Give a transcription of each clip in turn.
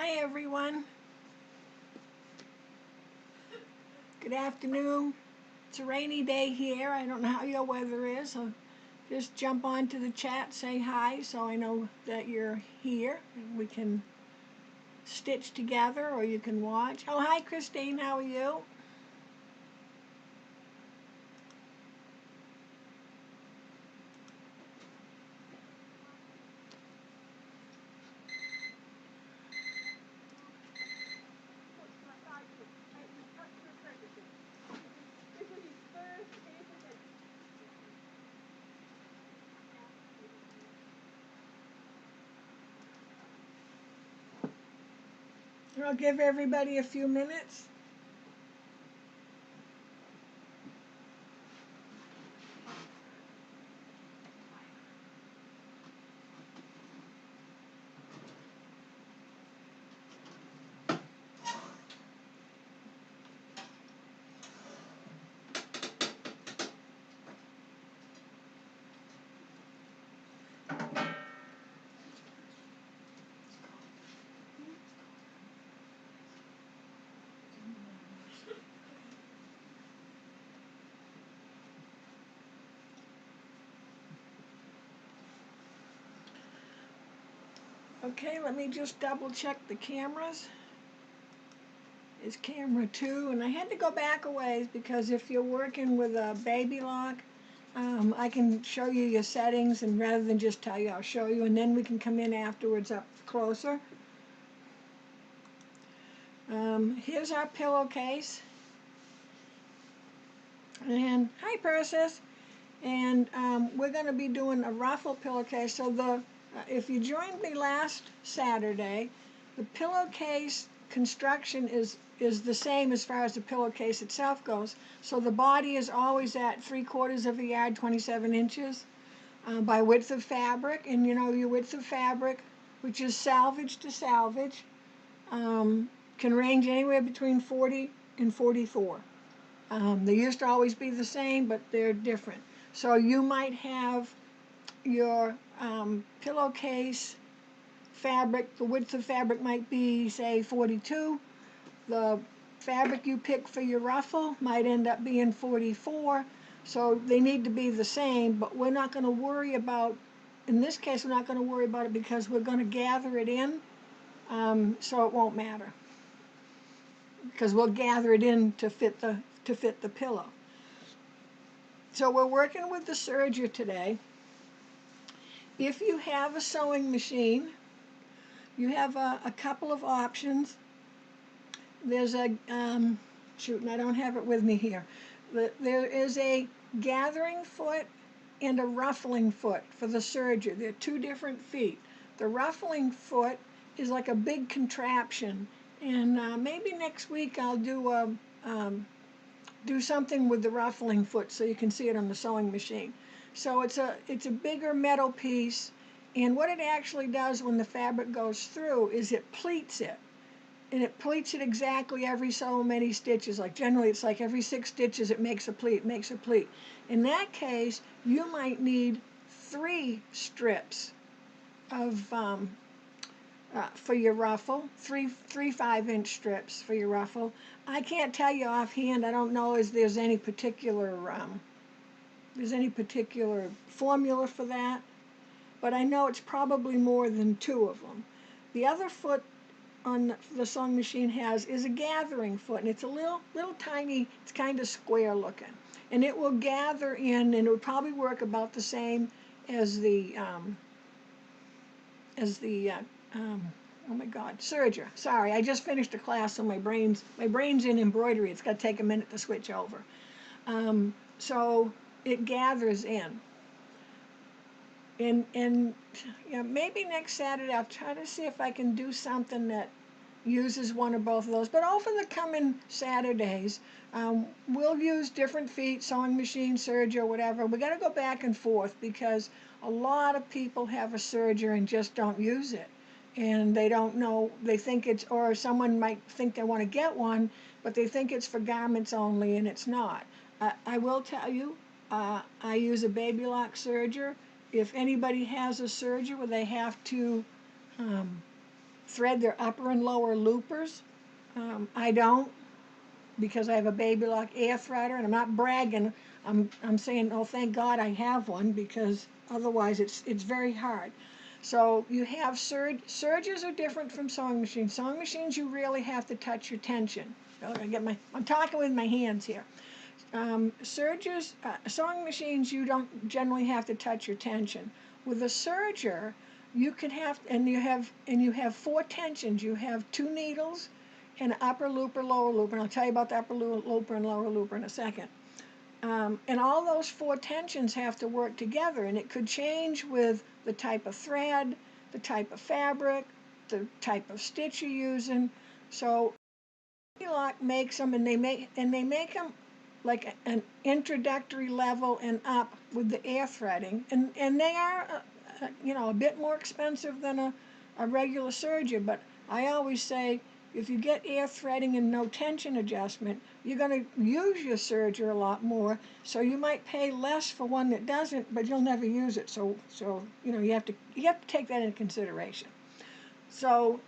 Hi everyone. Good afternoon. It's a rainy day here. I don't know how your weather is, so just jump onto the chat, say hi so I know that you're here and we can stitch together or you can watch. Oh, hi Christine, how are you? I'll give everybody a few minutes. Okay, let me just double check the cameras. Is camera 2, and I had to go back a ways because if you're working with a baby lock, I can show you your settings, and rather than just tell you, I'll show you, and then we can come in afterwards up closer. Here's our pillowcase. And hi, Persis. And we're going to be doing a ruffle pillowcase. So if you joined me last Saturday, the pillowcase construction is the same as far as the pillowcase itself goes. So the body is always at 3/4 of a yard, 27 inches by width of fabric. And you know your width of fabric, which is salvage to salvage, can range anywhere between 40 and 44. They used to always be the same, but they're different. So you might have your pillowcase fabric, the width of fabric might be, say, 42. The fabric you pick for your ruffle might end up being 44. So they need to be the same, but we're not going to worry about, in this case, we're not going to worry about it because we're going to gather it in, so it won't matter. Because we'll gather it in to fit the pillow. So we're working with the serger today. If you have a sewing machine, you have a couple of options. There's a, shoot, and I don't have it with me here. There is a gathering foot and a ruffling foot for the serger. They're two different feet. The ruffling foot is like a big contraption, and maybe next week I'll do something with the ruffling foot so you can see it on the sewing machine. So it's a bigger metal piece, and what it actually does when the fabric goes through is it pleats it. And it pleats it exactly every so many stitches. Like generally it's like every 6 stitches it makes a pleat, In that case, you might need 3 strips of for your ruffle, three 5-inch strips for your ruffle. I can't tell you offhand. I don't know if there's any particular formula for that, but I know it's probably more than 2 of them. The other foot on the sewing machine is a gathering foot, and it's a little tiny. It's kind of square looking, and it will gather in, and it would probably work about the same as the oh my God, serger. Sorry, I just finished a class, so my brain's in embroidery. It's got to take a minute to switch over. So it gathers in. And you know, maybe next Saturday I'll try to see if I can do something that uses one or both of those. But over the coming Saturdays, we'll use different feet, sewing machine, serger, whatever. We got to go back and forth because a lot of people have a serger and just don't use it. And they don't know, they think it's, or someone might think they want to get one, but they think it's for garments only, and it's not. I will tell you, I use a baby lock serger. If anybody has a serger where they have to thread their upper and lower loopers, I don't, because I have a baby lock air threader, and I'm not bragging. I'm saying, oh, thank God I have one, because otherwise it's very hard. So you have sergers are different from sewing machines. Sewing machines, you really have to touch your tension. I'm talking with my hands here. Sergers, sewing machines, you don't generally have to touch your tension. With a serger, you can have, and you have 4 tensions. You have 2 needles, and an upper looper, lower looper, and I'll tell you about the upper looper and lower looper in a second. And all those 4 tensions have to work together, and it could change with the type of thread, the type of fabric, the type of stitch you're using. So Baby Lock makes them, and they make them like an introductory level and up with the air threading, and they are a bit more expensive than a regular serger. But I always say, if you get air threading and no tension adjustment, you're going to use your serger a lot more. So you might pay less for one that doesn't, but you'll never use it. So you have to take that into consideration. So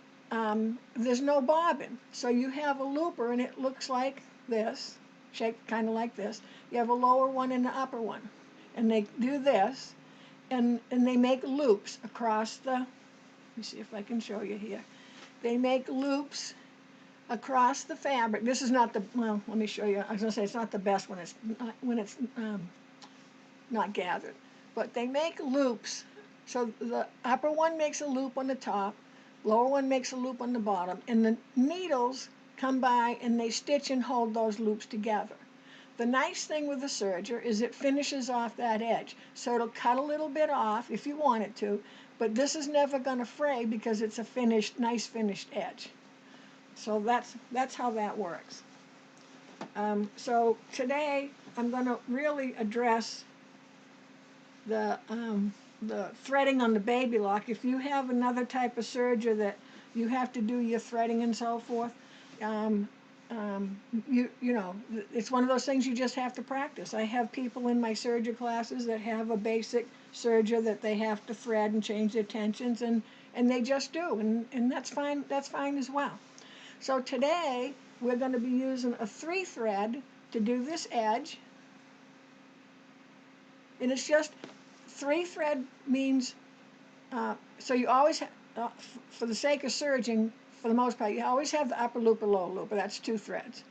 there's no bobbin. So you have a looper, and it looks like this, shaped kind of like this. You have a lower one and the upper one, and they do this, and they make loops across the me see if I can show you here. They make loops across the fabric. This is not the, well, let me show you. I was going to say it's not the best when it's not gathered. But they make loops. So the upper one makes a loop on the top, lower one makes a loop on the bottom, and the needles come by and they stitch and hold those loops together. The nice thing with the serger is it finishes off that edge. So it'll cut a little bit off if you want it to, but this is never going to fray because it's a finished, nice finished edge. So that's how that works. So today I'm going to really address the threading on the baby lock. If you have another type of serger that you have to do your threading and so forth, you know, it's one of those things you just have to practice. I have people in my serger classes that have a basic serger that they have to thread and change their tensions, and they just do, and that's fine as well. So today we're going to be using a 3-thread to do this edge, and it's just 3-thread means, so you always have, for the sake of serging, for the most part, you always have the upper loop or lower loop, but that's 2 threads.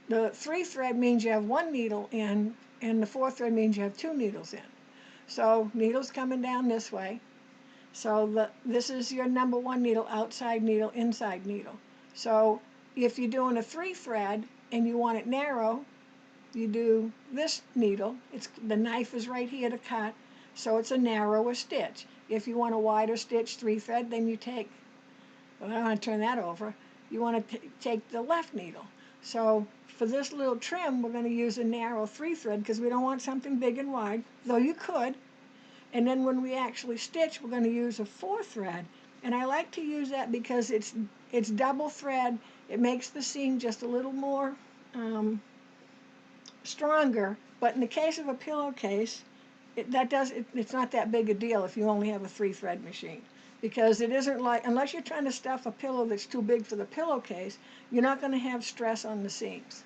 The 3-thread means you have 1 needle in, and the 4th-thread means you have 2 needles in. So needles coming down this way. So this is your number 1 needle, outside needle, inside needle. So if you're doing a 3-thread and you want it narrow, you do this needle. The knife is right here to cut, so it's a narrower stitch. If you want a wider stitch 3-thread, then you take, well, I don't want to turn that over. You want to take the left needle. So for this little trim, we're going to use a narrow 3-thread because we don't want something big and wide, though you could. And then when we actually stitch, we're going to use a 4-thread. And I like to use that because it's double thread. It makes the seam just a little more stronger. But in the case of a pillowcase, it's not that big a deal if you only have a 3-thread machine. Because it isn't like, unless you're trying to stuff a pillow that's too big for the pillowcase, you're not going to have stress on the seams.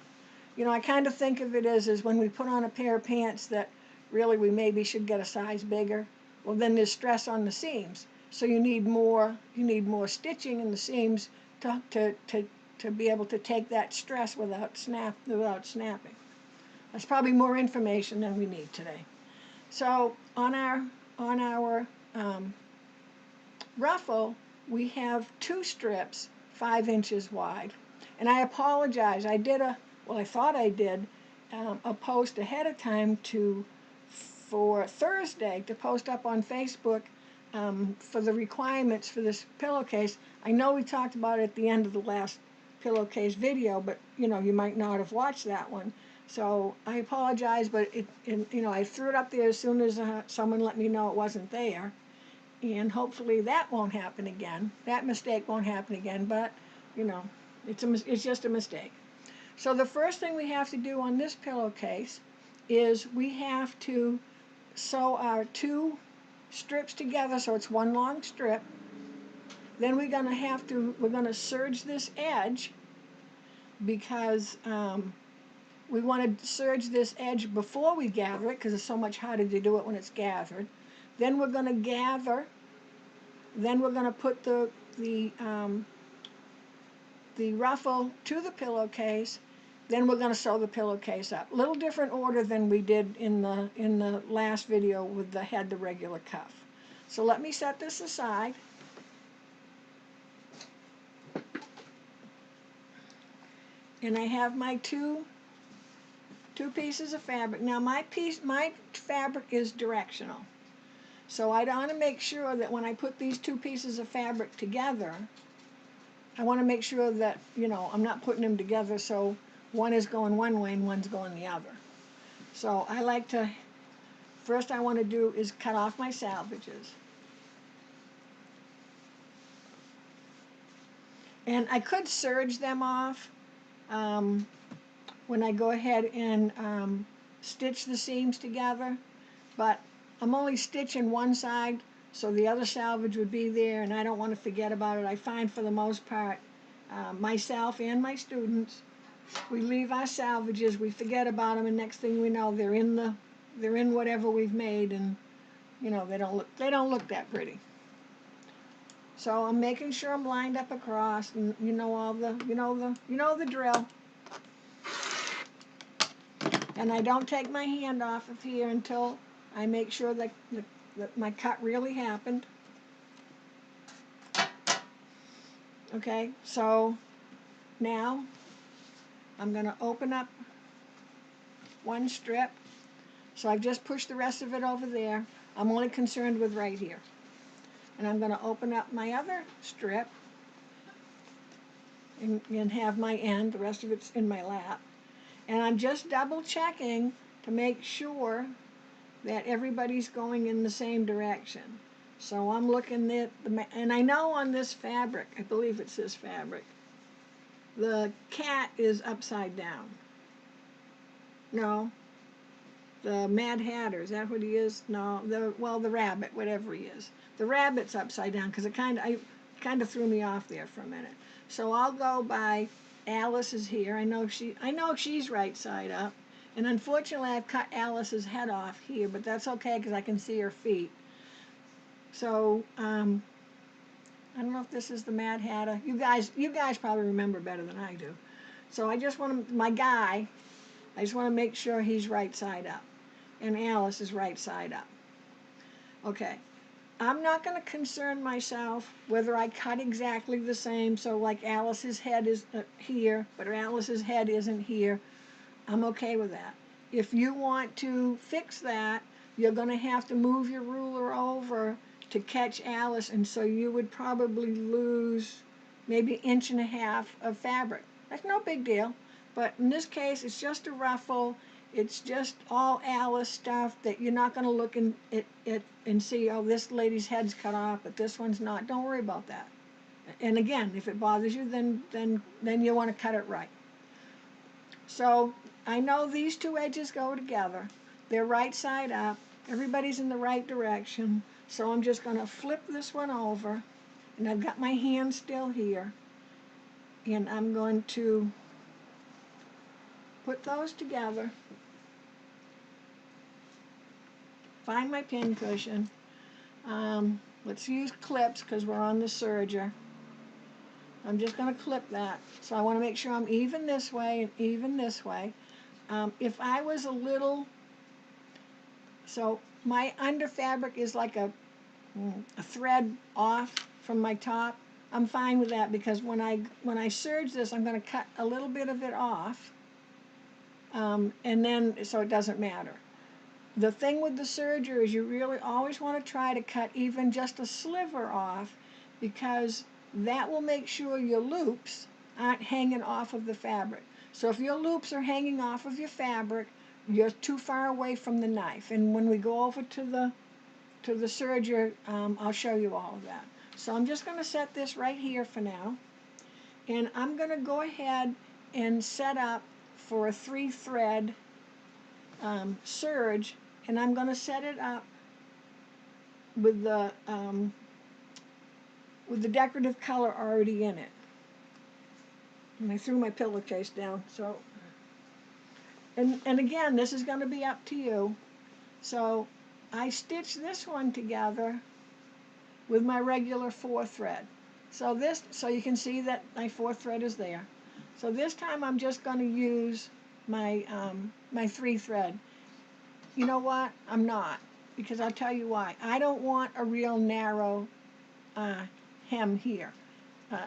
You know, I kind of think of it as when we put on a pair of pants that really we maybe should get a size bigger. Well, then there's stress on the seams. So you need more stitching in the seams to be able to take that stress without snapping. That's probably more information than we need today. So on our ruffle, we have 2 strips 5 inches wide. And I apologize, I thought I did a post ahead of time for Thursday to post up on Facebook for the requirements for this pillowcase. I know we talked about it at the end of the last pillowcase video, but you know, you might not have watched that one. So I apologize, but I threw it up there as soon as someone let me know it wasn't there. And hopefully that won't happen again. That mistake won't happen again, but you know, it's just a mistake. So the first thing we have to do on this pillowcase is we have to sew our 2 strips together so it's one long strip. Then we're going to serge this edge because we want to serge this edge before we gather it because it's so much harder to do it when it's gathered. Then we're going to gather. Then we're going to put the ruffle to the pillowcase. Then we're going to sew the pillowcase up. A little different order than we did in the last video with the regular cuff. So let me set this aside. And I have my two pieces of fabric. Now my fabric is directional. So I want to make sure that when I put these 2 pieces of fabric together, I want to make sure that, you know, I'm not putting them together so one is going one way and one's going the other. So I like to, first I want to do is cut off my salvages. And I could serge them off when I go ahead and stitch the seams together, but I'm only stitching one side, so the other salvage would be there, and I don't want to forget about it. I find for the most part, myself and my students, we leave our salvages, we forget about them, and next thing we know, they're in whatever we've made, and you know they don't look that pretty. So I'm making sure I'm lined up across, and you know the drill. And I don't take my hand off of here until I make sure that my cut really happened. Okay, so now I'm going to open up one strip. So I've just pushed the rest of it over there. I'm only concerned with right here. And I'm going to open up my other strip and have my end. The rest of it's in my lap. And I'm just double checking to make sure that everybody's going in the same direction. So I'm looking at and I know on this fabric, I believe it's this fabric, the cat is upside down. No, the Mad Hatter, is that what he is? No, the rabbit, whatever he is. The rabbit's upside down because it kind of threw me off there for a minute. So I'll go by Alice is here. I know she's right side up. And unfortunately I've cut Alice's head off here, but that's okay because I can see her feet. So I don't know if this is the Mad Hatter. You guys probably remember better than I do. So I just want to make sure he's right side up. And Alice is right side up. Okay. I'm not going to concern myself whether I cut exactly the same, so like Alice's head is here, but Alice's head isn't here. I'm okay with that. If you want to fix that, you're going to have to move your ruler over to catch Alice, and so you would probably lose maybe 1.5 inches of fabric. That's no big deal, but in this case, it's just a ruffle. It's just all Alice stuff that you're not going to look and see, oh, this lady's head's cut off, but this one's not. Don't worry about that. And again, if it bothers you, then you want to cut it right. So I know these two edges go together. They're right side up. Everybody's in the right direction. So I'm just going to flip this one over, and I've got my hand still here, and I'm going to put those together. Find my pin cushion. Let's use clips because we're on the serger. I'm just going to clip that. So I want to make sure I'm even this way and even this way. If I was a little, so my under fabric is like a thread off from my top. I'm fine with that because when I serge this, I'm going to cut a little bit of it off, and then so it doesn't matter. The thing with the serger is you really always want to try to cut even just a sliver off, because that will make sure your loops aren't hanging off of the fabric. So if your loops are hanging off of your fabric, you're too far away from the knife. And when we go over to the serger, I'll show you all of that. So I'm just going to set this right here for now. And I'm going to go ahead and set up for a 3-thread serge. And I'm going to set it up with the decorative color already in it. And I threw my pillowcase down. So, and again, this is going to be up to you. So I stitched this one together with my regular 4-thread. So you can see that my 4th thread is there. So this time I'm just going to use my my 3-thread. You know what? I'm not, because I'll tell you why. I don't want a real narrow hem here,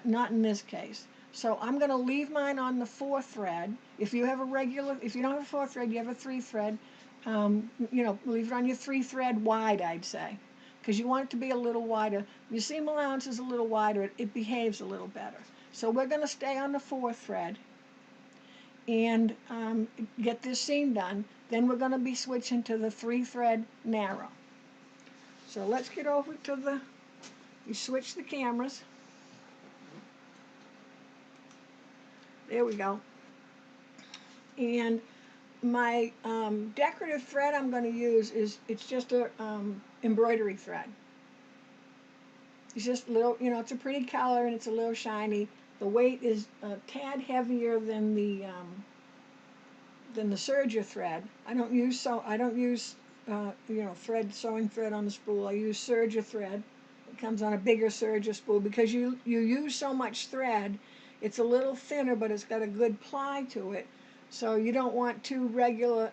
not in this case. So I'm going to leave mine on the 4th thread. If you don't have a 4th thread, you have a 3-thread. Leave it on your 3-thread wide, I'd say, because you want it to be a little wider. Your seam allowance is a little wider, it behaves a little better. So we're going to stay on the 4th thread and get this seam done. Then we're going to be switching to the 3-thread narrow. So let's get over to you switch the cameras. There we go. And my decorative thread I'm going to use it's just a embroidery thread. It's just a little, it's a pretty color and it's a little shiny. The weight is a tad heavier than the serger thread. I don't use sewing thread on the spool. I use serger thread. comes on a bigger serger spool because you use so much thread. It's a little thinner, but it's got a good ply to it. So you don't want too regular,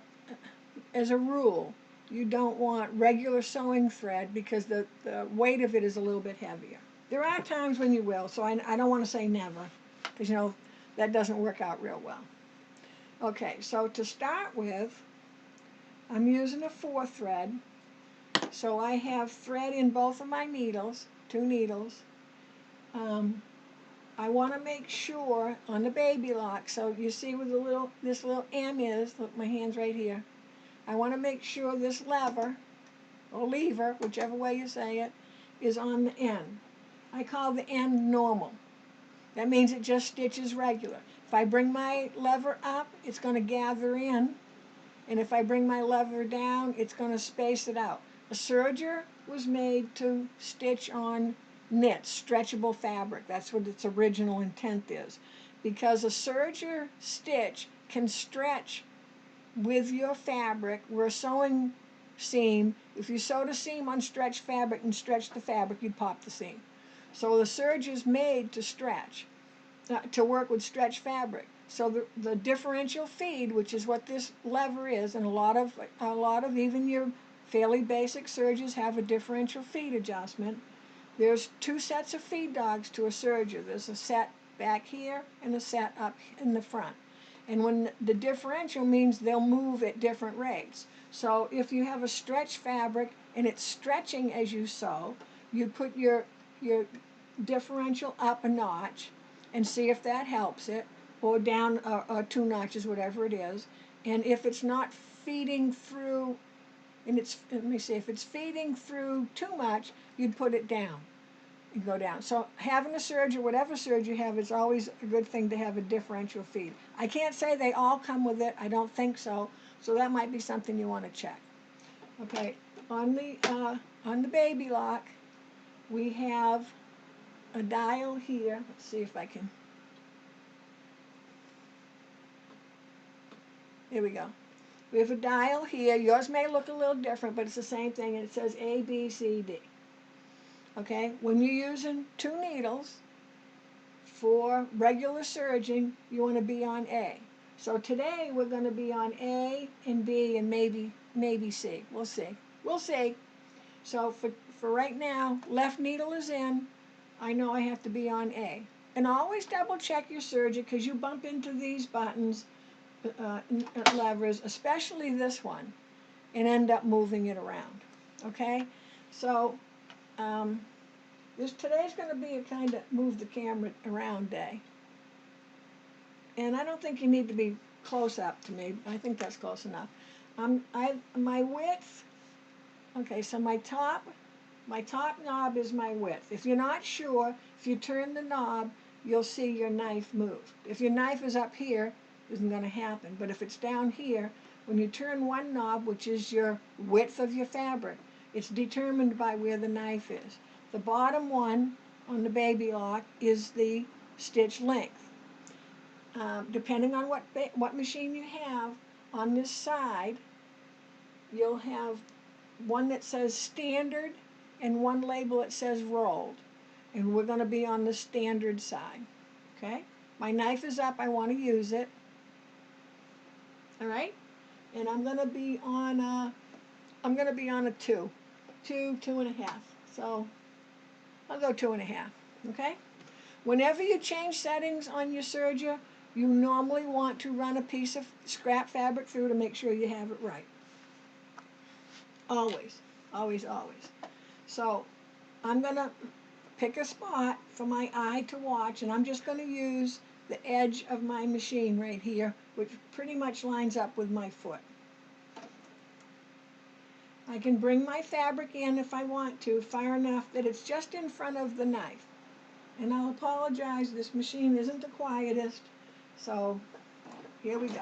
as a rule, you don't want regular sewing thread because the weight of it is a little bit heavier. There are times when you will, so I don't want to say never, because that doesn't work out real well. Okay, so to start with, I'm using a 4 thread. So I have thread in both of my needles, 2 needles. I want to make sure on the baby lock, so you see where this little M is, look, my hand's right here. I want to make sure this lever, or lever, whichever way you say it, is on the end. I call the end normal. That means it just stitches regular. If I bring my lever up, it's going to gather in, and if I bring my lever down, it's going to space it out. A serger was made to stitch on knit, stretchable fabric. That's what its original intent is. Because a serger stitch can stretch with your fabric, where a sewing seam, if you sewed a seam on stretched fabric and stretched the fabric, you'd pop the seam. So the serger is made to stretch, to work with stretched fabric. So the differential feed, which is what this lever is, and a lot of even your fairly basic sergers have a differential feed adjustment. There's 2 sets of feed dogs to a serger. There's a set back here and a set up in the front. And when the differential means they'll move at different rates. So if you have a stretched fabric and it's stretching as you sew, you put your differential up a notch and see if that helps it, or down 2 notches, whatever it is. And if it's not feeding through, and let me see, if it's feeding through too much, you'd put it down and go down. So having a serger, whatever serger you have, is always a good thing to have a differential feed. I can't say they all come with it. I don't think so. So that might be something you want to check. Okay, on the baby lock, we have a dial here. Let's see if I can. Here we go. We have a dial here. Yours may look a little different, but it's the same thing, and it says A, B, C, D. Okay, when you're using 2 needles for regular serging, you want to be on A. So today we're going to be on A and B and maybe C. We'll see. We'll see. So for right now, left needle is in. I know I have to be on A. And always double check your serger, because you bump into these buttons, levers, especially this one, and end up moving it around. Okay, so today's going to be a kind of move the camera around day, and I don't think you need to be close up to me. I think that's close enough. My width. Okay, so my top knob is my width. If you're not sure, if you turn the knob, you'll see your knife move. If your knife is up here, isn't going to happen. But if it's down here, when you turn one knob, which is your width of your fabric, it's determined by where the knife is. The bottom one on the baby lock is the stitch length. Depending on what machine you have, on this side, you'll have one that says standard and one label that says rolled. And we're going to be on the standard side. Okay? My knife is up. I want to use it. All right, and I'm gonna be on a 2, 2.5. So I'll go 2.5. Okay. Whenever you change settings on your serger, you normally want to run a piece of scrap fabric through to make sure you have it right. Always, always, always. So I'm gonna pick a spot for my eye to watch, and I'm just gonna use the edge of my machine right here, which pretty much lines up with my foot. I can bring my fabric in if I want to, far enough that it's just in front of the knife. And I'll apologize, this machine isn't the quietest, so here we go.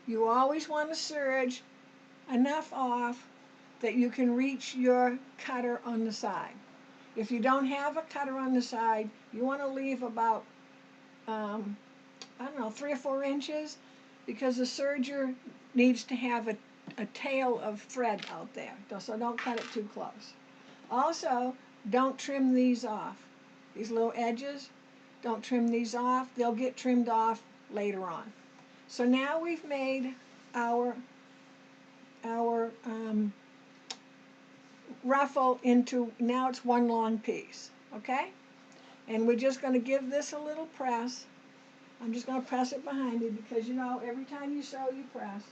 You always want to serge enough off that you can reach your cutter on the side. If you don't have a cutter on the side, you want to leave about, 3 or 4 inches, because the serger needs to have a tail of thread out there, so don't cut it too close. Also, don't trim these off. These little edges, don't trim these off. They'll get trimmed off later on. So now we've made our ruffle into, now it's one long piece, okay? And we're just going to give this a little press. I'm just going to press it behind you because, you know, every time you sew, you press.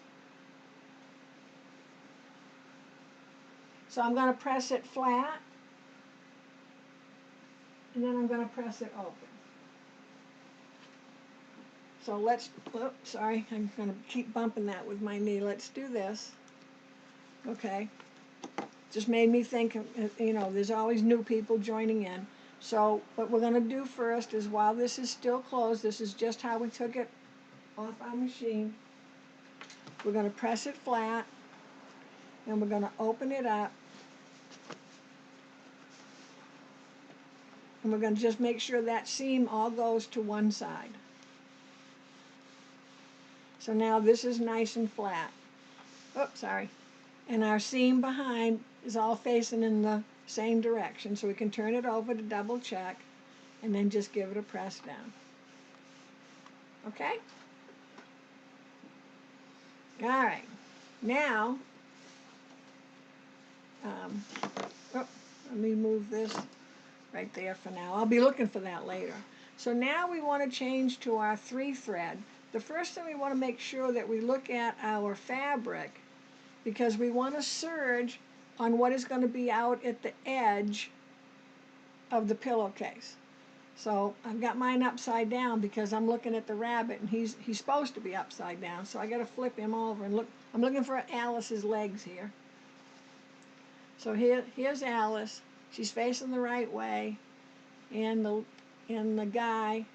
So I'm going to press it flat, and then I'm going to press it open. So let's, oops, sorry, I'm going to keep bumping that with my knee. Let's do this. Okay. Just made me think, you know, there's always new people joining in. So what we're going to do first is, while this is still closed, this is just how we took it off our machine. We're going to press it flat, and we're going to open it up. And we're going to just make sure that seam all goes to one side. So now this is nice and flat. Oops, sorry. And our seam behind is all facing in the same direction, so we can turn it over to double check and then just give it a press down. Okay? All right. Now, let me move this right there for now. I'll be looking for that later. So now we want to change to our 3 thread. The first thing we want to make sure that we look at our fabric, because we want to serge on what is going to be out at the edge of the pillowcase. So I've got mine upside down because I'm looking at the rabbit, and he's supposed to be upside down, so I got to flip him over and look. I'm looking for Alice's legs here. So here's Alice. She's facing the right way, and the guy,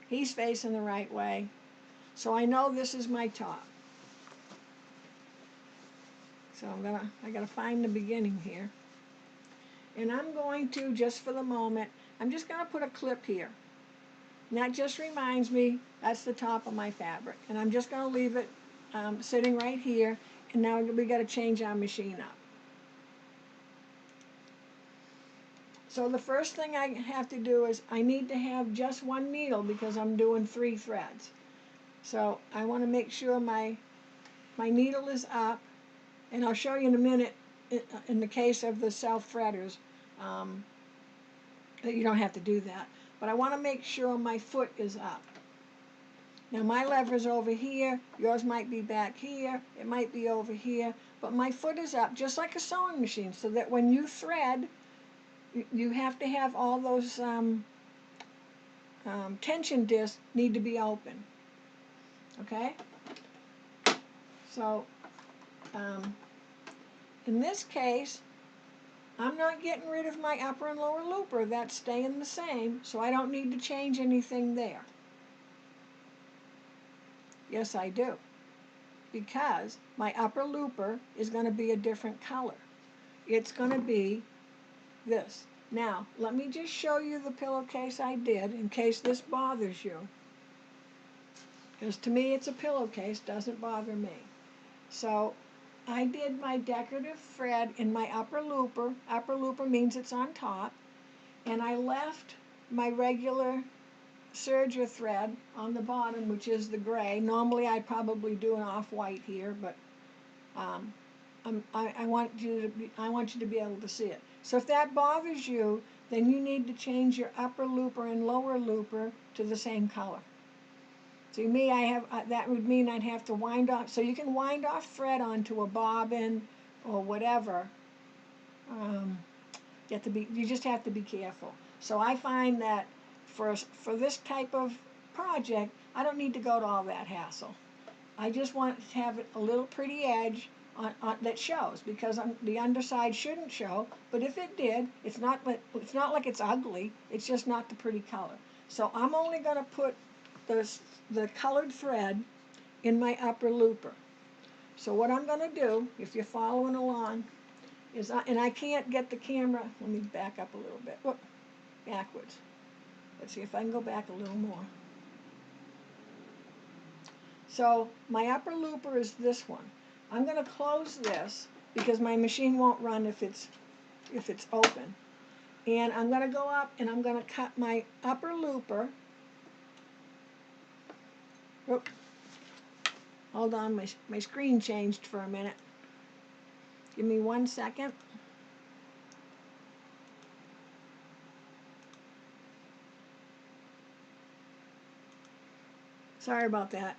he's facing the right way. So I know this is my top. So I gotta find the beginning here. And I'm going to, just for the moment, I'm just gonna put a clip here. And that just reminds me, that's the top of my fabric. And I'm just gonna leave it sitting right here. And now we gotta change our machine up. So the first thing I have to do is, I need to have just one needle because I'm doing 3 threads. So I want to make sure my needle is up, and I'll show you in a minute, in the case of the self-threaders, that you don't have to do that. But I want to make sure my foot is up. Now my lever's over here, yours might be back here, it might be over here, but my foot is up just like a sewing machine, so that when you thread, you have to have all those tension discs need to be open. Okay? So, in this case, I'm not getting rid of my upper and lower looper. That's staying the same, so I don't need to change anything there. Yes, I do. Because my upper looper is going to be a different color. It's going to be this. Now, let me just show you the pillowcase I did in case this bothers you. Because to me, it's a pillowcase, doesn't bother me. So I did my decorative thread in my upper looper. Upper looper means it's on top. And I left my regular serger thread on the bottom, which is the gray. Normally I'd probably do an off-white here, but I want you to be able to see it. So if that bothers you, then you need to change your upper looper and lower looper to the same color. See, me, that would mean I'd have to wind off. So you can wind off thread onto a bobbin or whatever. You just have to be careful. So I find that for this type of project, I don't need to go to all that hassle. I just want to have a little pretty edge that shows, because the underside shouldn't show. But if it did, it's not like it's ugly. It's just not the pretty color. So I'm only going to put the colored thread in my upper looper. So what I'm going to do, if you're following along, is and I can't get the camera. Let me back up a little bit. Whoop, backwards. Let's see if I can go back a little more. So my upper looper is this one. I'm going to close this because my machine won't run if it's open. And I'm going to go up and I'm going to cut my upper looper. Oop. Hold on, my screen changed for a minute. Give me 1 second. Sorry about that.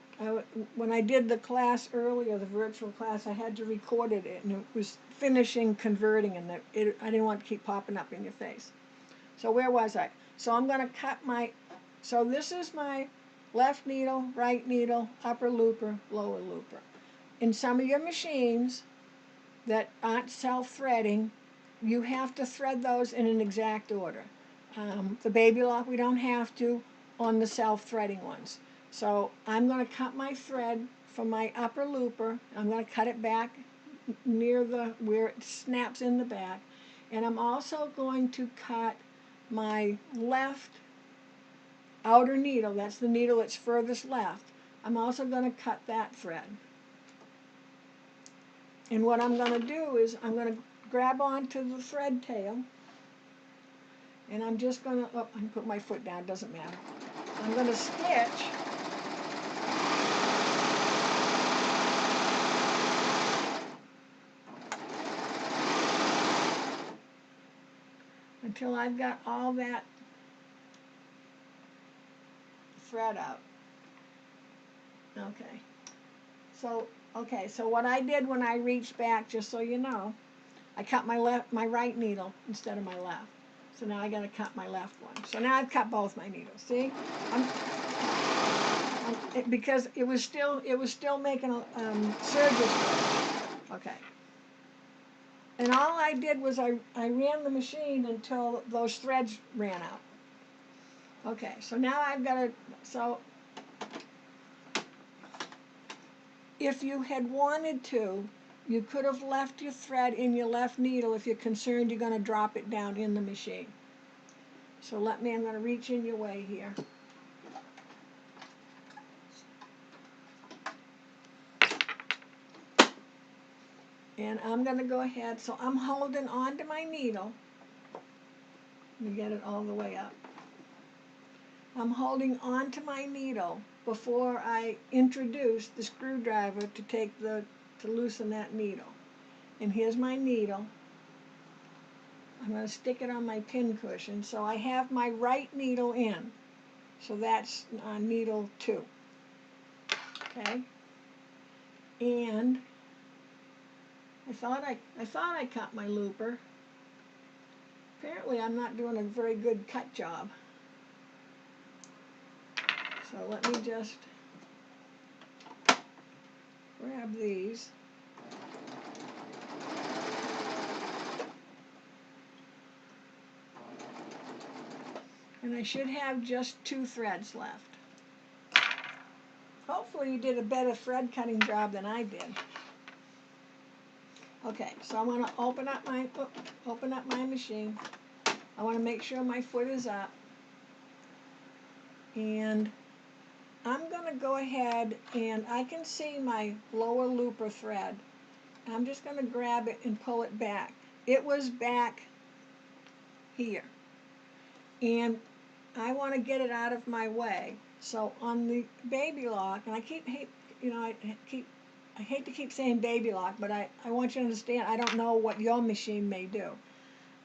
When I did the class earlier, the virtual class, I had to record it, and it was finishing converting, and I didn't want to keep popping up in your face. So where was I? So I'm going to cut so this is my left needle, right needle, upper looper, lower looper. In some of your machines that aren't self-threading, you have to thread those in an exact order. The baby lock, we don't have to on the self-threading ones. So I'm going to cut my thread from my upper looper. I'm going to cut it back near where it snaps in the back. And I'm also going to cut my left outer needle. That's the needle that's furthest left. I'm also going to cut that thread. And what I'm going to do is I'm going to grab onto the thread tail. And I'm just going to, I can put my foot down, it doesn't matter. I'm going to stitch until I've got all that thread out. Okay, so what I did when I reached back, just so you know, I cut my right needle instead of my left. So now I got to cut my left one. So now I've cut both my needles. See, because it was still making a Serger. Okay. And all I did was I ran the machine until those threads ran out. Okay, so now I've got to, so if you had wanted to, you could have left your thread in your left needle if you're concerned you're going to drop it down in the machine. So I'm going to reach in your way here. And I'm going to go ahead, so I'm holding on to my needle. Let me get it all the way up. I'm holding on to my needle before I introduce the screwdriver to loosen that needle. And here's my needle. I'm going to stick it on my pin cushion. So I have my right needle in. So that's needle 2. Okay? And I thought I cut my looper. Apparently I'm not doing a very good cut job. So let me just grab these. And I should have just 2 threads left. Hopefully you did a better thread cutting job than I did. Okay, so I'm going to open up my machine. I want to make sure my foot is up. And I'm going to go ahead and I can see my lower looper thread. I'm just going to grab it and pull it back. It was back here. And I want to get it out of my way. So on the baby lock, and I hate to keep saying baby lock, but I want you to understand I don't know what your machine may do.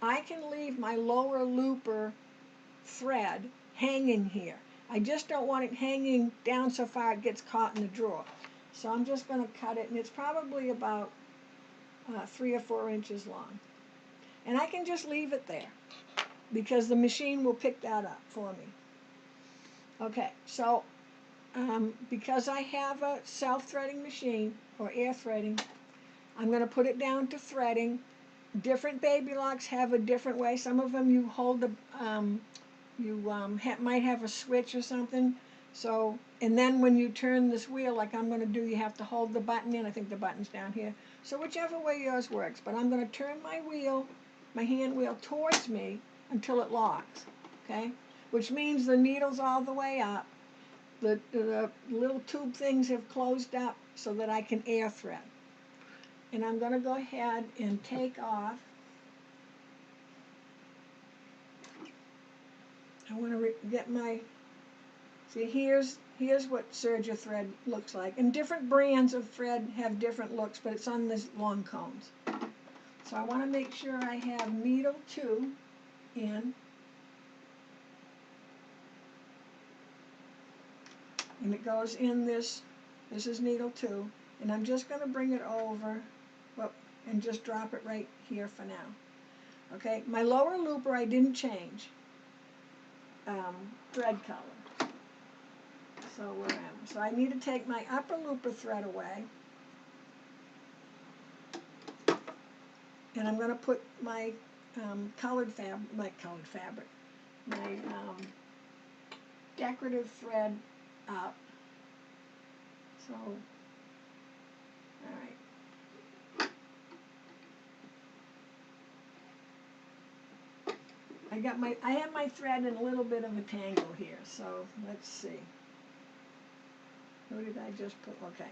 I can leave my lower looper thread hanging here. I just don't want it hanging down so far it gets caught in the drawer. So I'm just going to cut it, and it's probably about 3 or 4 inches long. And I can just leave it there because the machine will pick that up for me. Okay, so because I have a self-threading machine, or air threading, I'm going to put it down to threading. Different baby locks have a different way. Some of them you hold the, might have a switch or something. So, and then when you turn this wheel, like I'm going to do, you have to hold the button in. I think the button's down here. So whichever way yours works. But I'm going to turn my wheel, my hand wheel, towards me until it locks. Okay? Which means the needle's all the way up. the little tube things have closed up so that I can air thread. And I'm going to go ahead and take off. I want to get my, see here's what Serger thread looks like. And different brands of thread have different looks, but it's on these long cones. So I want to make sure I have needle 2 in. And it goes in this is needle 2. And I'm just going to bring it over, well, and just drop it right here for now. Okay, my lower looper I didn't change. Thread color. So where am I? So I need to take my upper looper thread away. And I'm going to put my colored fabric, my decorative thread up. So, all right. I have my thread in a little bit of a tangle here, so let's see. Where did I just put? Okay.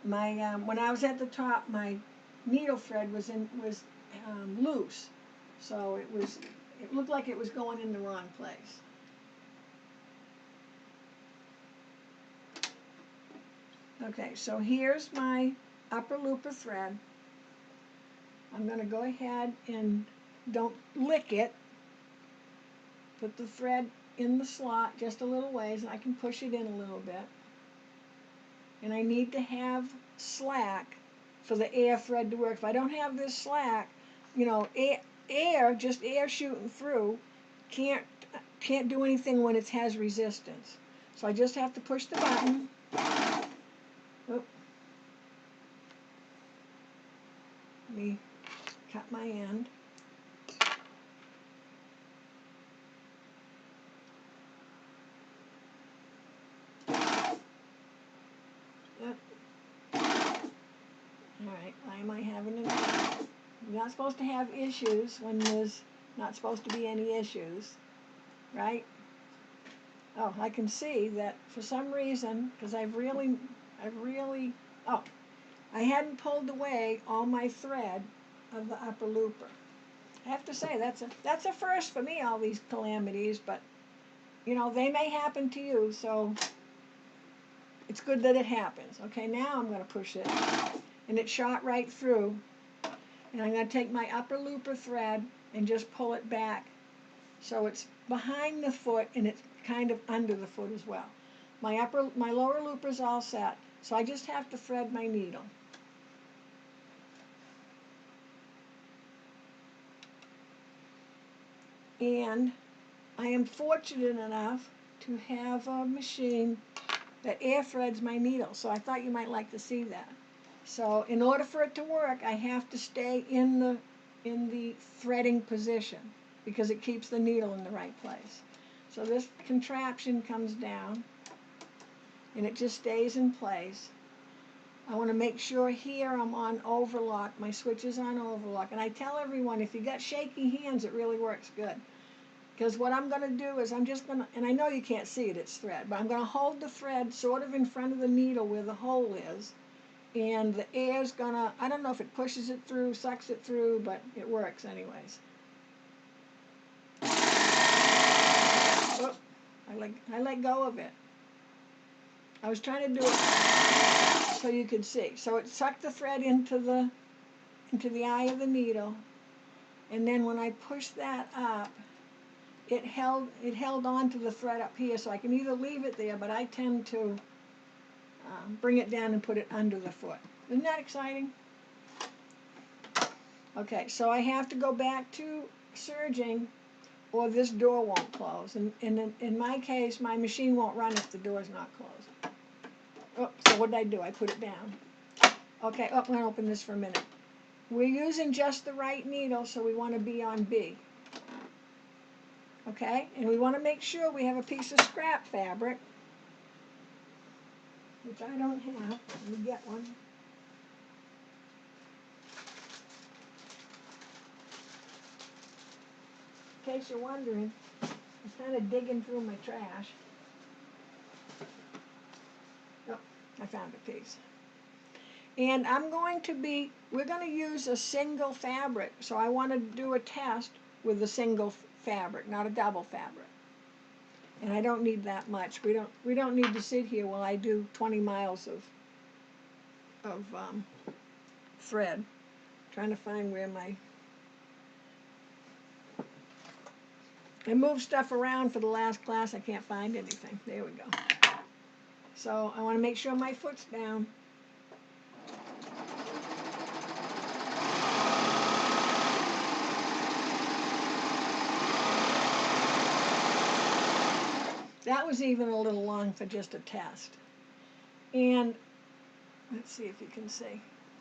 My when I was at the top, my needle thread was loose, so it looked like it was going in the wrong place. Okay, so here's my upper looper thread. I'm going to go ahead and don't lick it. Put the thread in the slot just a little ways, and I can push it in a little bit. And I need to have slack for the air thread to work. If I don't have this slack, you know, just air shooting through can't do anything when it has resistance. So I just have to push the button. Oop. Let me cut my end. Yep. Alright, why am I having it? You're not supposed to have issues when there's not supposed to be any issues, right? Oh, I can see that for some reason, because I hadn't pulled away all my thread of the upper looper. I have to say, that's a first for me, all these calamities, but, you know, they may happen to you, so it's good that it happens. Okay, now I'm going to push it, and it shot right through, and I'm going to take my upper looper thread and just pull it back so it's behind the foot and it's kind of under the foot as well. My lower looper's all set, so I just have to thread my needle. And I am fortunate enough to have a machine that air threads my needle, so I thought you might like to see that. So in order for it to work, I have to stay in the threading position because it keeps the needle in the right place. So this contraption comes down and it just stays in place. I want to make sure here I'm on overlock, my switch is on overlock, and I tell everyone if you got shaky hands it really works good. Because what I'm going to do is I'm just going to, and I know you can't see it, it's thread, but I'm going to hold the thread sort of in front of the needle where the hole is, and the air's going to, I don't know if it pushes it through, sucks it through, but it works anyways. Oh, I let go of it. I was trying to do it so you could see. So it sucked the thread into the eye of the needle, and then when I pushed that up, it held on to the thread up here, so I can either leave it there, but I tend to bring it down and put it under the foot. Isn't that exciting? Okay, so I have to go back to serging or this door won't close. And in my case, my machine won't run if the door's not closed. Oh, so what did I do? I put it down. Okay, I'm going to open this for a minute. We're using just the right needle, so we want to be on B. Okay, and we want to make sure we have a piece of scrap fabric, which I don't have. Let me get one. In case you're wondering, I'm kind of digging through my trash. I found a piece. And we're going to use a single fabric, so I want to do a test with a single fabric, not a double fabric. And I don't need that much. We don't need to sit here while I do 20 miles of thread. I'm trying to find where I moved stuff around for the last class. I can't find anything. There we go. So I want to make sure my foot's down. That was even a little long for just a test. And let's see if you can see.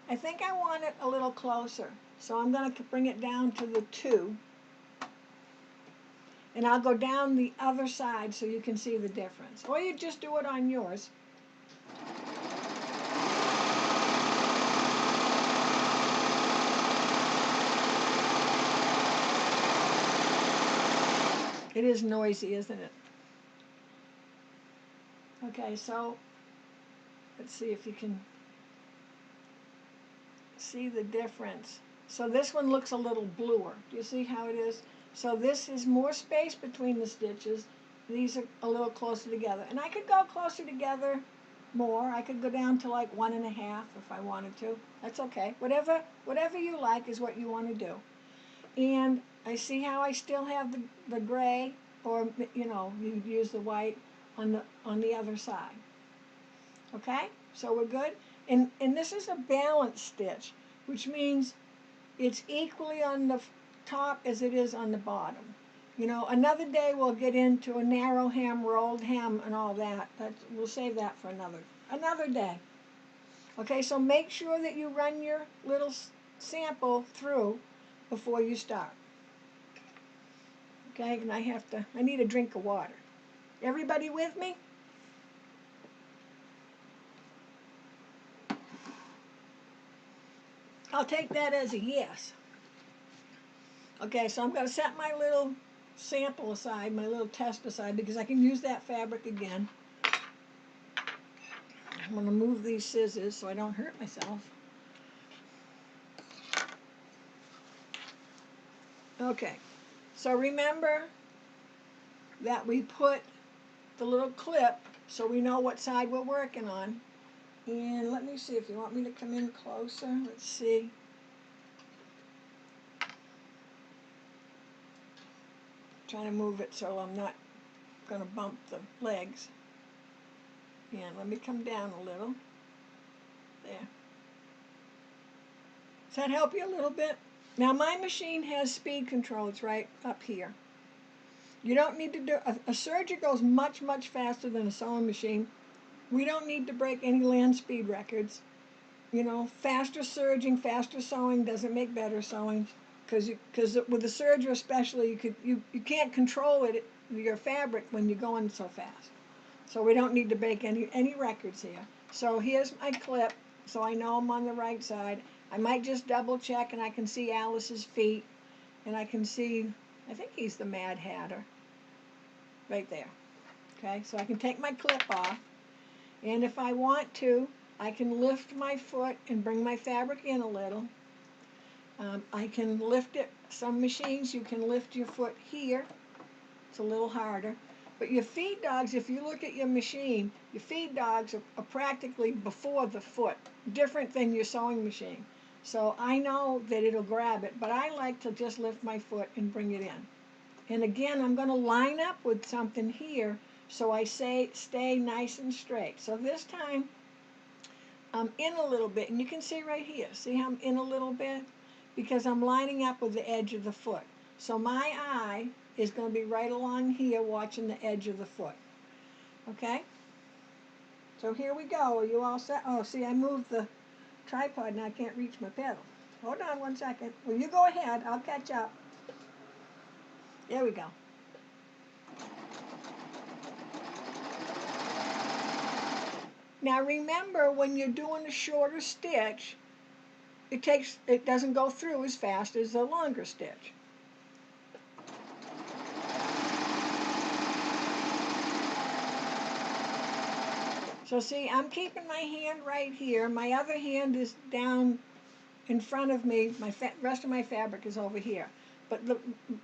I think I want it a little closer. So I'm going to bring it down to the 2. And I'll go down the other side so you can see the difference. Or you just do it on yours. It is noisy, isn't it? Okay, so let's see if you can see the difference. So this one looks a little bluer. Do you see how it is? So this is more space between the stitches. These are a little closer together. And I could go closer together more. I could go down to like 1.5 if I wanted to. That's okay. Whatever you like is what you want to do. And I see how I still have the gray, or you use the white on the other side. Okay? So we're good. And this is a balanced stitch, which means it's equally on the top as it is on the bottom. Another day we'll get into a narrow hem, rolled hem, and all that. We'll save that for another day. Okay, so make sure that you run your little sample through before you start. Okay, and I need a drink of water. Everybody with me? I'll take that as a yes. Okay, so I'm going to set my little sample aside, my little test aside, because I can use that fabric again. I'm going to move these scissors so I don't hurt myself. Okay, so remember that we put the little clip so we know what side we're working on. And let me see if you want me to come in closer. Let's see. Trying to move it so I'm not going to bump the legs. And let me come down a little. There. Does that help you a little bit? Now my machine has speed control. It's right up here. You don't need to do, a serger goes much, much faster than a sewing machine. We don't need to break any land speed records. Faster serging, faster sewing doesn't make better sewing. Because with the serger especially, you can't control your fabric when you're going so fast. So we don't need to break any records here. So here's my clip, so I know I'm on the right side. I might just double check and I can see Alice's feet, and I can see, I think he's the Mad Hatter, right there. Okay, so I can take my clip off, and if I want to, I can lift my foot and bring my fabric in a little. I can lift it. Some machines you can lift your foot here. It's a little harder. But your feed dogs, if you look at your machine, your feed dogs are practically before the foot, different than your sewing machine. So I know that it'll grab it, but I like to just lift my foot and bring it in. And again, I'm going to line up with something here so I stay nice and straight. So this time, I'm in a little bit, and you can see right here. See how I'm in a little bit? Because I'm lining up with the edge of the foot. So my eye is going to be right along here watching the edge of the foot. Okay? So here we go. Are you all set? Oh, see, I moved the tripod and I can't reach my pedal. Hold on one second. Well, you go ahead. I'll catch up. There we go. Now remember, when you're doing a shorter stitch, it doesn't go through as fast as a longer stitch. So see, I'm keeping my hand right here. My other hand is down in front of me. My rest of my fabric is over here. But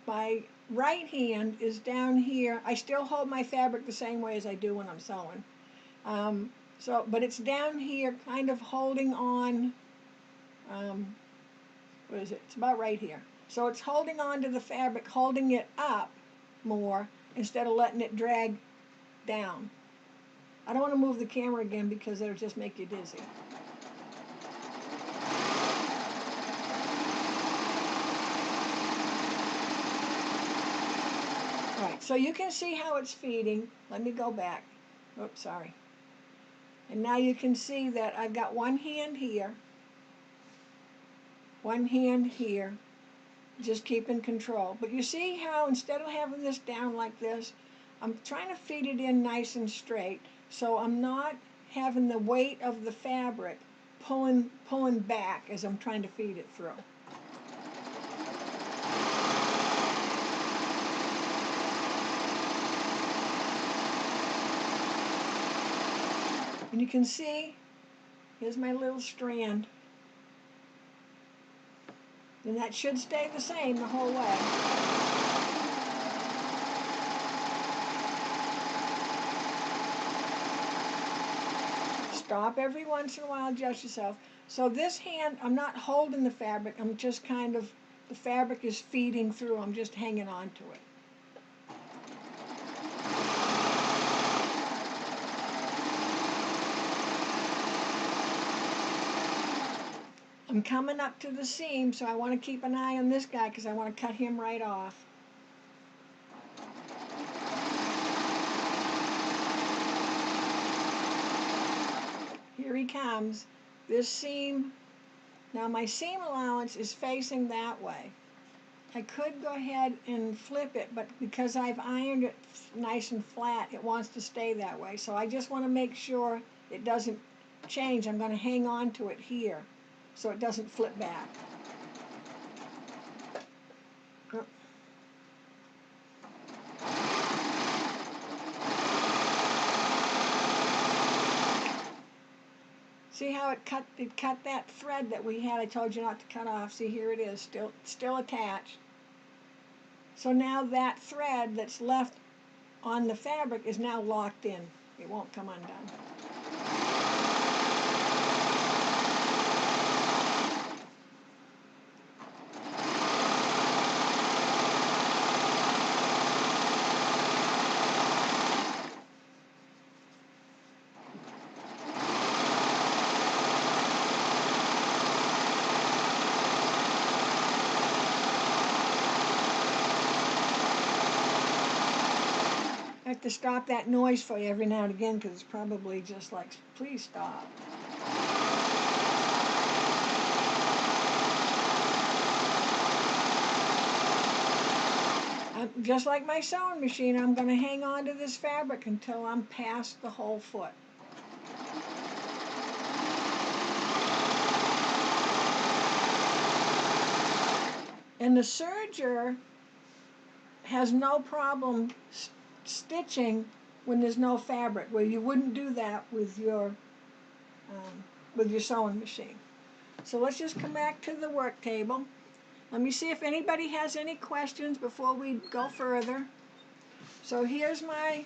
my right hand is down here. I still hold my fabric the same way as I do when I'm sewing. But it's down here, kind of holding on. What is it? It's about right here. So it's holding on to the fabric, holding it up more instead of letting it drag down. I don't want to move the camera again because it'll just make you dizzy. All right, so you can see how it's feeding. Let me go back. Oops, sorry. And now you can see that I've got one hand here, just keeping control. But you see how instead of having this down like this, I'm trying to feed it in nice and straight, so I'm not having the weight of the fabric pulling back as I'm trying to feed it through. And you can see, here's my little strand. And that should stay the same the whole way. Stop every once in a while, adjust yourself. So this hand, I'm not holding the fabric, I'm just kind of, the fabric is feeding through, I'm just hanging on to it. I'm coming up to the seam, so I want to keep an eye on this guy because I want to cut him right off. Here he comes. This seam, now my seam allowance is facing that way. I could go ahead and flip it, but because I've ironed it nice and flat, it wants to stay that way. So I just want to make sure it doesn't change. I'm going to hang on to it here so it doesn't flip back. See how it cut that thread that we had? I told you not to cut off. See, here it is, still attached. So now that thread that's left on the fabric is now locked in. It won't come undone. I have to stop that noise for you every now and again because it's probably just like, please stop. Just like my sewing machine, I'm going to hang on to this fabric until I'm past the whole foot. And the serger has no problem stitching when there's no fabric, where you wouldn't do that with your sewing machine. So let's just come back to the work table. Let me see if anybody has any questions before we go further. So here's my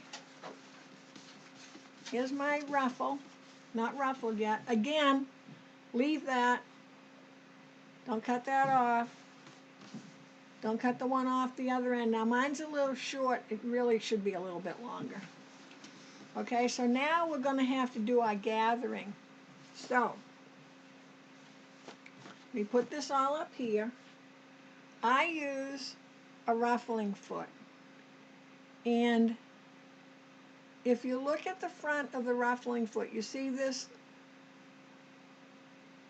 ruffle, not ruffled yet. Again, leave that. Don't cut that off. Don't cut the one off the other end. Now mine's a little short. It really should be a little bit longer. Okay, so now we're going to have to do our gathering. So, we put this all up here. I use a ruffling foot. And if you look at the front of the ruffling foot, you see this,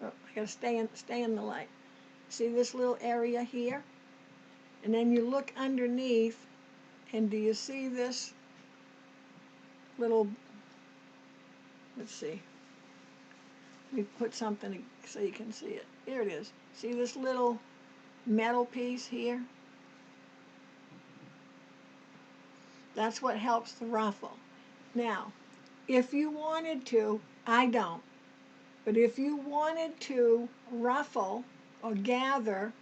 oh, I gotta stay in the light. See this little area here? And then you look underneath, and do you see this little, let's see, let me put something so you can see it. Here it is. See this little metal piece here? That's what helps the ruffle. Now, if you wanted to, I don't, but if you wanted to ruffle or gather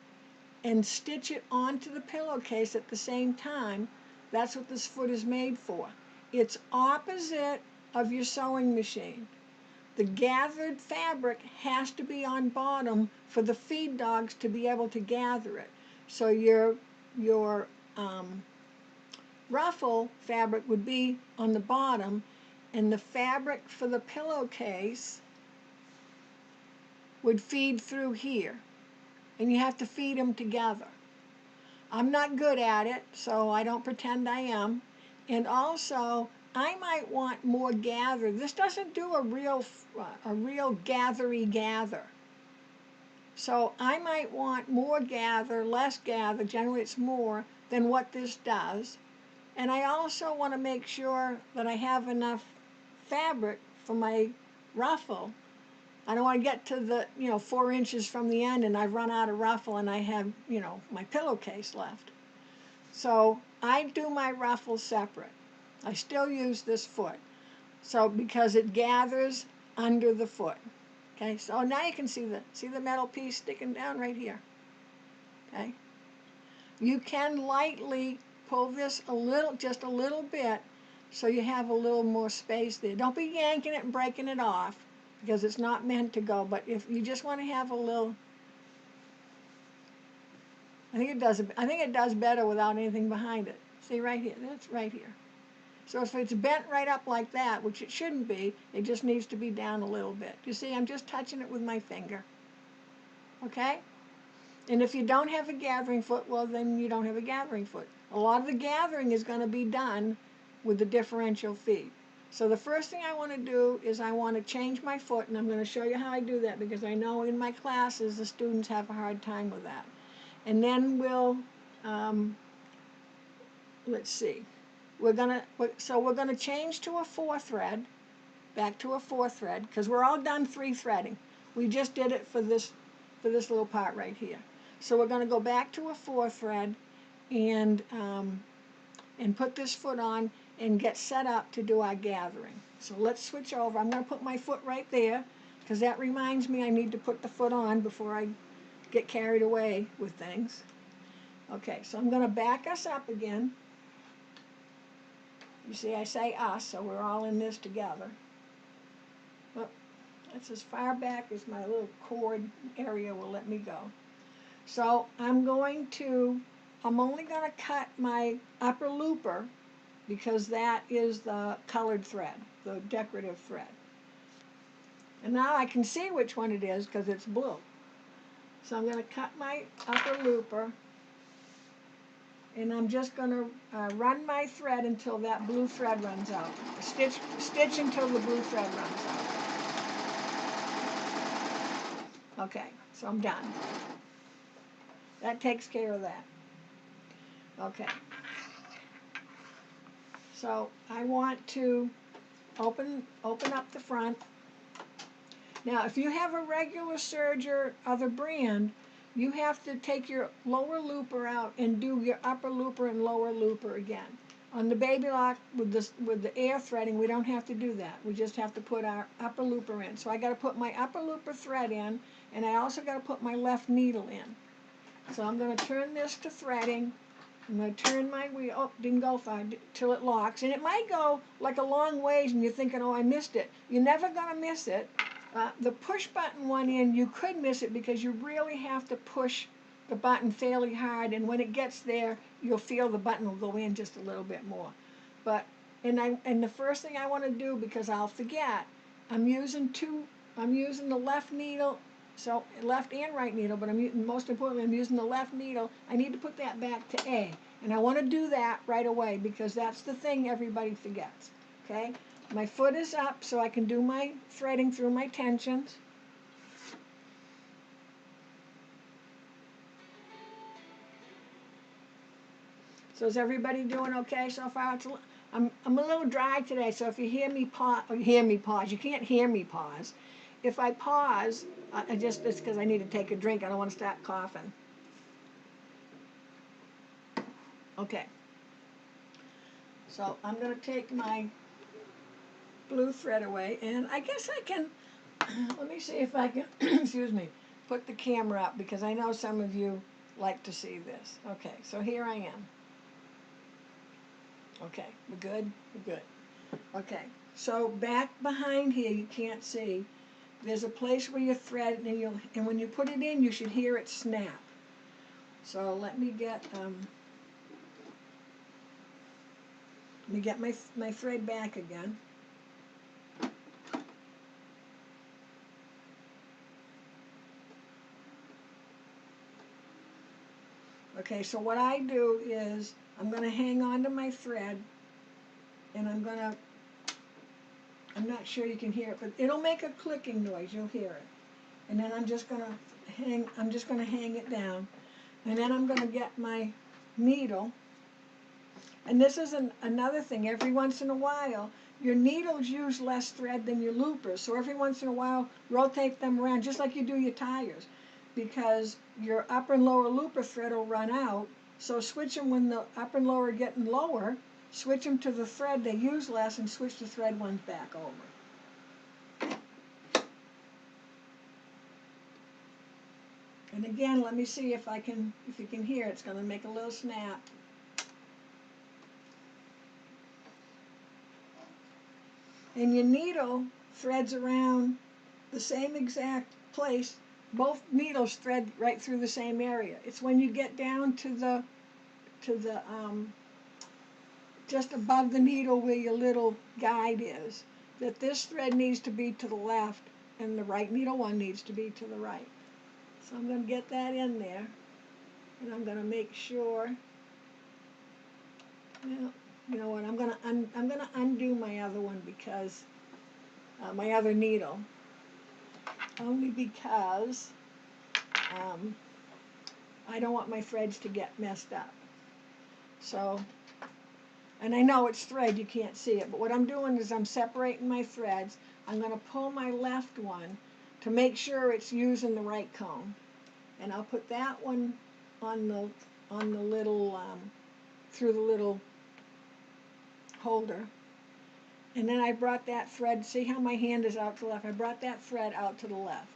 and stitch it onto the pillowcase at the same time, that's what this foot is made for. It's opposite of your sewing machine. The gathered fabric has to be on bottom for the feed dogs to be able to gather it. So your ruffle fabric would be on the bottom, and the fabric for the pillowcase would feed through here. And you have to feed them together. I'm not good at it, so I don't pretend I am. And also, I might want more gather. This doesn't do a real gathery gather. So I might want more gather, less gather, generally it's more than what this does. And I also want to make sure that I have enough fabric for my ruffle. I don't want to get to the, 4 inches from the end and I've run out of ruffle and I have, my pillowcase left. So I do my ruffle separate. I still use this foot. So because it gathers under the foot. Okay, so now you can see the metal piece sticking down right here. Okay. You can lightly pull this just a little bit so you have a little more space there. Don't be yanking it and breaking it off because it's not meant to go, but if you just want to have a little, I think it does better without anything behind it. See right here, that's right here. So if it's bent right up like that, which it shouldn't be, it just needs to be down a little bit. You see, I'm just touching it with my finger. Okay? And if you don't have a gathering foot, well, then you don't have a gathering foot. A lot of the gathering is going to be done with the differential feed. So the first thing I want to do is I want to change my foot, and I'm going to show you how I do that because I know in my classes the students have a hard time with that. And then we'll, let's see, we're going to change to a 4 thread, back to a 4 thread, because we're all done 3 threading. We just did it for this little part right here. So we're going to go back to a 4 thread and put this foot on and get set up to do our gathering. So let's switch over. I'm going to put my foot right there because that reminds me I need to put the foot on before I get carried away with things. Okay, so I'm going to back us up again. You see, I say us, so we're all in this together. Well, that's as far back as my little cord area will let me go. So I'm only going to cut my upper looper because that is the colored thread, the decorative thread. And now I can see which one it is because it's blue. So I'm going to cut my upper looper, and I'm just going to run my thread until that blue thread runs out. Stitch until the blue thread runs out. Okay, so I'm done. That takes care of that. Okay. So I want to open up the front. Now, if you have a regular Serger other brand, you have to take your lower looper out and do your upper looper and lower looper again. On the Baby Lock with the air threading, we don't have to do that. We just have to put our upper looper in. So I got to put my upper looper thread in, and I also got to put my left needle in. So I'm going to turn this to threading. I'm going to turn my wheel, oh, didn't go far, till it locks. And it might go like a long ways and you're thinking, oh, I missed it. You're never going to miss it. The push button one in, you could miss it because you really have to push the button fairly hard. And when it gets there, you'll feel the button will go in just a little bit more. But, and the first thing I want to do, because I'll forget, I'm using the left needle. So left and right needle, but most importantly, I'm using the left needle. I need to put that back to A. And I want to do that right away because that's the thing everybody forgets. Okay? My foot is up so I can do my threading through my tensions. So is everybody doing okay so far? I'm a little dry today, so if you hear me pause, you can't hear me pause. If I pause, it's because I need to take a drink. I don't want to start coughing. Okay. So I'm going to take my blue thread away, and I guess I can, let me see if I can, excuse me, put the camera up because I know some of you like to see this. Okay, so here I am. Okay, we're good? We're good. Okay, so back behind here, you can't see, there's a place where you thread, and when you put it in, you should hear it snap. So let me get my thread back again. Okay, so what I do is I'm going to hang on to my thread, and I'm not sure you can hear it, but it'll make a clicking noise, you'll hear it. And then I'm just going to hang it down. And then I'm going to get my needle. And this is another thing, every once in a while, your needles use less thread than your loopers. So every once in a while, rotate them around, just like you do your tires. Because your upper and lower looper thread will run out. So switch them when the upper and lower are getting lower, switch them to the thread they use less, and switch the thread ones back over. And again, let me see if you can hear it. It's going to make a little snap. And your needle threads around the same exact place. Both needles thread right through the same area. It's when you get down to the just above the needle where your little guide is, that this thread needs to be to the left and the right needle one needs to be to the right. So I'm going to get that in there, and I'm going to make sure. Well, you know what? I'm going to undo my other one because my other needle, only because I don't want my threads to get messed up. So, and I know it's thread, you can't see it, but what I'm doing is I'm separating my threads. I'm going to pull my left one to make sure it's using the right cone. And I'll put that one on the little, through the little holder. And then I brought that thread, see how my hand is out to the left? I brought that thread out to the left.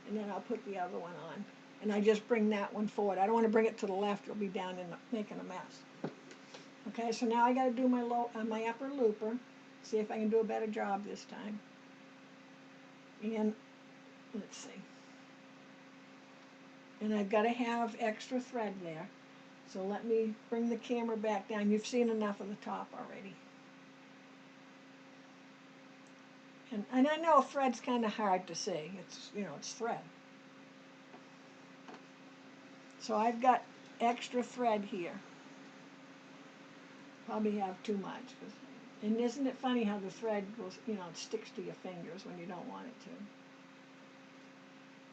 And then I'll put the other one on. And I just bring that one forward. I don't want to bring it to the left, it'll be down in making a mess. Okay, so now I got to do my upper looper, see if I can do a better job this time. And let's see. And I've got to have extra thread there. So let me bring the camera back down. You've seen enough of the top already. And I know thread's kind of hard to see. It's thread. So I've got extra thread here. Probably have too much. And isn't it funny how the thread goes, it sticks to your fingers when you don't want it to.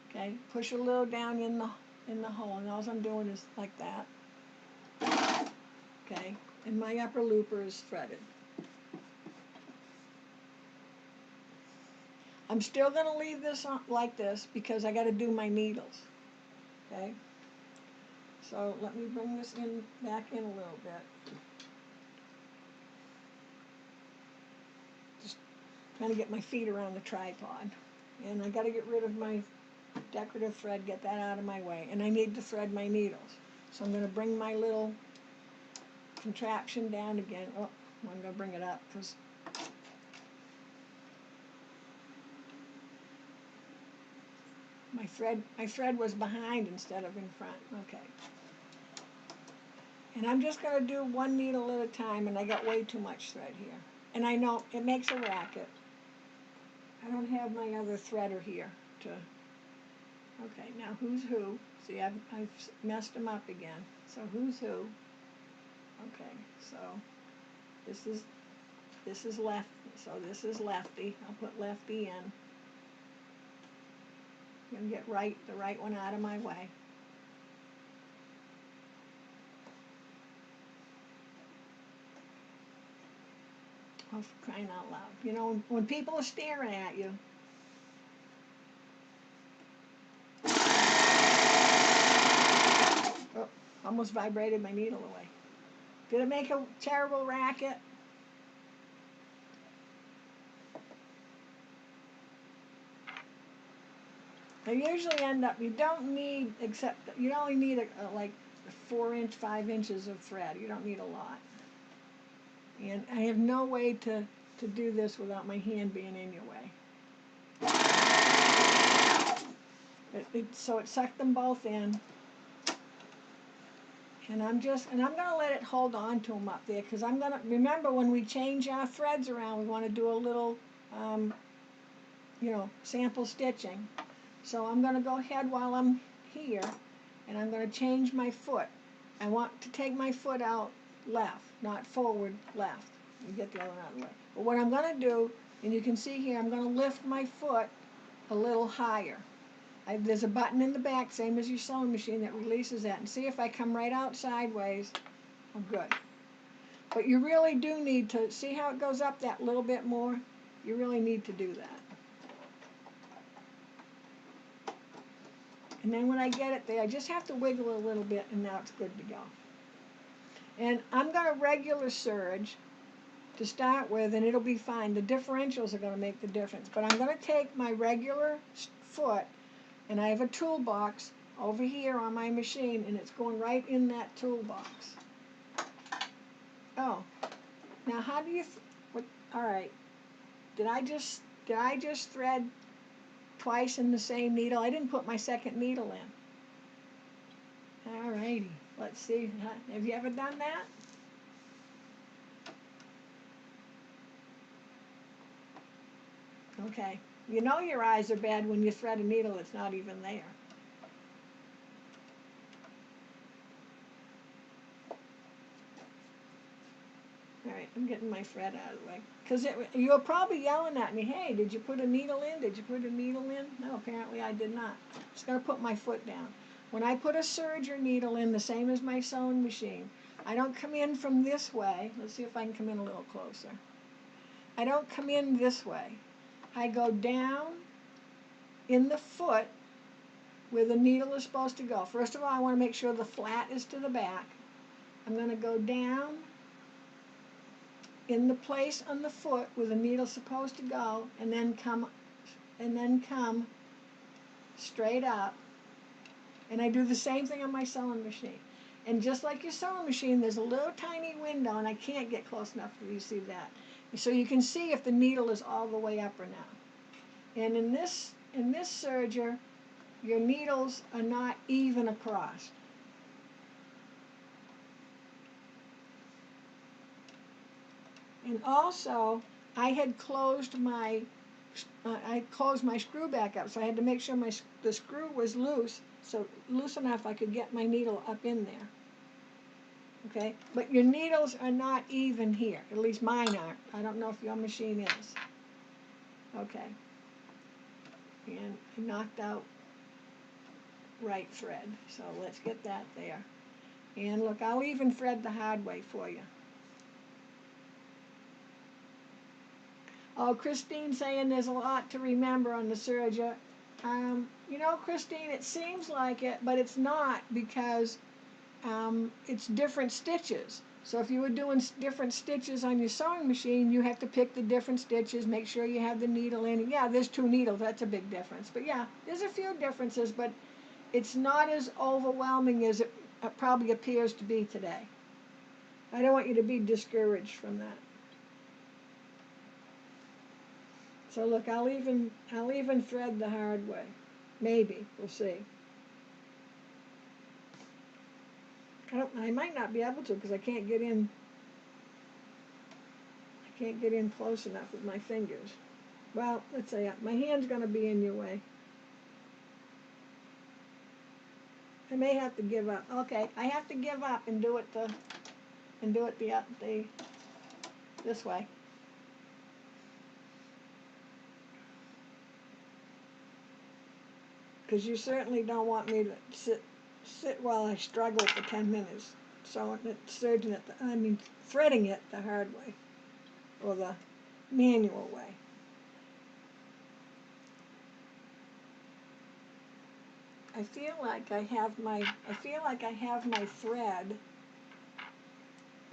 Okay, push a little down in the hole, and all I'm doing is like that. Okay, and my upper looper is threaded. I'm still going to leave this on like this because I got to do my needles. Okay, so let me bring this back in a little bit. Just trying to get my feet around the tripod, and I got to get rid of my decorative thread, get that out of my way, and I need to thread my needles. So I'm going to bring my little contraption down again. Oh, I'm going to bring it up because my thread was behind instead of in front. Okay. And I'm just going to do one needle at a time, and I got way too much thread here. And I know it makes a racket. I don't have my other threader here to. Okay, now who's who? See, I've messed them up again. So who's who? Okay, so this is left. So this is lefty. I'll put lefty in. I'm gonna get the right one out of my way. Oh, for crying out loud! When people are staring at you. Oh, almost vibrated my needle away. Did it make a terrible racket? I usually end up, you don't need, except, you only need like 4 inch, 5 inches of thread. You don't need a lot. And I have no way to do this without my hand being in your way. So it sucked them both in. And I'm going to let it hold on to them up there, because I'm going to, remember when we change our threads around, we want to do a little, sample stitching. So I'm going to go ahead while I'm here, and I'm going to change my foot. I want to take my foot out left, not forward, left. You get the other one out of the way. But what I'm going to do, and you can see here, I'm going to lift my foot a little higher. There's a button in the back, same as your sewing machine, that releases that. And see, if I come right out sideways, I'm good. But you really do need to, see how it goes up that little bit more? You really need to do that. And then when I get it there, I just have to wiggle a little bit, and now it's good to go. And I'm going to regular serge to start with, and it'll be fine. The differentials are going to make the difference. But I'm going to take my regular foot, and I have a toolbox over here on my machine, and it's going right in that toolbox. Oh, now how do you, all right, did I just thread twice in the same needle? I didn't put my second needle in. All righty, let's see, have you ever done that? Okay, you know your eyes are bad when you thread a needle that's not even there. All right, I'm getting my thread out of the way. Because you're probably yelling at me, hey, did you put a needle in? Did you put a needle in? No, apparently I did not. I'm just going to put my foot down. When I put a serger needle in, the same as my sewing machine, I don't come in from this way. Let's see if I can come in a little closer. I don't come in this way. I go down in the foot where the needle is supposed to go. First of all, I want to make sure the flat is to the back. I'm going to go down in the place on the foot where the needle's supposed to go, and then come straight up. And I do the same thing on my sewing machine. And just like your sewing machine, there's a little tiny window, and I can't get close enough for you to see that. So you can see if the needle is all the way up or not. And in this serger, your needles are not even across. And also, I had closed my screw back up, so I had to make sure the screw was loose, so loose enough I could get my needle up in there. Okay, but your needles are not even here. At least mine aren't. I don't know if your machine is. Okay. And I knocked out right thread, so let's get that there. And look, I'll even thread the hard way for you. Oh, Christine saying there's a lot to remember on the serger. You know, Christine, it seems like it, but it's not, because it's different stitches. So if you were doing different stitches on your sewing machine, you have to pick the different stitches, make sure you have the needle in. Yeah, there's 2 needles, that's a big difference. But yeah, there's a few differences, but it's not as overwhelming as it probably appears to be today. I don't want you to be discouraged from that. So look, I'll even thread the hard way. Maybe, we'll see. I might not be able to, because I can't get in close enough with my fingers. Well, let's say my hand's going to be in your way. I may have to give up. Okay, I have to give up and do it this way. Because you certainly don't want me to sit while I struggle for 10 minutes. So threading it the hard way, or the manual way. I feel like I have my thread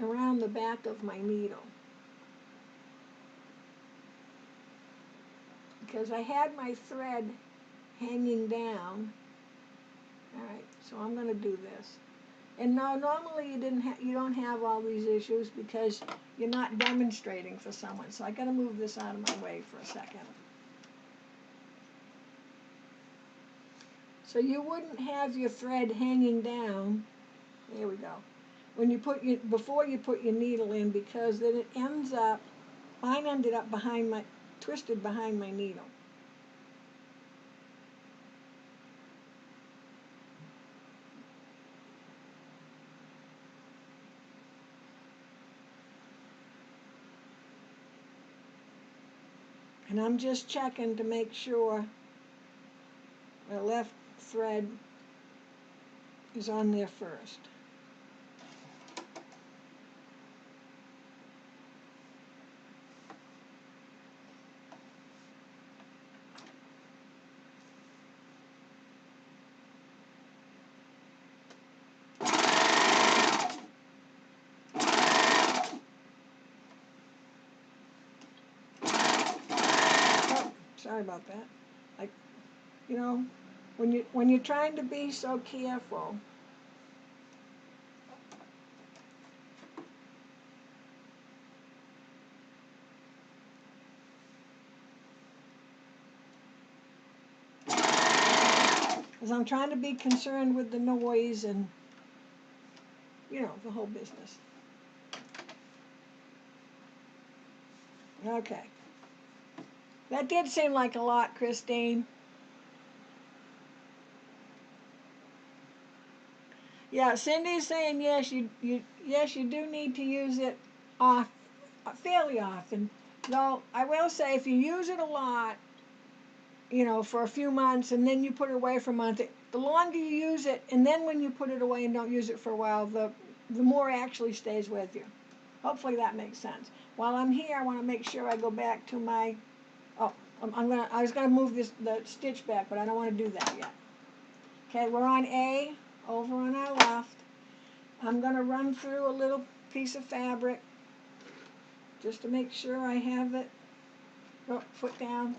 around the back of my needle, because I had my thread hanging down. All right, so I'm going to do this. And now normally you don't have all these issues because you're not demonstrating for someone. So I got to move this out of my way for a second. So you wouldn't have your thread hanging down. There we go. When you before you put your needle in, because then it ends up, mine ended up twisted behind my needle. And I'm just checking to make sure my left thread is on there first. Sorry about that. You know, when you're trying to be so careful, because I'm trying to be concerned with the noise and, you know, the whole business. Okay. That did seem like a lot, Christine. Yeah, Cindy's saying yes, you do need to use it fairly often. Though I will say, if you use it a lot, you know, for a few months and then you put it away for a month, the longer you use it, and then when you put it away and don't use it for a while, the more actually stays with you. Hopefully that makes sense. While I'm here, I want to make sure I go back to my. Oh, I was gonna move the stitch back, but I don't want to do that yet. Okay, we're on A, over on our left. I'm gonna run through a little piece of fabric just to make sure I have it. Oh, foot down.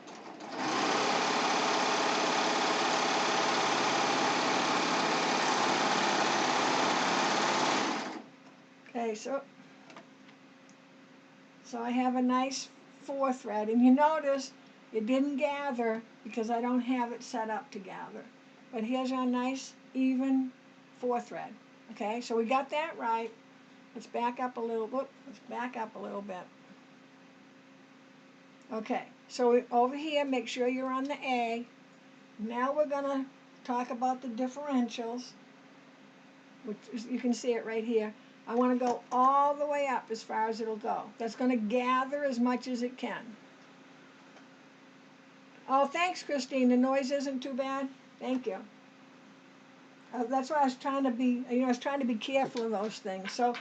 Okay, so I have a nice 4 thread, and you notice it didn't gather because I don't have it set up to gather. But here's our nice even 4 thread. Okay, so we got that right. Let's back up a little. Whoop, let's back up a little bit. Okay, so over here, make sure you're on the A. Now we're gonna talk about the differentials, which is, you can see it right here. I want to go all the way up as far as it'll go. That's going to gather as much as it can. Oh, thanks, Christine. The noise isn't too bad. Thank you. That's why I was trying to be, I was trying to be careful of those things. So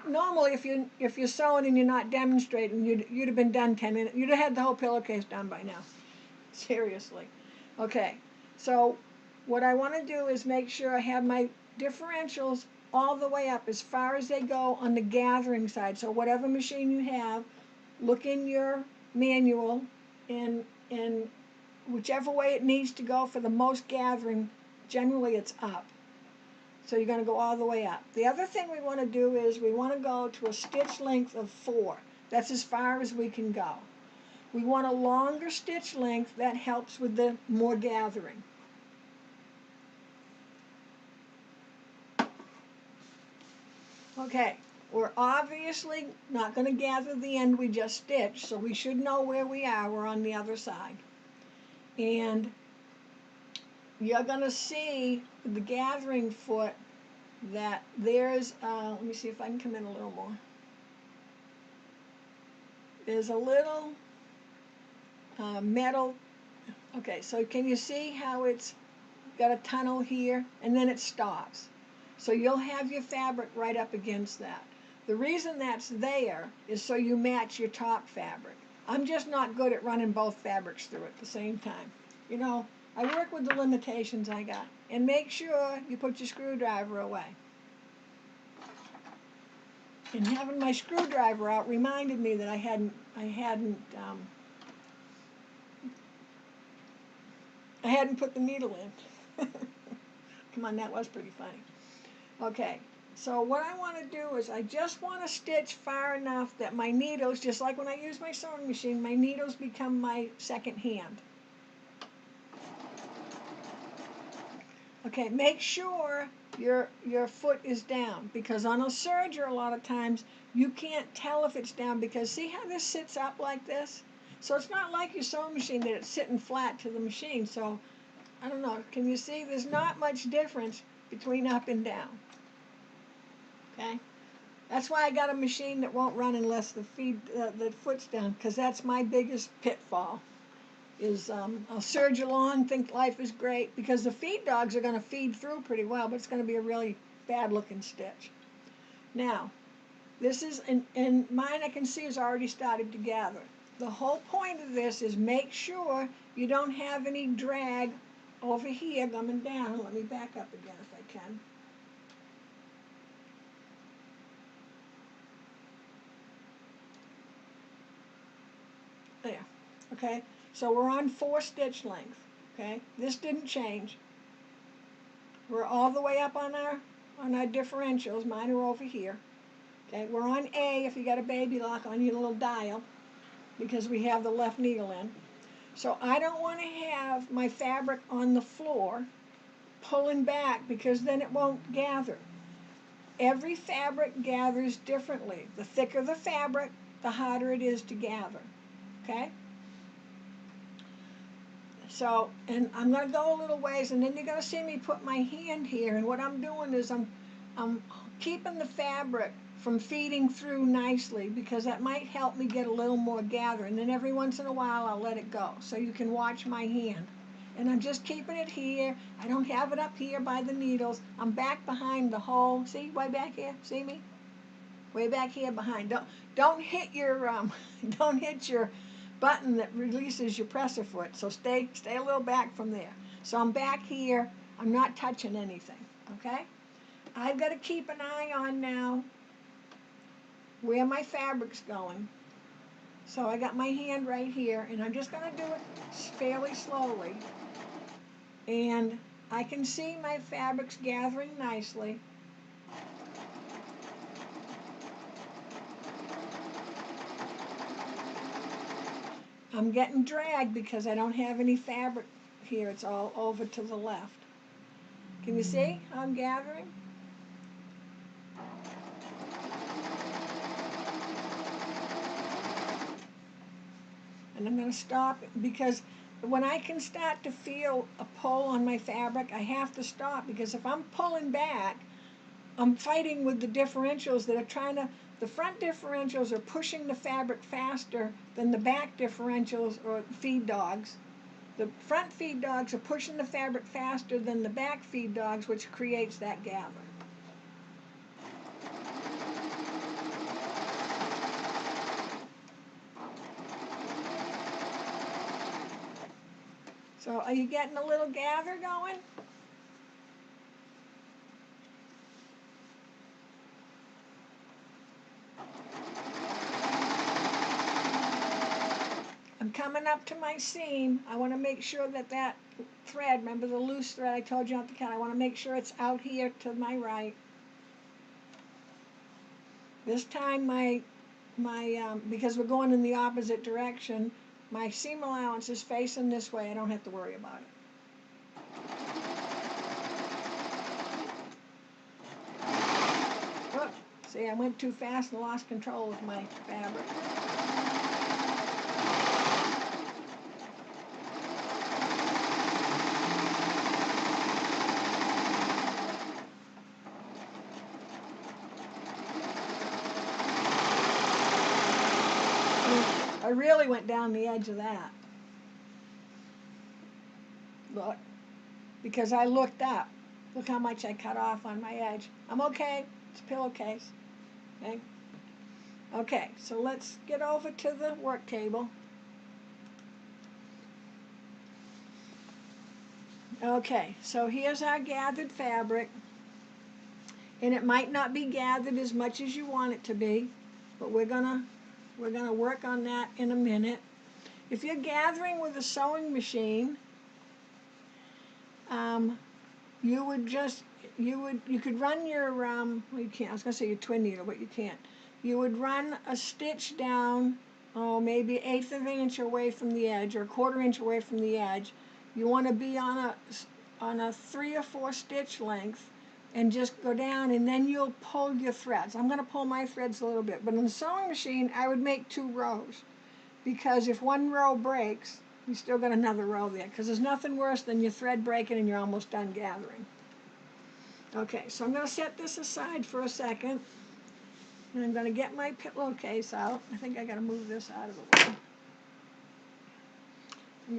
normally, if you're sewing and you're not demonstrating, you'd have been done 10 minutes. You'd have had the whole pillowcase done by now. Seriously. Okay. So what I want to do is make sure I have my differentials all the way up as far as they go on the gathering side. So whatever machine you have, look in your manual and whichever way it needs to go for the most gathering, generally it's up. So you're going to go all the way up. The other thing we want to do is we want to go to a stitch length of 4. That's as far as we can go. We want a longer stitch length. That helps with the more gathering. Okay, we're obviously not going to gather the end we just stitched, so we should know where we are. We're on the other side. And you're going to see the gathering foot that there's, let me see if I can come in a little more. There's a little metal. Okay, so can you see how it's got a tunnel here and then it stops? So you'll have your fabric right up against that. The reason that's there is so you match your top fabric. I'm just not good at running both fabrics through at the same time. You know, I work with the limitations I got. And make sure you put your screwdriver away. And having my screwdriver out reminded me that I hadn't I hadn't put the needle in. Come on, that was pretty funny. Okay, so what I want to do is I just want to stitch far enough that my needles, just like when I use my sewing machine, my needles become my second hand. Okay, make sure your foot is down, because on a serger a lot of times you can't tell if it's down, because see how this sits up like this? So it's not like your sewing machine that it's sitting flat to the machine. So I don't know, can you see there's not much difference between up and down? Okay, that's why I got a machine that won't run unless the foot's down, because that's my biggest pitfall. Is I'll surge along, think life is great, because the feed dogs are going to feed through pretty well, but it's going to be a really bad looking stitch. Now, this is, and mine I can see is already started to gather. The whole point of this is make sure you don't have any drag over here coming down. Let me back up again if I can. There, okay? So we're on 4 stitch length, okay? This didn't change. We're all the way up on our differentials. Mine are over here. Okay, we're on A if you got a baby lock on your little dial, because we have the left needle in. So I don't want to have my fabric on the floor pulling back, because then it won't gather. Every fabric gathers differently. The thicker the fabric, the harder it is to gather, okay? So, and I'm going to go a little ways, and then you're going to see me put my hand here, and what I'm doing is I'm keeping the fabric from feeding through nicely, because that might help me get a little more gather, and then every once in a while I'll let it go, so you can watch my hand. And I'm just keeping it here. I don't have it up here by the needles. I'm back behind the hole. See, way back here? See me? Way back here behind. Don't hit your don't hit your button that releases your presser foot. So stay a little back from there. So I'm back here. I'm not touching anything. Okay? I've got to keep an eye on now where my fabric's going. So I got my hand right here, and I'm just going to do it fairly slowly. And I can see my fabric's gathering nicely. I'm getting dragged because I don't have any fabric here. It's all over to the left. Can you see how I'm gathering? And I'm going to stop, because when I can start to feel a pull on my fabric, I have to stop, because if I'm pulling back, I'm fighting with the differentials that are trying to, the front differentials are pushing the fabric faster than the back differentials or feed dogs. The front feed dogs are pushing the fabric faster than the back feed dogs, which creates that gather. So are you getting a little gather going? I'm coming up to my seam. I want to make sure that that thread, remember the loose thread I told you not to cut, I want to make sure it's out here to my right. This time because we're going in the opposite direction, my seam allowance is facing this way. I don't have to worry about it. Whoop. See, I went too fast and lost control of my fabric. I really went down the edge of that. Look, because I looked up. Look how much I cut off on my edge. I'm okay. It's a pillowcase. Okay. Okay, so let's get over to the work table. Okay, so here's our gathered fabric. And it might not be gathered as much as you want it to be, but we're gonna work on that in a minute. If you're gathering with a sewing machine, you would just, you could run your, well, you can't, I was going to say your twin needle, but you can't. You would run a stitch down, oh, maybe 1/8 of an inch away from the edge, or 1/4 inch away from the edge. You want to be on a 3 or 4 stitch length, and just go down, and then you'll pull your threads. I'm going to pull my threads a little bit, but in the sewing machine, I would make 2 rows, because if one row breaks, you still got another row there, because there's nothing worse than your thread breaking and you're almost done gathering. Okay, so I'm going to set this aside for a second, and I'm going to get my pillowcase out. I think I got to move this out of the way. Let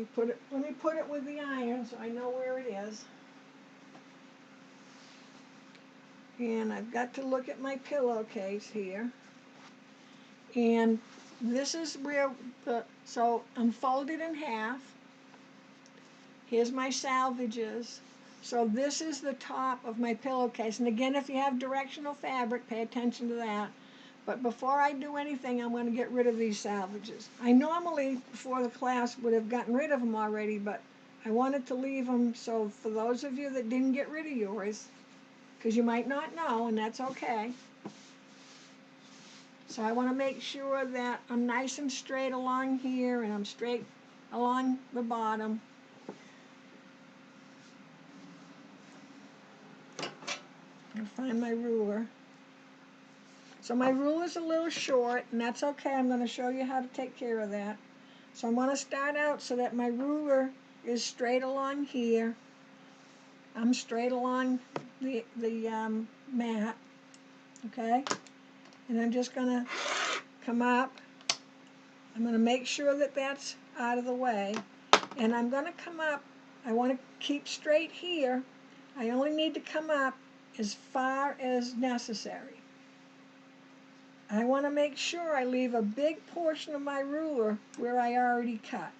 me put it with the iron so I know where it is. And I've got to look at my pillowcase here. And this is where so I'm folded in half. Here's my salvages. So this is the top of my pillowcase. And again, if you have directional fabric, pay attention to that. But before I do anything, I'm going to get rid of these salvages. I normally, before the class, would have gotten rid of them already, but I wanted to leave them, so for those of you that didn't get rid of yours, because you might not know, and that's okay. So I want to make sure that I'm nice and straight along here, and I'm straight along the bottom. I'll find my ruler. So my ruler's a little short, and that's okay. I'm going to show you how to take care of that. So I'm going to start out so that my ruler is straight along here. I'm straight along the mat, okay? And I'm just going to come up. I'm going to make sure that that's out of the way. And I'm going to come up. I want to keep straight here. I only need to come up as far as necessary. I want to make sure I leave a big portion of my ruler where I already cut.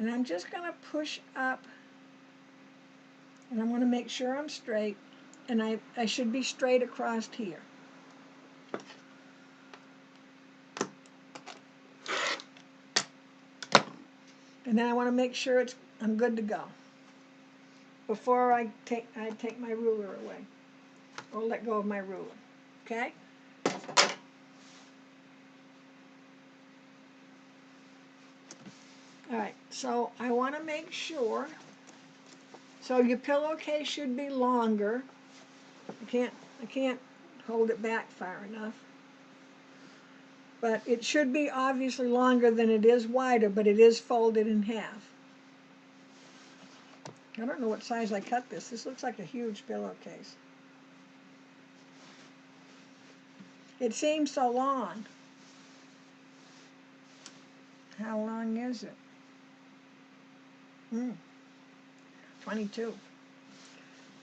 And I'm just going to push up, and I'm going to make sure I'm straight, and I should be straight across here. And then I want to make sure I'm good to go before I take my ruler away, or let go of my ruler, okay? All right, so I want to make sure, so your pillowcase should be longer. I can't hold it back far enough. But it should be obviously longer than it is wider, but it is folded in half. I don't know what size I cut this. This looks like a huge pillowcase. It seems so long. How long is it? 22.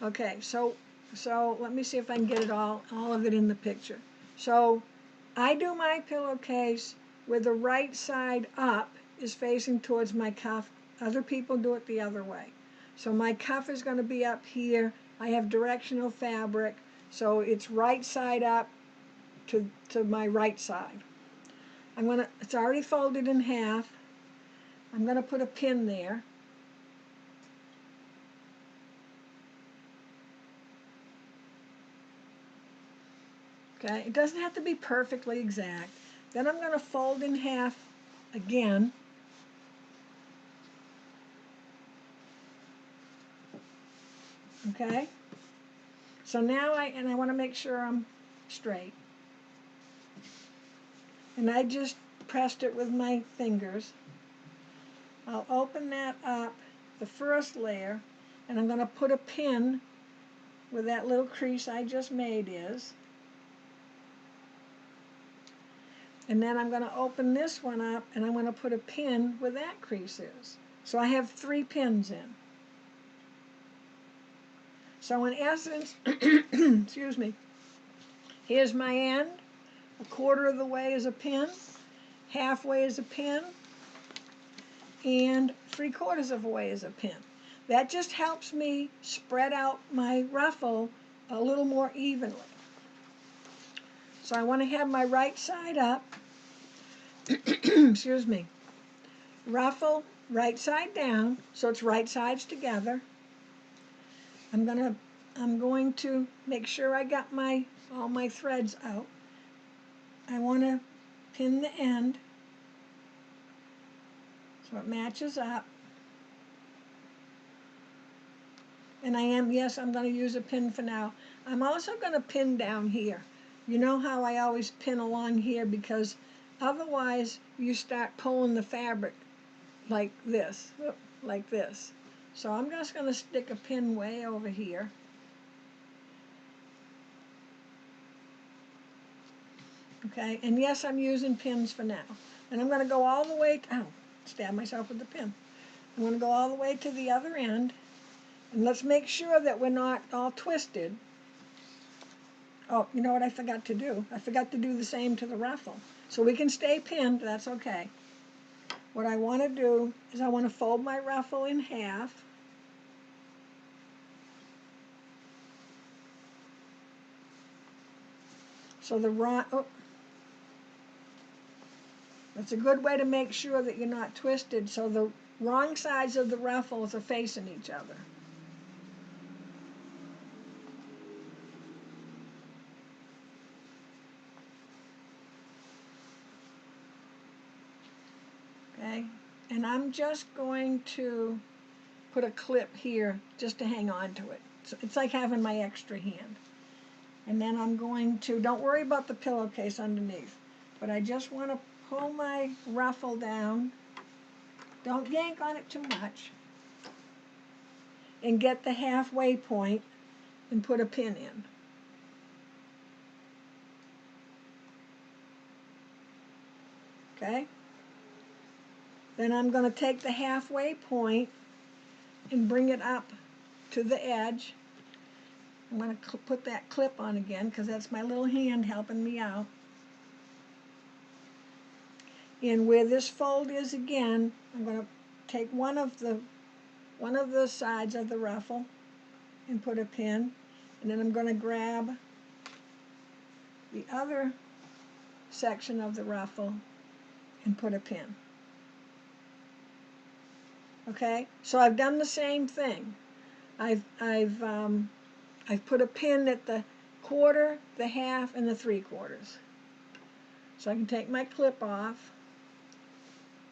Okay, so let me see if I can get it all of it in the picture. So I do my pillowcase where the right side up is facing towards my cuff. Other people do it the other way. So my cuff is going to be up here. I have directional fabric, so it's right side up to my right side. It's already folded in half. I'm going to put a pin there. Okay, it doesn't have to be perfectly exact. Then I'm going to fold in half again. Okay, so now I want to make sure I'm straight. And I just pressed it with my fingers. I'll open that up, the first layer, and I'm going to put a pin where that little crease I just made is. And then I'm going to open this one up, and I'm going to put a pin where that crease is. So I have 3 pins in. So in essence, excuse me, here's my end. 1/4 of the way is a pin, halfway is a pin, and 3/4 of a way is a pin. That just helps me spread out my ruffle a little more evenly. So I want to have my right side up, excuse me, ruffle right side down, so it's right sides together. I'm going to make sure I got all my threads out. I want to pin the end so it matches up. And yes, I'm going to use a pin for now. I'm also going to pin down here. You know how I always pin along here, because otherwise you start pulling the fabric like this, like this. So I'm just going to stick a pin way over here. Okay, and yes, I'm using pins for now. And I'm going to go all the way, stab myself with the pin. I'm going to go all the way to the other end. And let's make sure that we're not all twisted. Oh, you know what I forgot to do? I forgot to do the same to the ruffle. So we can stay pinned, that's okay. What I want to do is I want to fold my ruffle in half. So that's a good way to make sure that you're not twisted, so the wrong sides of the ruffles are facing each other. Okay, and I'm just going to put a clip here just to hang on to it. So it's like having my extra hand. And then I'm going to, don't worry about the pillowcase underneath, but I just want to pull my ruffle down. Don't yank on it too much. And get the halfway point and put a pin in. Okay? Then I'm going to take the halfway point and bring it up to the edge. I'm going to put that clip on again because that's my little hand helping me out. And where this fold is again, I'm going to take one of the sides of the ruffle and put a pin, and then I'm going to grab the other section of the ruffle and put a pin. Okay, so I've done the same thing. I've put a pin at the quarter, the half, and the 3/4. So I can take my clip off,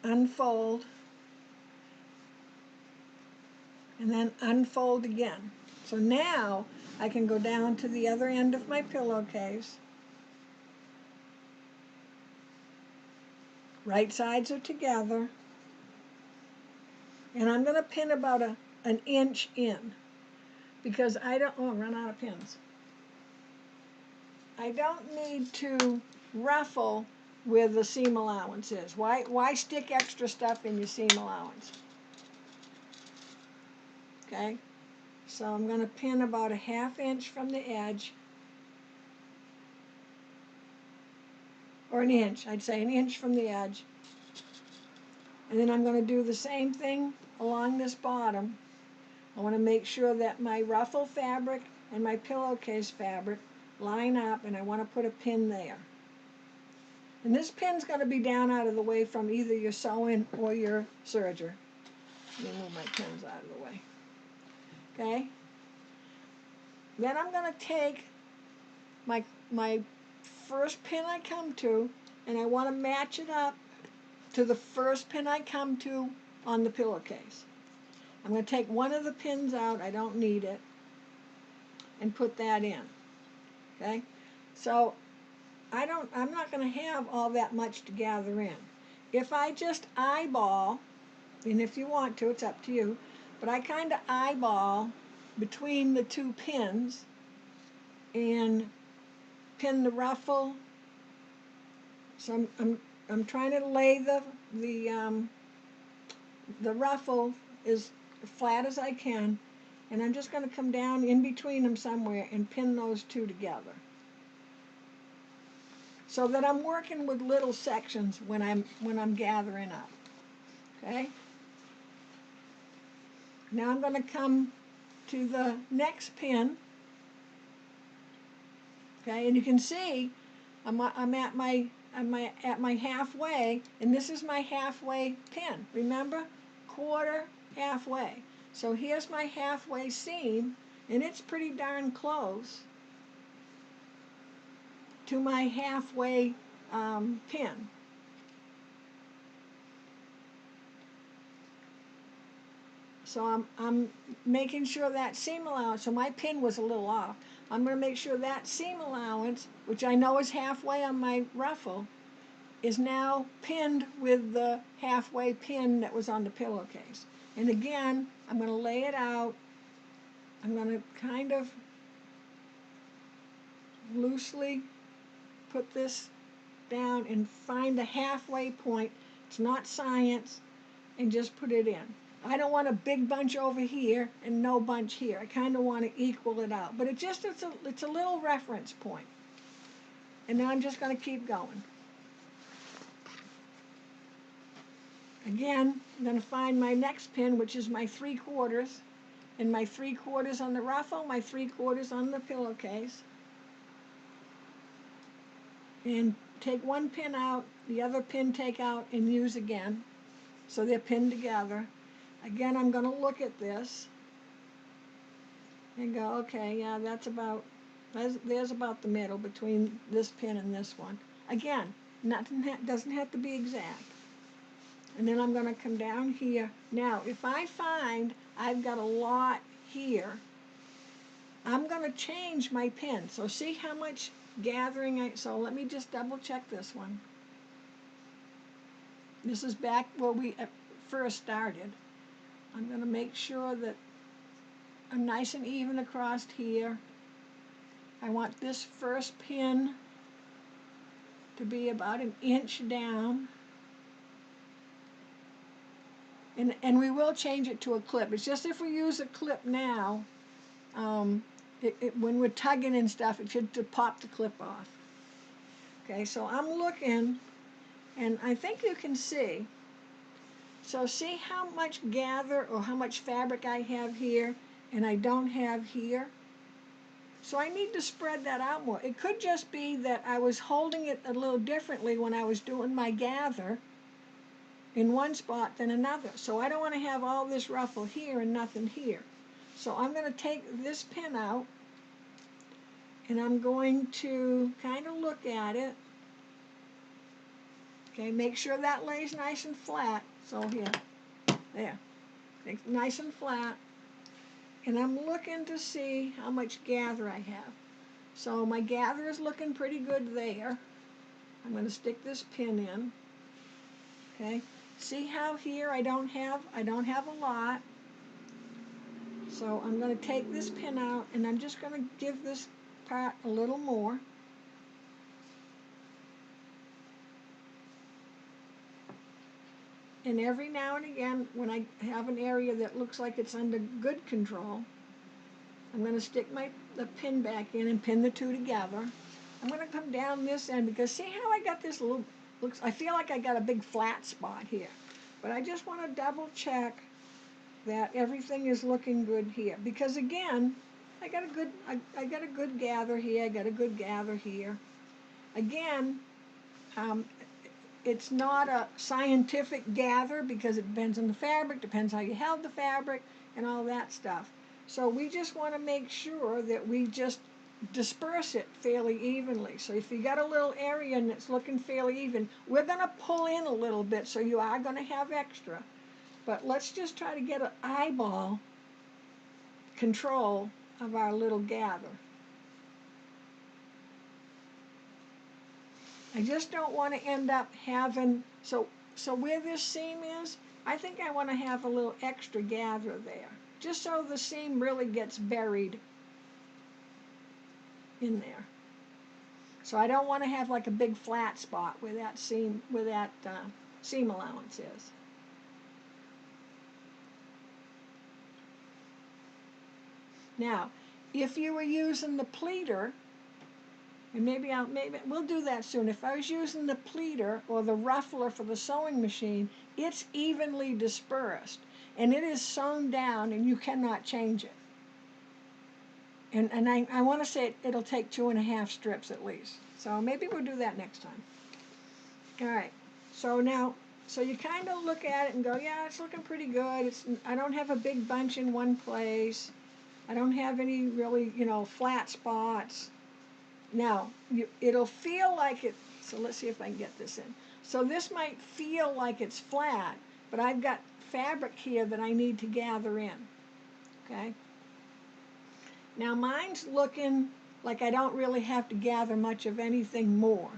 unfold, and then unfold again. So now I can go down to the other end of my pillowcase. Right sides are together. And I'm going to pin about an inch in, because I run out of pins. I don't need to ruffle where the seam allowance is. Why stick extra stuff in your seam allowance? Okay, so I'm going to pin about a 1/2 inch from the edge, or an inch, I'd say an inch from the edge. And then I'm going to do the same thing along this bottom. I want to make sure that my ruffle fabric and my pillowcase fabric line up, and I want to put a pin there. And this pin's going to be down out of the way from either your sewing or your serger. Let me move my pins out of the way. Okay? Then I'm going to take my first pin I come to, and I want to match it up to the first pin I come to on the pillowcase. I'm going to take one of the pins out, I don't need it, and put that in. Okay? So I'm not going to have all that much to gather in. If I just eyeball, and if you want to, it's up to you, but I kind of eyeball between the two pins and pin the ruffle. So I'm trying to lay the ruffle as flat as I can, and I'm just going to come down in between them somewhere and pin those two together, so that I'm working with little sections when I'm gathering up. Okay? Now I'm going to come to the next pin. Okay, and you can see I'm at my halfway, and this is my halfway pin. Remember, quarter, halfway. So here's my halfway seam, And it's pretty darn close to my halfway pin. So I'm making sure that seam allowance, so my pin was a little off. I'm going to make sure that seam allowance, which I know is halfway on my ruffle, is now pinned with the halfway pin that was on the pillowcase. And again, I'm going to lay it out. I'm going to kind of loosely put this down and find the halfway point. It's not science, and just put it in. I don't want a big bunch over here and no bunch here. I kind of want to equal it out. But it's a little reference point. And then I'm just going to keep going. Again, I'm going to find my next pin, which is my 3/4, and my 3/4 on the ruffle, my 3/4 on the pillowcase. And take one pin out, the other pin take out, and use again. So they're pinned together. Again, I'm going to look at this and go, okay, yeah, there's about the middle between this pin and this one. Again, doesn't have to be exact. And then I'm going to come down here. Now, if I find I've got a lot here, I'm going to change my pin. So see how much gathering so let me just double check this one. This is back where we first started. I'm going to make sure that I'm nice and even across here. I want this first pin to be about 1 inch down. And we will change it to a clip. It's just if we use a clip now, when we're tugging and stuff, it should to pop the clip off. Okay, so I'm looking, and I think you can see. So see how much gather or how much fabric I have here and I don't have here? So I need to spread that out more. It could just be that I was holding it a little differently when I was doing my gather in one spot than another. So I don't want to have all this ruffle here and nothing here. So I'm going to take this pin out and I'm going to kind of look at it. Okay, make sure that lays nice and flat. So here, there, nice and flat. And I'm looking to see how much gather I have. So my gather is looking pretty good there. I'm going to stick this pin in. Okay, see how here I don't have a lot. So I'm going to take this pin out and I'm just going to give this part a little more. And every now and again, when I have an area that looks like it's under good control, I'm going to stick the pin back in and pin the two together. I'm going to come down this end because see how I got this little, I feel like I got a big flat spot here. But I just want to double check that everything is looking good here. Because again, I got a good gather here, I got a good gather here. Again, it's not a scientific gather because it depends on the fabric, depends how you held the fabric, and all that stuff. So we just want to make sure that we just disperse it fairly evenly. So if you got a little area and it's looking fairly even, we're going to pull in a little bit, so you are going to have extra. But let's just try to get an eyeball control of our little gather. I just don't want to end up having, so where this seam is, I think I want to have a little extra gather there, just so the seam really gets buried in there. So I don't want to have like a big flat spot where that seam allowance is. Now, if you were using the pleater, and maybe we'll do that soon. If I was using the pleater or the ruffler for the sewing machine, it's evenly dispersed and it is sewn down and you cannot change it. And I want to say it'll take 2.5 strips at least. So maybe we'll do that next time. All right. So now, so you kind of look at it and go, yeah, it's looking pretty good. I don't have a big bunch in one place. I don't have any really, you know, flat spots. Now, it'll feel like it, so let's see if I can get this in. So this might feel like it's flat, but I've got fabric here that I need to gather in, okay? Now mine's looking like I don't really have to gather much of anything more.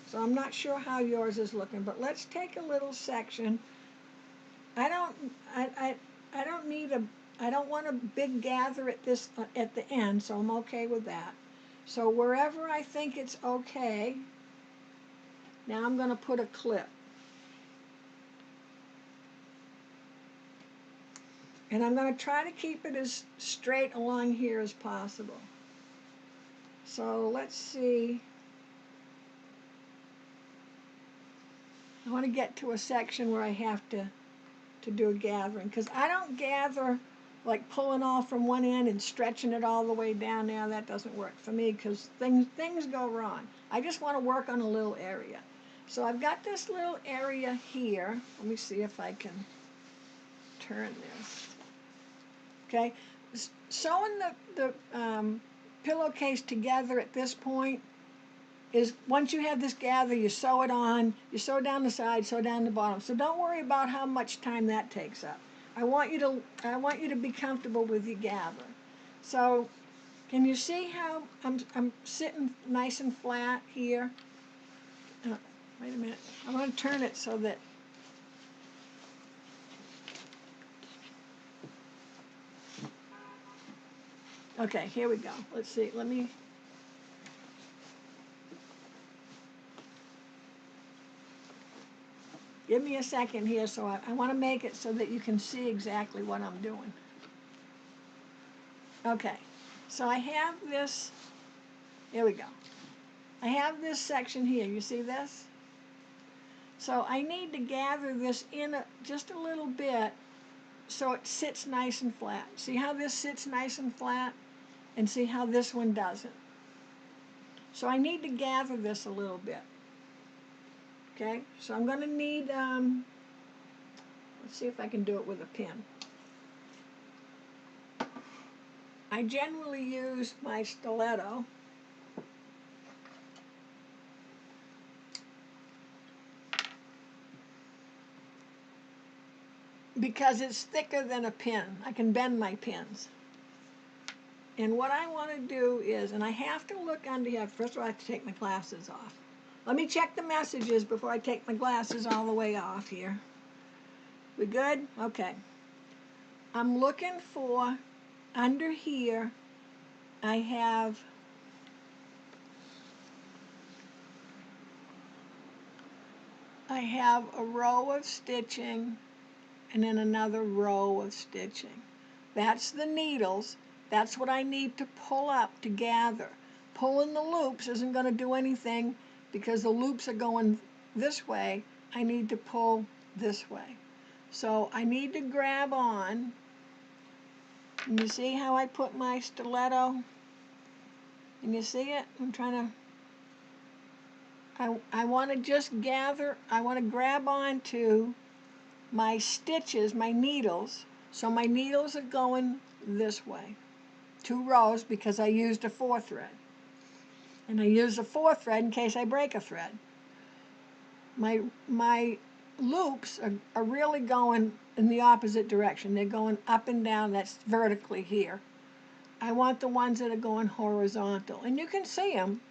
So I'm not sure how yours is looking, but let's take a little section. I don't want a big gather at the end, so I'm okay with that. So wherever I think it's okay, now I'm going to put a clip. And I'm going to try to keep it as straight along here as possible. So let's see. I want to get to a section where I have to do a gathering, because I don't gather like pulling off from one end and stretching it all the way down there. That doesn't work for me because things go wrong. I just want to work on a little area. So I've got this little area here. Let me see if I can turn this. Okay, sewing the pillowcase together at this point is, once you have this gather, you sew it on, you sew down the side, sew down the bottom. So don't worry about how much time that takes up. I want you to be comfortable with your gather. So can you see how I'm sitting nice and flat here? Wait a minute. I want to turn it so that okay, here we go. Let's see. Let me give me a second here, so I want to make it so that you can see exactly what I'm doing. Okay, so I have this, here we go. I have this section here, you see this? So I need to gather this in just a little bit so it sits nice and flat. See how this sits nice and flat? And see how this one doesn't? So I need to gather this a little bit. Okay, so I'm going to need, let's see if I can do it with a pin. I generally use my stiletto. Because it's thicker than a pin. I can bend my pins. And what I want to do is, and I have to look under here, first of all I have to take my glasses off. Let me check the messages before I take my glasses all the way off here. We good? Okay. I'm looking for, under here, I have a row of stitching and then another row of stitching. That's the needles. That's what I need to pull up to gather. Pulling the loops isn't going to do anything because the loops are going this way. I need to pull this way. So I need to grab on. And you see how I put my stiletto? Can you see it? I'm trying to, I want to just gather, I want to grab on to my stitches, my needles. So my needles are going this way. 2 rows because I used a 4 thread. And I use a 4 thread in case I break a thread. My loops are really going in the opposite direction. They're going up and down, that's vertically here. I want the ones that are going horizontal. And you can see them,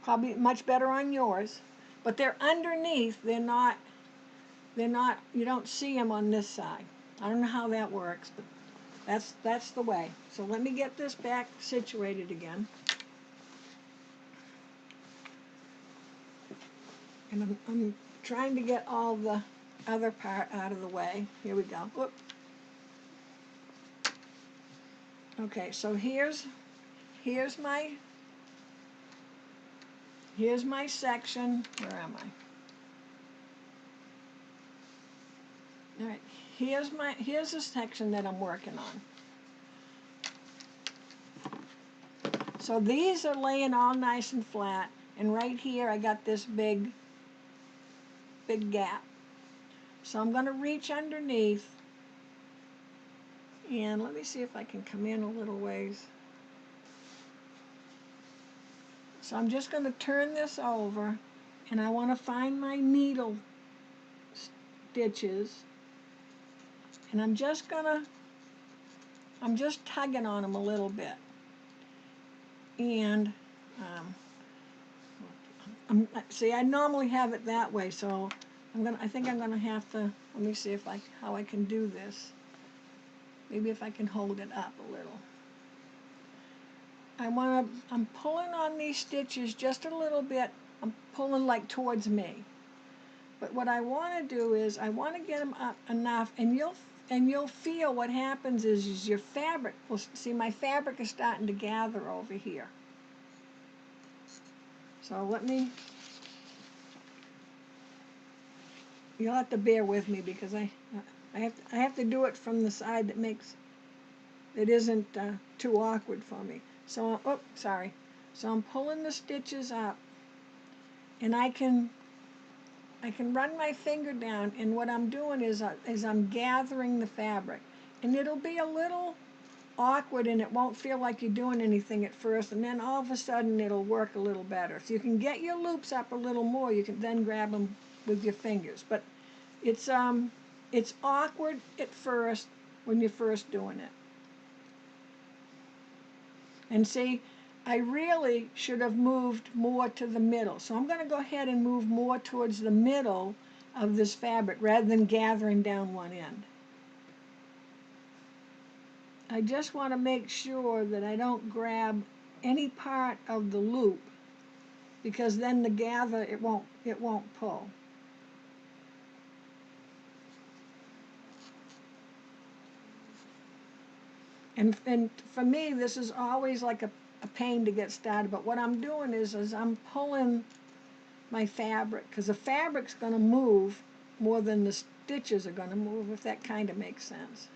probably much better on yours. But they're underneath, they're not, you don't see them on this side. I don't know how that works, but that's the way. So let me get this back situated again. And I'm trying to get all the other part out of the way. Here we go. Whoop. Okay, so here's my section. Where am I? All right, here's the section that I'm working on. So these are laying all nice and flat, and right here I got this big gap. So I'm going to reach underneath And let me see if I can come in a little ways. So I'm just going to turn this over, and I want to find my needle stitches, and I'm just tugging on them a little bit. And see, I normally have it that way, so I think I'm gonna have to, let me see how I can do this. Maybe if I can hold it up a little. I'm pulling on these stitches just a little bit. I'm pulling like towards me. But what I want to do is I want to get them up enough, and you'll feel what happens is your fabric. Well, see, my fabric is starting to gather over here. So you'll have to bear with me because I have to do it from the side that isn't too awkward for me. So, sorry. So I'm pulling the stitches up, and I can run my finger down, and what I'm doing is I'm gathering the fabric, and it'll be a little awkward, and it won't feel like you're doing anything at first, and then all of a sudden it'll work a little better. So you can get your loops up a little more. You can then grab them with your fingers, but it's awkward at first when you're first doing it. And see, I really should have moved more to the middle. So I'm going to go ahead and move more towards the middle of this fabric rather than gathering down one end. I just want to make sure that I don't grab any part of the loop, because then the gather, it won't pull. And for me, this is always like a pain to get started, but what I'm doing is I'm pulling my fabric, because the fabric's going to move more than the stitches are going to move, if that kind of makes sense.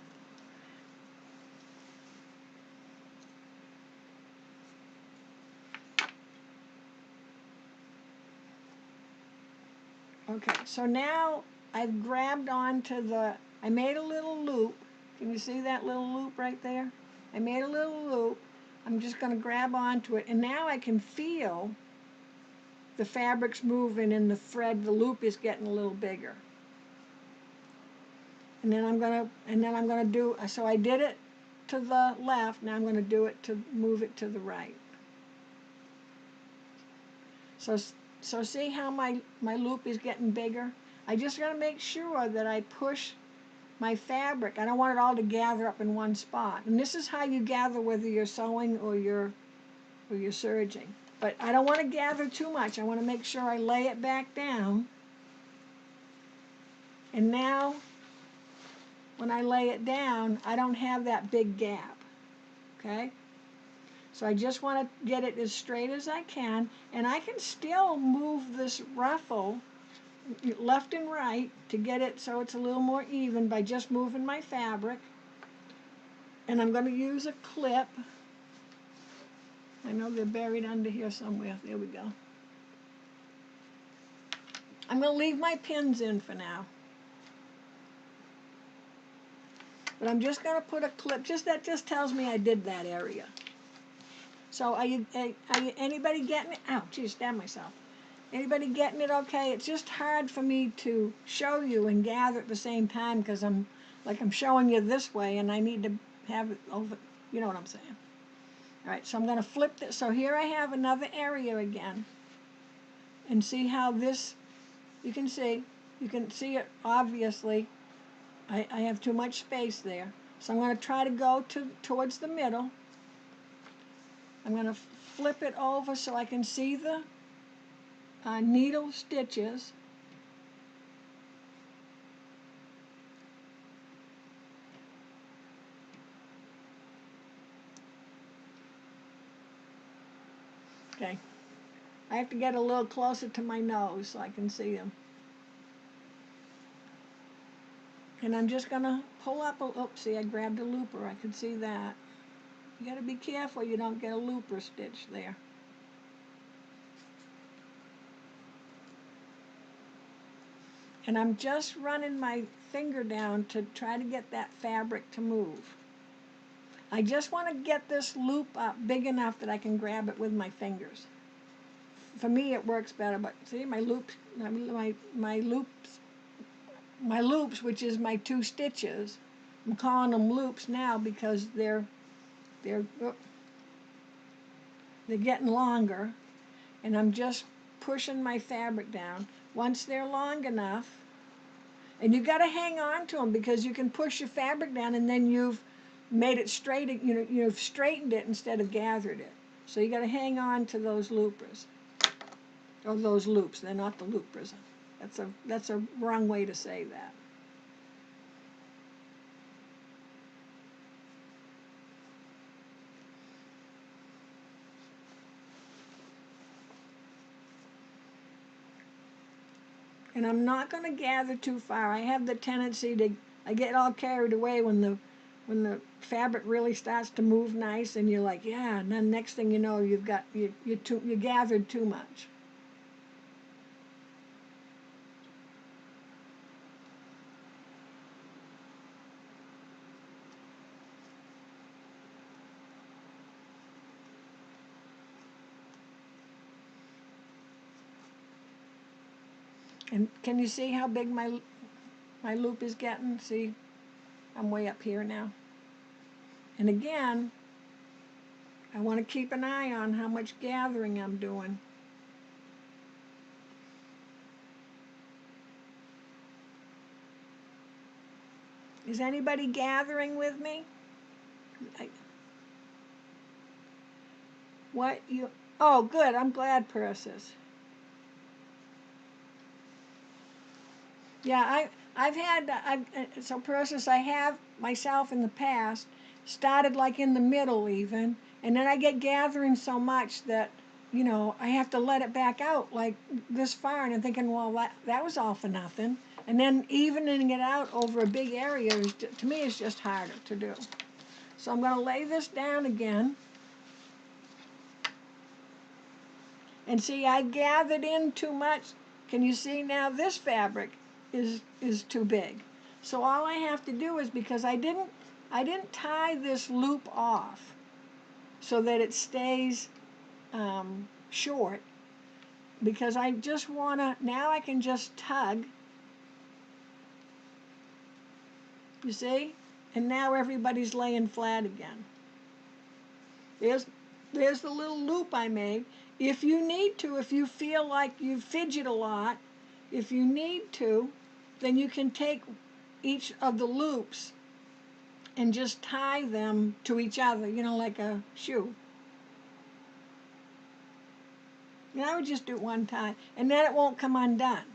Okay, so now I've grabbed onto I made a little loop. Can you see that little loop right there? I made a little loop. I'm just going to grab onto it, and now I can feel the fabric's moving and the loop is getting a little bigger. And then I'm gonna do, so I did it to the left, now I'm going to do it to move it to the right. So see how my loop is getting bigger? I just got to make sure that I push my fabric. I don't want it all to gather up in one spot. And this is how you gather whether you're sewing or you're serging. But I don't want to gather too much. I want to make sure I lay it back down. And now, when I lay it down, I don't have that big gap. Okay? So I just want to get it as straight as I can. And I can still move this ruffle left and right to get it so it's a little more even by just moving my fabric. And I'm going to use a clip. I know they're buried under here somewhere. There we go. I'm going to leave my pins in for now. But I'm just going to put a clip. That just tells me I did that area. So are you anybody getting it? Ow, geez, stabbed myself. Anybody getting it okay? It's just hard for me to show you and gather at the same time because I'm showing you this way and I need to have it over, you know what I'm saying. All right, so I'm going to flip this. So here I have another area again. And see how this, you can see it obviously. I have too much space there. So I'm going to try to go towards the middle. I'm going to flip it over so I can see the needle stitches. Okay. I have to get a little closer to my nose so I can see them. And I'm just going to pull up oops, see, I grabbed a looper. I could see that. You got to be careful you don't get a looper stitch there. And I'm just running my finger down to try to get that fabric to move. I just want to get this loop up big enough that I can grab it with my fingers. For me, it works better, but see, my loops, my loops, which is my 2 stitches, I'm calling them loops now because they're getting longer, and I'm just pushing my fabric down. Once they're long enough, and you got to hang on to them because you can push your fabric down and then you've made it straight, you've straightened it instead of gathered it. So you got to hang on to those loopers, or those loops. They're not the loopers. That's a wrong way to say that. And I'm not going to gather too far. I have the tendency to, I get all carried away when the fabric really starts to move nice, and you're like, yeah, and then next thing you know, you gathered too much. And can you see how big my loop is getting? See, I'm way up here now. And again, I want to keep an eye on how much gathering I'm doing. Is anybody gathering with me? Oh, good, I'm glad, Persis. Yeah, so Persis, I have myself in the past started like in the middle even, and then I get gathering so much that, I have to let it back out like this far, and I'm thinking, well, that was all for nothing. And then evening it out over a big area, to me, is just harder to do. So I'm going to lay this down again. And see, I gathered in too much. Can you see now this fabric is too big? So all I have to do is, because I didn't tie this loop off so that it stays short, because I just want to, now I can just tug, you see? And now everybody's laying flat again. There's the little loop I made. If you need to, if you feel like you fidget a lot, if you need to, then you can take each of the loops and just tie them to each other, like a shoe. And I would just do one tie, and then it won't come undone.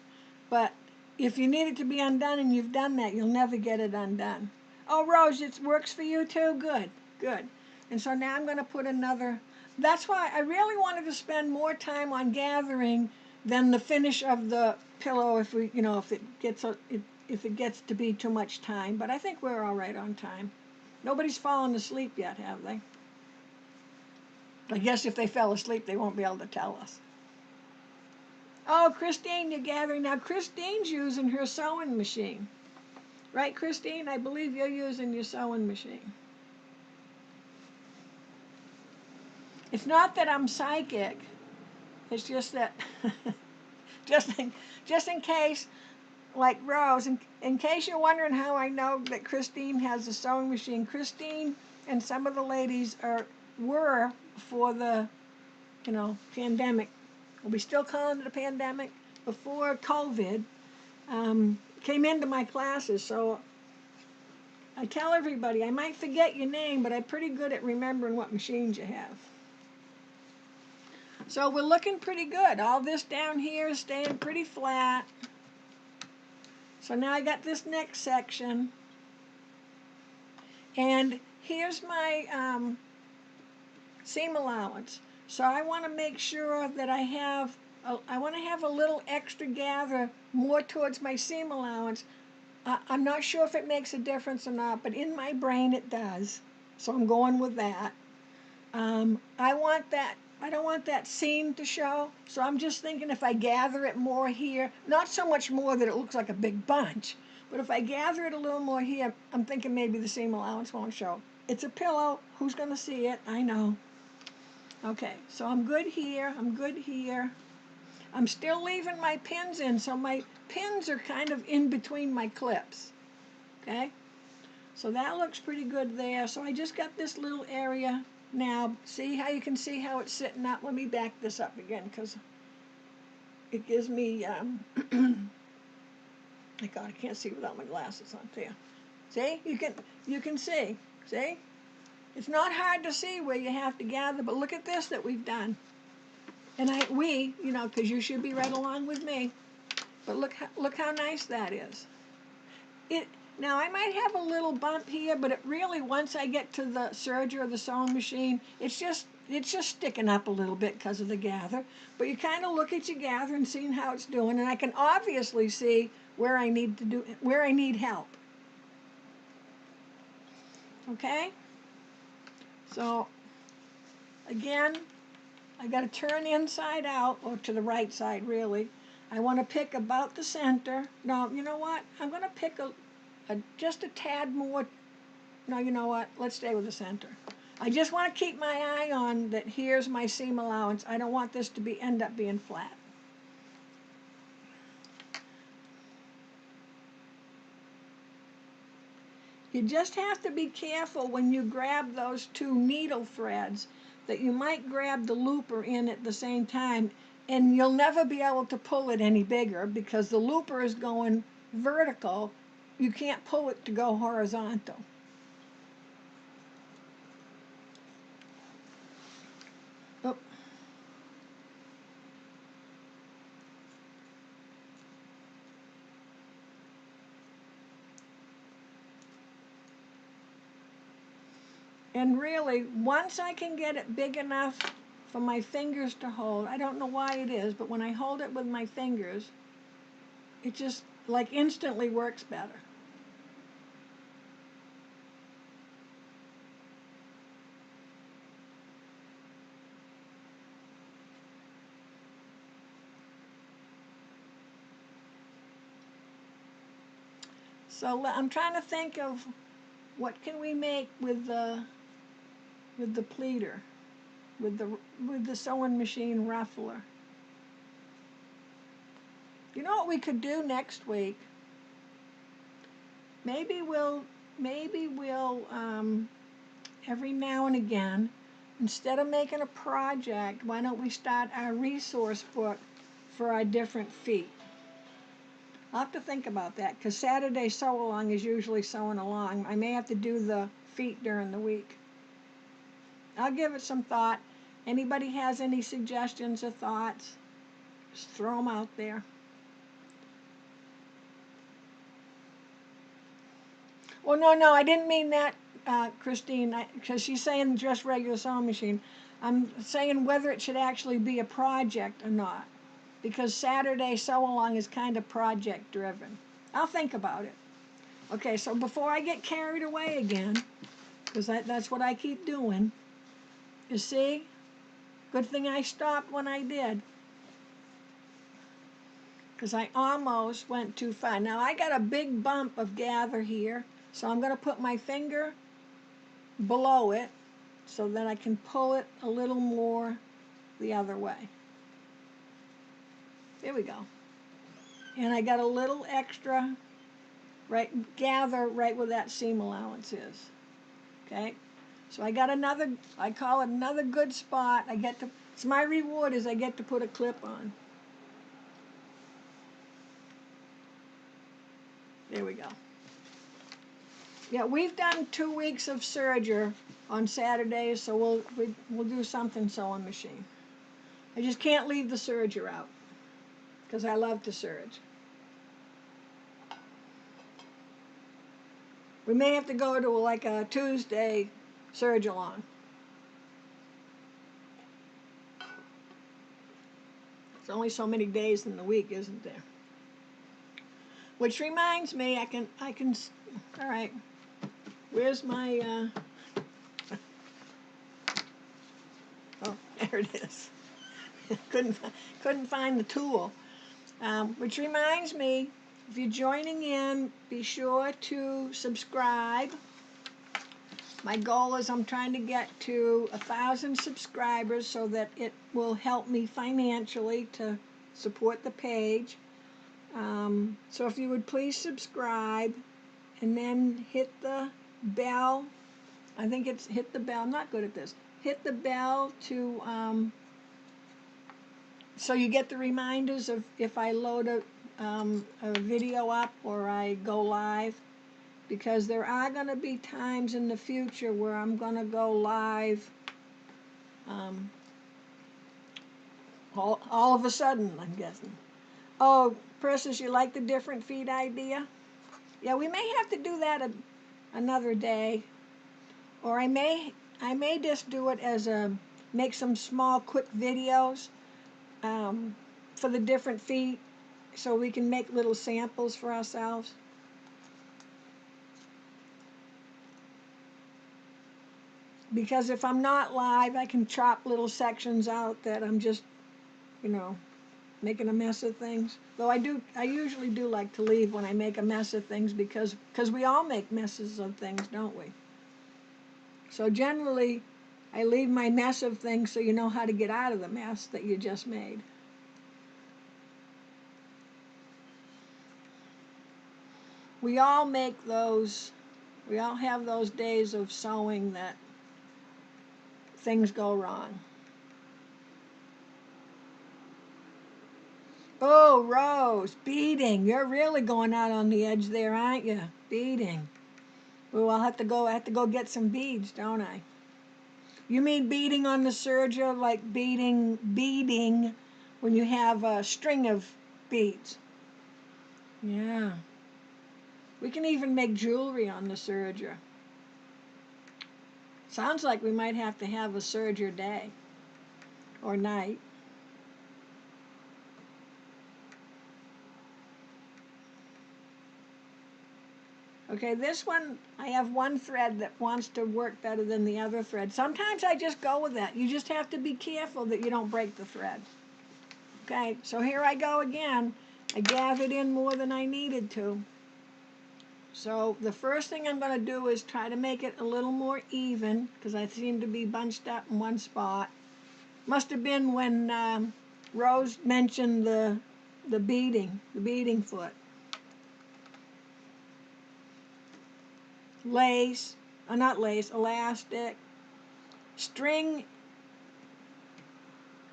But if you need it to be undone and you've done that, you'll never get it undone. Oh, Rose, it works for you too? Good, good. And so now I'm going to put another. That's why I really wanted to spend more time on gathering than the finish of the pillow if it gets to be too much time. But I think we're all right on time. Nobody's fallen asleep yet, have they? I guess if they fell asleep, they won't be able to tell us. Oh, Christine, you're gathering. Now, Christine's using her sewing machine. Right, Christine? I believe you're using your sewing machine. It's not that I'm psychic. It's just that, just in case, like Rose, in case you're wondering how I know that Christine has a sewing machine, Christine and some of the ladies were before the, pandemic. Are we still calling it a pandemic? Before COVID, came into my classes. So I tell everybody, I might forget your name, but I'm pretty good at remembering what machines you have. So we're looking pretty good. All this down here is staying pretty flat. So now I got this next section. And here's my seam allowance. So I want to make sure that I want to have a little extra gather more towards my seam allowance. I'm not sure if it makes a difference or not, but in my brain it does. So I'm going with that. I don't want that seam to show, so I'm just thinking if I gather it more here, not so much more that it looks like a big bunch, but if I gather it a little more here, I'm thinking maybe the seam allowance won't show. It's a pillow. Who's going to see it? I know. Okay, so I'm good here. I'm good here. I'm still leaving my pins in, so my pins are kind of in between my clips. Okay? So that looks pretty good there. So I just got this little area now. See how you can see how it's sitting up? Let me back this up again because it gives me, my God, I can't see without my glasses on there. See? You can see. See? It's not hard to see where you have to gather, but look at this that we've done. And you know, because you should be right along with me. But look how nice that is. Now I might have a little bump here, but it really, once I get to the serger or the sewing machine, it's just sticking up a little bit because of the gather. But you kind of look at your gather and seeing how it's doing, and I can obviously see where I need help. Okay? So again, I got to turn inside out, or to the right side really. I want to pick about the center. No, you know what? I'm going to pick just a tad more. No, you know what? Let's stay with the center. I just want to keep my eye on that. Here's my seam allowance. I don't want this to end up being flat. You just have to be careful when you grab those two needle threads that you might grab the looper in at the same time, and you'll never be able to pull it any bigger because the looper is going vertical. You can't pull it to go horizontal. Oh. And really, once I can get it big enough for my fingers to hold, I don't know why it is, but when I hold it with my fingers, it just like instantly works better. So I'm trying to think of what can we make with the pleater, with the sewing machine ruffler. You know what we could do next week? Maybe we'll every now and again, instead of making a project, why don't we start our resource book for our different feet? I'll have to think about that because Saturday sew along is usually sewing along. I may have to do the feet during the week. I'll give it some thought. Anybody has any suggestions or thoughts? Just throw them out there. Well, no, I didn't mean that, Christine, because she's saying just regular sewing machine. I'm saying whether it should actually be a project or not, because Saturday sew along is kind of project driven. I'll think about it. Okay, so before I get carried away again, because that's what I keep doing, you see? Good thing I stopped when I did, because I almost went too far. Now I got a big bump of gather here, so I'm going to put my finger below it so that I can pull it a little more the other way. There we go. And I got a little extra gather right where that seam allowance is. Okay? So I got another, I call it another good spot. It's my reward is I get to put a clip on. There we go. Yeah, we've done 2 weeks of serger on Saturdays, so we'll do something sewing machine. I just can't leave the serger out because I love to serge. We may have to go to like a Tuesday serge along. There's only so many days in the week, isn't there? Which reminds me, I can. All right. Where's my? Oh, there it is. couldn't find the tool. Which reminds me, if you're joining in, be sure to subscribe. My goal is I'm trying to get to 1,000 subscribers so that it will help me financially to support the page. So if you would please subscribe and then hit the bell. I think it's hit the bell. I'm not good at this. Hit the bell to so you get the reminders of if I load a video up or I go live, because there are going to be times in the future where I'm going to go live all of a sudden, I'm guessing. Oh, Persis, you like the different feed idea? Yeah, we may have to do that another day, or I may just do it as make some small quick videos for the different feet, so we can make little samples for ourselves. Because if I'm not live, I can chop little sections out that I'm just, making a mess of things. Though I usually do like to leave when I make a mess of things because we all make messes of things, don't we? So generally, I leave my mess of things so you know how to get out of the mess that you just made. We all make those, we all have those days of sewing that things go wrong. Oh, Rose, beading. You're really going out on the edge there, aren't you? Beading. Well, I have to go get some beads, don't I? You mean beading on the serger, like beading when you have a string of beads. Yeah. We can even make jewelry on the serger. Sounds like we might have to have a serger day or night. Okay, this one, I have one thread that wants to work better than the other thread. Sometimes I just go with that. You just have to be careful that you don't break the thread. Okay, so here I go again. I gathered in more than I needed to. So the first thing I'm going to do is try to make it a little more even, because I seem to be bunched up in one spot. Must have been when Rose mentioned the beading foot. Lace, not lace, elastic, string,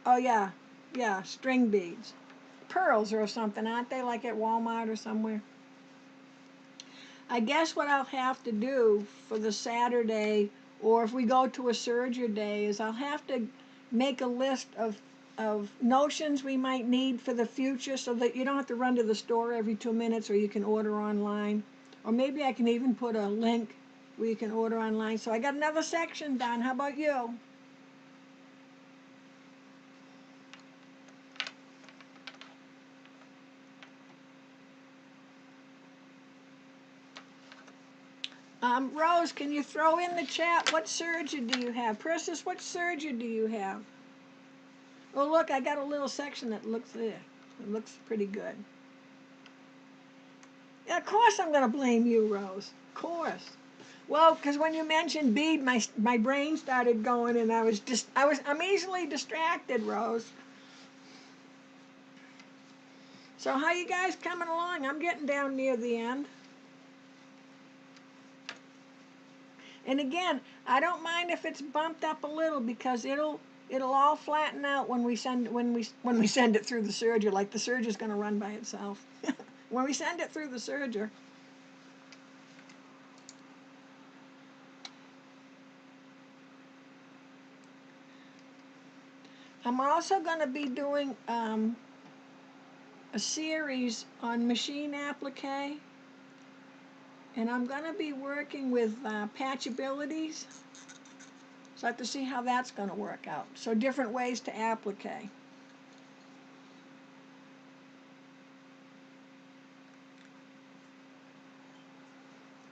oh yeah, string beads. Pearls or something, aren't they, like at Walmart or somewhere? I guess what I'll have to do for the Saturday, or if we go to a serger day, is I'll have to make a list of notions we might need for the future so that you don't have to run to the store every 2 minutes, or you can order online. Or maybe I can even put a link where you can order online. So I got another section done. How about you? Rose, can you throw in the chat what serger do you have? Persis, what serger do you have? Oh, look, I got a little section that looks there. It looks pretty good. Yeah, of course I'm going to blame you, Rose. Of course. Well, because when you mentioned bead, my brain started going, and I'm easily distracted, Rose. So how you guys coming along? I'm getting down near the end. And again, I don't mind if it's bumped up a little, because it'll all flatten out when we send it through the serger. Like the serger's going to run by itself. When we send it through the serger. I'm also going to be doing a series on machine applique, and I'm going to be working with patchabilities, so I have to see how that's going to work out. So different ways to applique.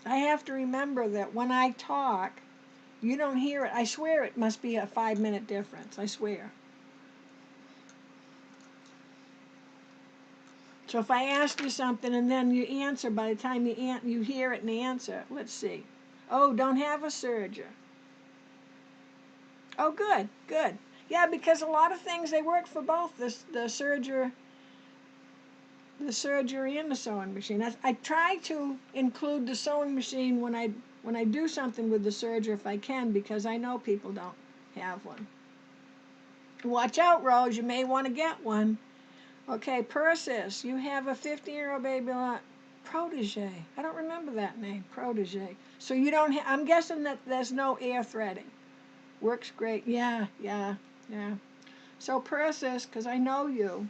I have to remember that when I talk, you don't hear it. I swear it must be a 5-minute difference. I swear. So if I ask you something and then you answer, by the time you hear it and answer, let's see. Oh, don't have a serger. Oh, good, good. Yeah, because a lot of things, they work for both the serger and the sewing machine. I try to include the sewing machine when I do something with the serger if I can, because I know people don't have one. Watch out, Rose, you may want to get one. Okay, Persis, you have a 15-year-old baby protege. I don't remember that name, protege. So you don't I'm guessing that there's no air threading. Works great. Yeah, yeah, yeah. So Persis, because I know you,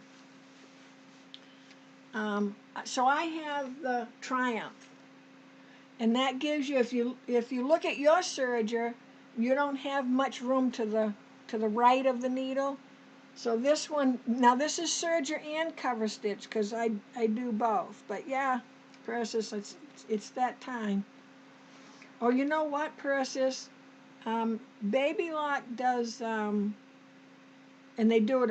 so I have the Triumph, and that gives you, if you look at your serger, you don't have much room to the right of the needle. So this one, now this is serger and cover stitch, because I do both. But yeah, Persis, it's that time. Oh, you know what, Persis? Baby Lock does, and they do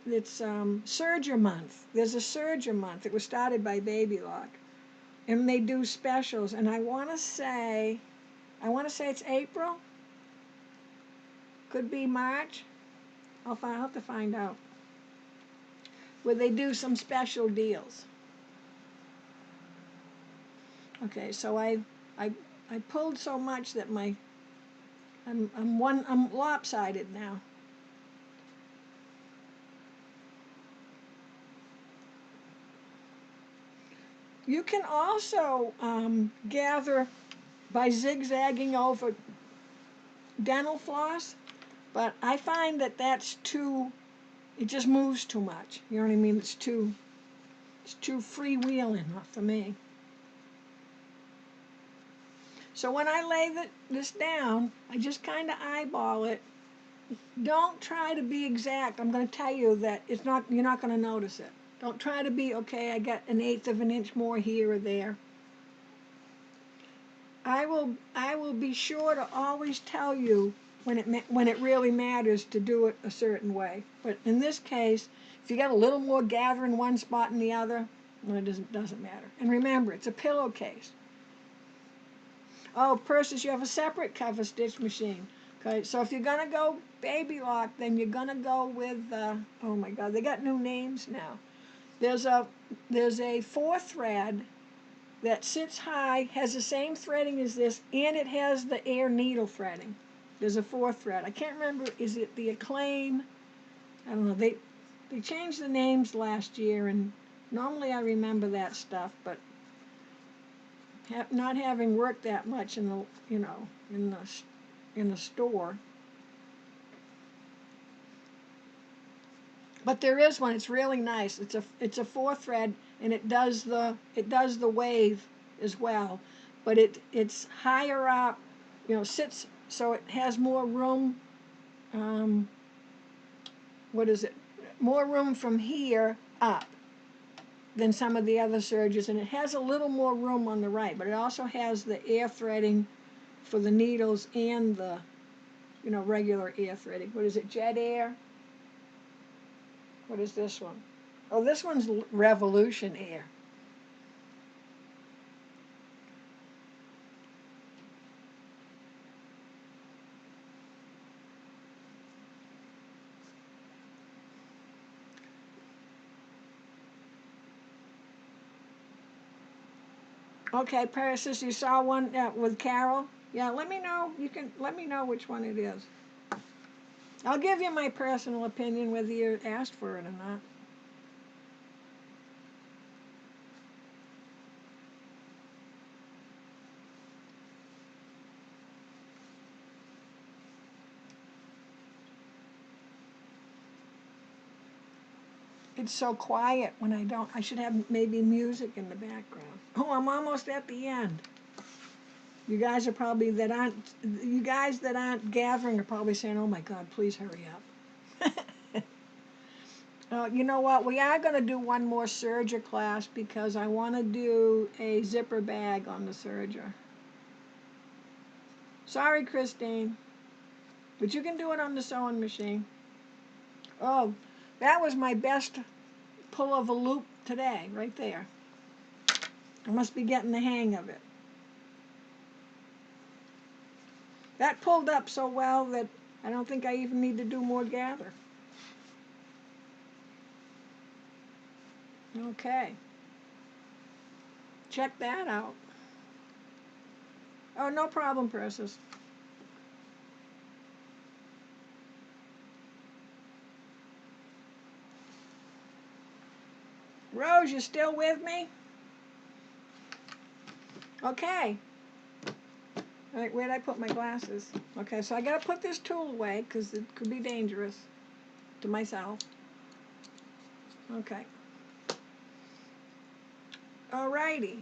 it's Serger month. There's a Serger month. It was started by Baby Lock, and they do specials. And I want to say it's April. Could be March. I'll have to find out. Where they do some special deals. Okay, so I pulled so much that I'm lopsided now. You can also gather by zigzagging over dental floss, but I find that that's too, it just moves too much. You know what I mean? It's too freewheeling for me. So when I lay this down, I just kind of eyeball it. Don't try to be exact. I'm going to tell you that you're not going to notice it. Don't try to be, okay, I got 1/8 of an inch more here or there. I will be sure to always tell you when it really matters to do it a certain way. But in this case, if you got a little more gather in one spot than the other, well, it doesn't matter. And remember, it's a pillowcase. Oh, Persis, you have a separate cover stitch machine. Okay, so if you're gonna go Baby Lock, then you're gonna go with oh my God, they got new names now. There's a 4-thread that sits high, has the same threading as this, and it has the air needle threading. There's a 4-thread. I can't remember, is it the Acclaim? I don't know. They changed the names last year, and normally I remember that stuff, but not having worked that much in the store. But there is one. It's really nice. It's a 4-thread, and it does the wave as well, but it's higher up. Sits so it has more room. What is it? More room from here up than some of the other sergers, and it has a little more room on the right, but it also has the air threading for the needles and the regular air threading. What is it? Jet Air? What is this one? Oh, this one's Revolution Air. Okay, Persis, you saw one with Carol? Yeah, let me know. You can let me know which one it is. I'll give you my personal opinion whether you asked for it or not. It's so quiet when I should have maybe music in the background. Oh, I'm almost at the end. You guys that aren't gathering are probably saying, oh my God, please hurry up. You know what? We are going to do one more serger class because I want to do a zipper bag on the serger. Sorry, Christine, but you can do it on the sewing machine. Oh, that was my best pull of a loop today, right there. I must be getting the hang of it. That pulled up so well that I don't think I even need to do more gather. Okay. Check that out. Oh, no problem, Precious. Rose, you still with me? Okay. All right, where did I put my glasses? Okay, so I got to put this tool away because it could be dangerous to myself. Okay. Alrighty.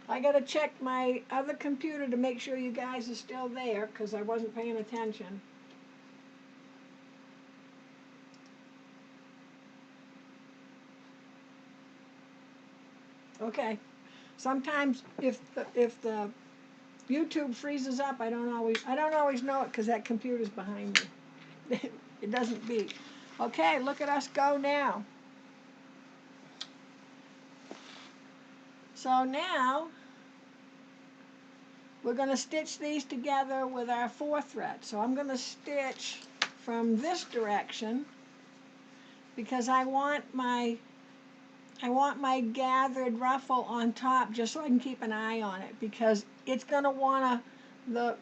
I got to check my other computer to make sure you guys are still there because I wasn't paying attention. Okay. Sometimes if the YouTube freezes up, I don't always know it because that computer's behind me. It doesn't beep. Okay, look at us go now. So now we're going to stitch these together with our 4 thread. So I'm going to stitch from this direction because I want my gathered ruffle on top just so I can keep an eye on it because it's going to want the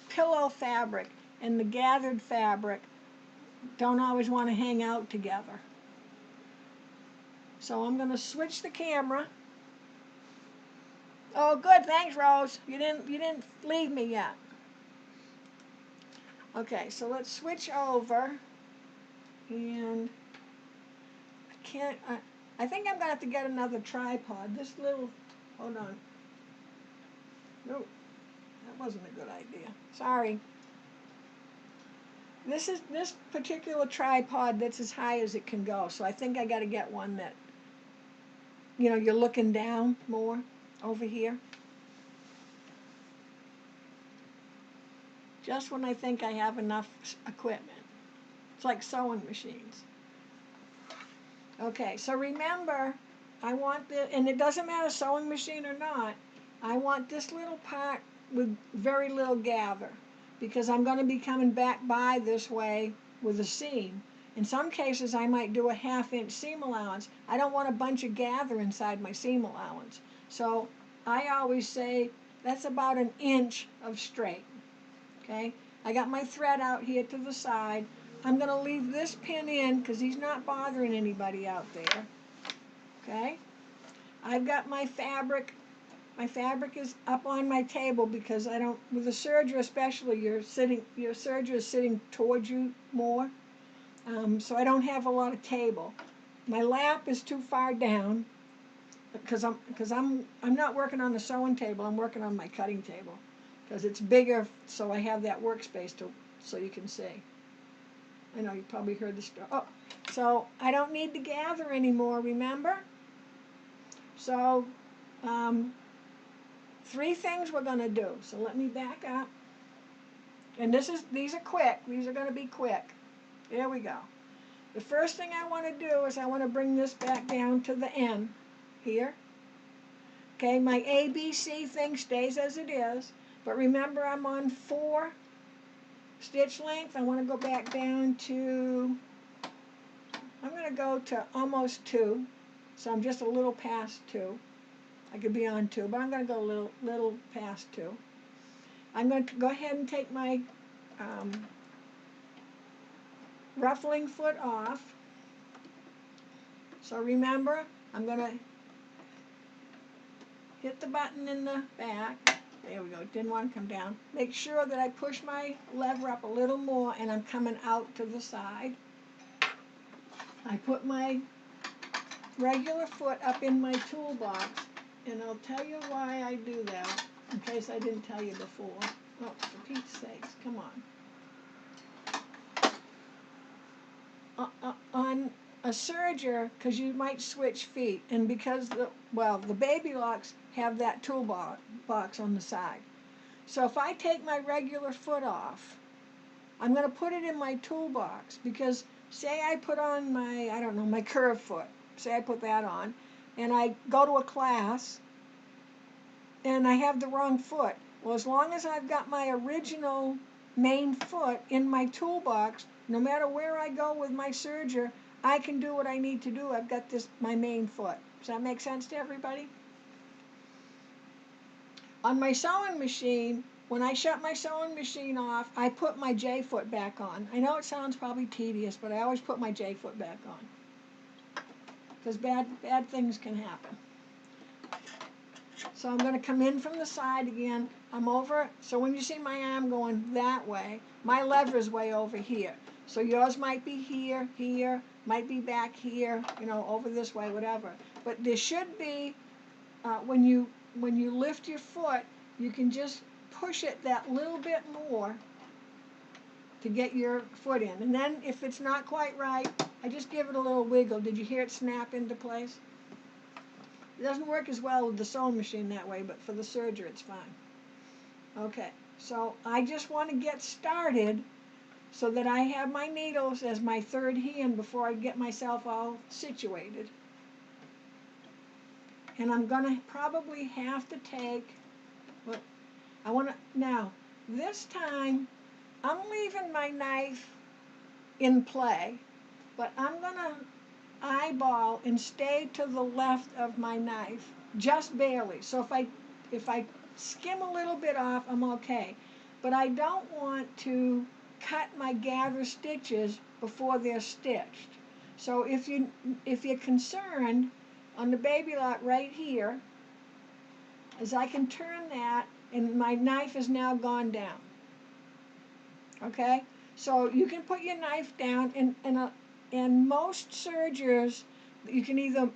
pillow fabric and the gathered fabric don't always want to hang out together. So I'm going to switch the camera. Oh, good, thanks, Rose. You didn't leave me yet. Okay, so let's switch over, and I think I'm gonna have to get another tripod. This little, hold on. No, that wasn't a good idea. Sorry. This particular tripod that's as high as it can go. So I think I got to get one that, you're looking down more over here. Just when I think I have enough equipment. It's like sewing machines. Okay, so remember, I want and it doesn't matter sewing machine or not, I want this little part with very little gather because I'm going to be coming back by this way with a seam. In some cases, I might do a 1/2 inch seam allowance. I don't want a bunch of gather inside my seam allowance. So I always say that's about 1 inch of straight. Okay, I got my thread out here to the side. I'm going to leave this pin in because he's not bothering anybody out there. Okay, I've got my fabric. My fabric is up on my table because I don't, with the serger especially, your serger is sitting towards you more. So I don't have a lot of table. My lap is too far down because I'm not working on the sewing table. I'm working on my cutting table because it's bigger, so I have that workspace so you can see. I know you probably heard the story. Oh, so I don't need to gather anymore. Remember? So 3 things we're going to do. So let me back up. And these are quick. These are going to be quick. There we go. The first thing I want to do is I want to bring this back down to the end here. Okay, my ABC thing stays as it is, but remember I'm on 4 stitch length. I want to go back down to, I'm going to go to almost 2, so I'm just a little past 2. I could be on 2, but I'm going to go a little past 2. I'm going to go ahead and take my ruffling foot off. So remember, I'm going to hit the button in the back. There we go, it didn't want to come down. Make sure that I push my lever up a little more and I'm coming out to the side. I put my regular foot up in my toolbox, and I'll tell you why I do that, in case I didn't tell you before. Oh, for Pete's sakes, come on. On a serger, because you might switch feet, and because the baby locks have that toolbox on the side. So if I take my regular foot off, I'm going to put it in my toolbox, because say I put on my, I don't know, my curved foot, say I put that on, and I go to a class, and I have the wrong foot. Well, as long as I've got my original main foot in my toolbox, no matter where I go with my serger, I can do what I need to do. I've got my main foot. Does that make sense to everybody? On my sewing machine, when I shut my sewing machine off, I put my J foot back on. I know it sounds probably tedious, but I always put my J foot back on, because bad things can happen. So I'm going to come in from the side again. I'm over, so when you see my arm going that way, my lever is way over here. So yours might be here, here, might be back here, you know, over this way, whatever. But there should be, when you lift your foot, you can just push it that little bit more to get your foot in. And then if it's not quite right, I just give it a little wiggle. Did you hear it snap into place? It doesn't work as well with the sewing machine that way, but for the serger it's fine. Okay, so I just want to get started so that I have my needles as my third hand before I get myself all situated. And I'm going to probably have to take, now, this time, I'm leaving my knife in play, but I'm going to eyeball and stay to the left of my knife, just barely. So if I skim a little bit off, I'm okay. But I don't want to cut my gather stitches before they're stitched. So if you're concerned, on the baby lot right here, as I can turn that, and my knife is now gone down. Okay? So you can put your knife down, and most sergers, you can either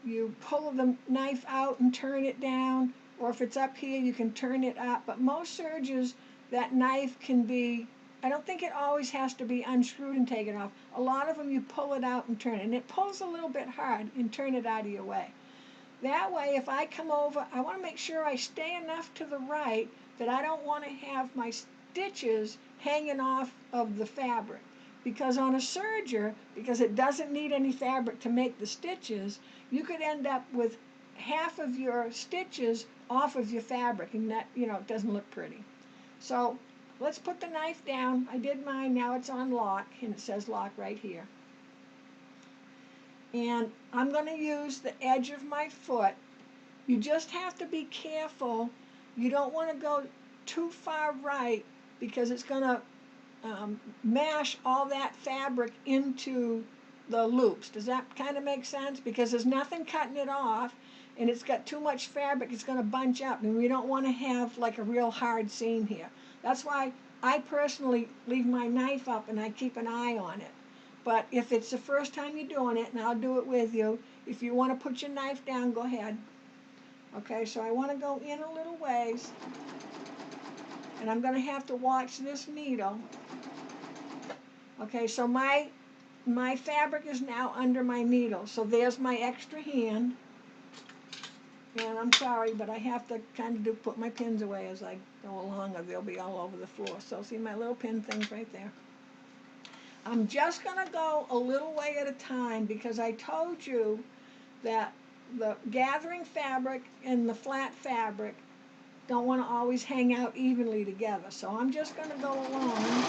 you pull the knife out and turn it down, or if it's up here, you can turn it up. But most sergers, that knife can be, I don't think it always has to be unscrewed and taken off. A lot of them you pull it out and turn it, and it pulls a little bit hard, and turn it out of your way. That way, if I come over, I want to make sure I stay enough to the right that I don't want to have my stitches hanging off of the fabric. Because on a serger, because it doesn't need any fabric to make the stitches, you could end up with half of your stitches off of your fabric, and that, you know, it doesn't look pretty. So let's put the knife down. I did mine, now it's on lock, and it says lock right here. And I'm going to use the edge of my foot. You just have to be careful. You don't want to go too far right, because it's going to mash all that fabric into the loops. Does that kind of make sense? Because there's nothing cutting it off, and it's got too much fabric, it's going to bunch up, and we don't want to have like a real hard seam here. That's why I personally leave my knife up and I keep an eye on it. But if it's the first time you're doing it, and I'll do it with you, if you want to put your knife down, go ahead. Okay, so I want to go in a little ways, and I'm going to have to watch this needle. Okay, so my fabric is now under my needle, so there's my extra hand. And I'm sorry, but I have to kind of put my pins away as I go along, or they'll be all over the floor. So see my little pin things right there. I'm just going to go a little way at a time, because I told you that the gathering fabric and the flat fabric don't want to always hang out evenly together. So I'm just going to go along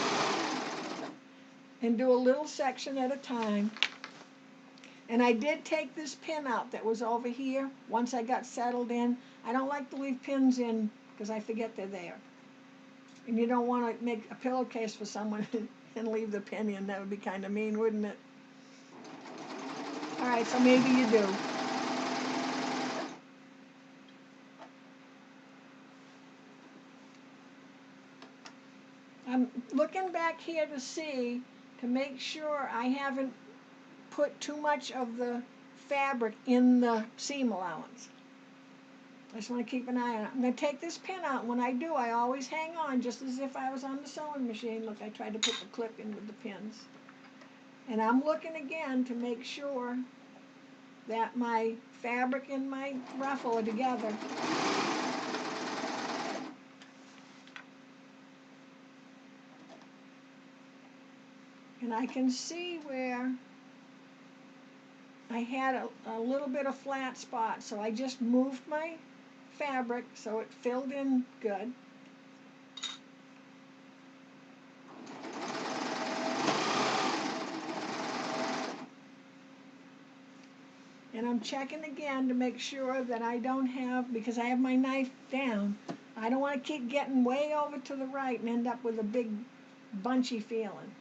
and do a little section at a time. And I did take this pin out that was over here once I got settled in. I don't like to leave pins in because I forget they're there. And you don't want to make a pillowcase for someone and leave the pin in. That would be kind of mean, wouldn't it? All right, so maybe you do. I'm looking back here to make sure I haven't put too much of the fabric in the seam allowance. I just want to keep an eye on it. I'm going to take this pin out. When I do, I always hang on just as if I was on the sewing machine. Look, I tried to put the clip in with the pins. And I'm looking again to make sure that my fabric and my ruffle are together. And I can see where I had a little bit of flat spot, so I just moved my fabric, so it filled in good. And I'm checking again to make sure that I don't have, because I have my knife down, I don't want to keep getting way over to the right and end up with a big bunchy feeling.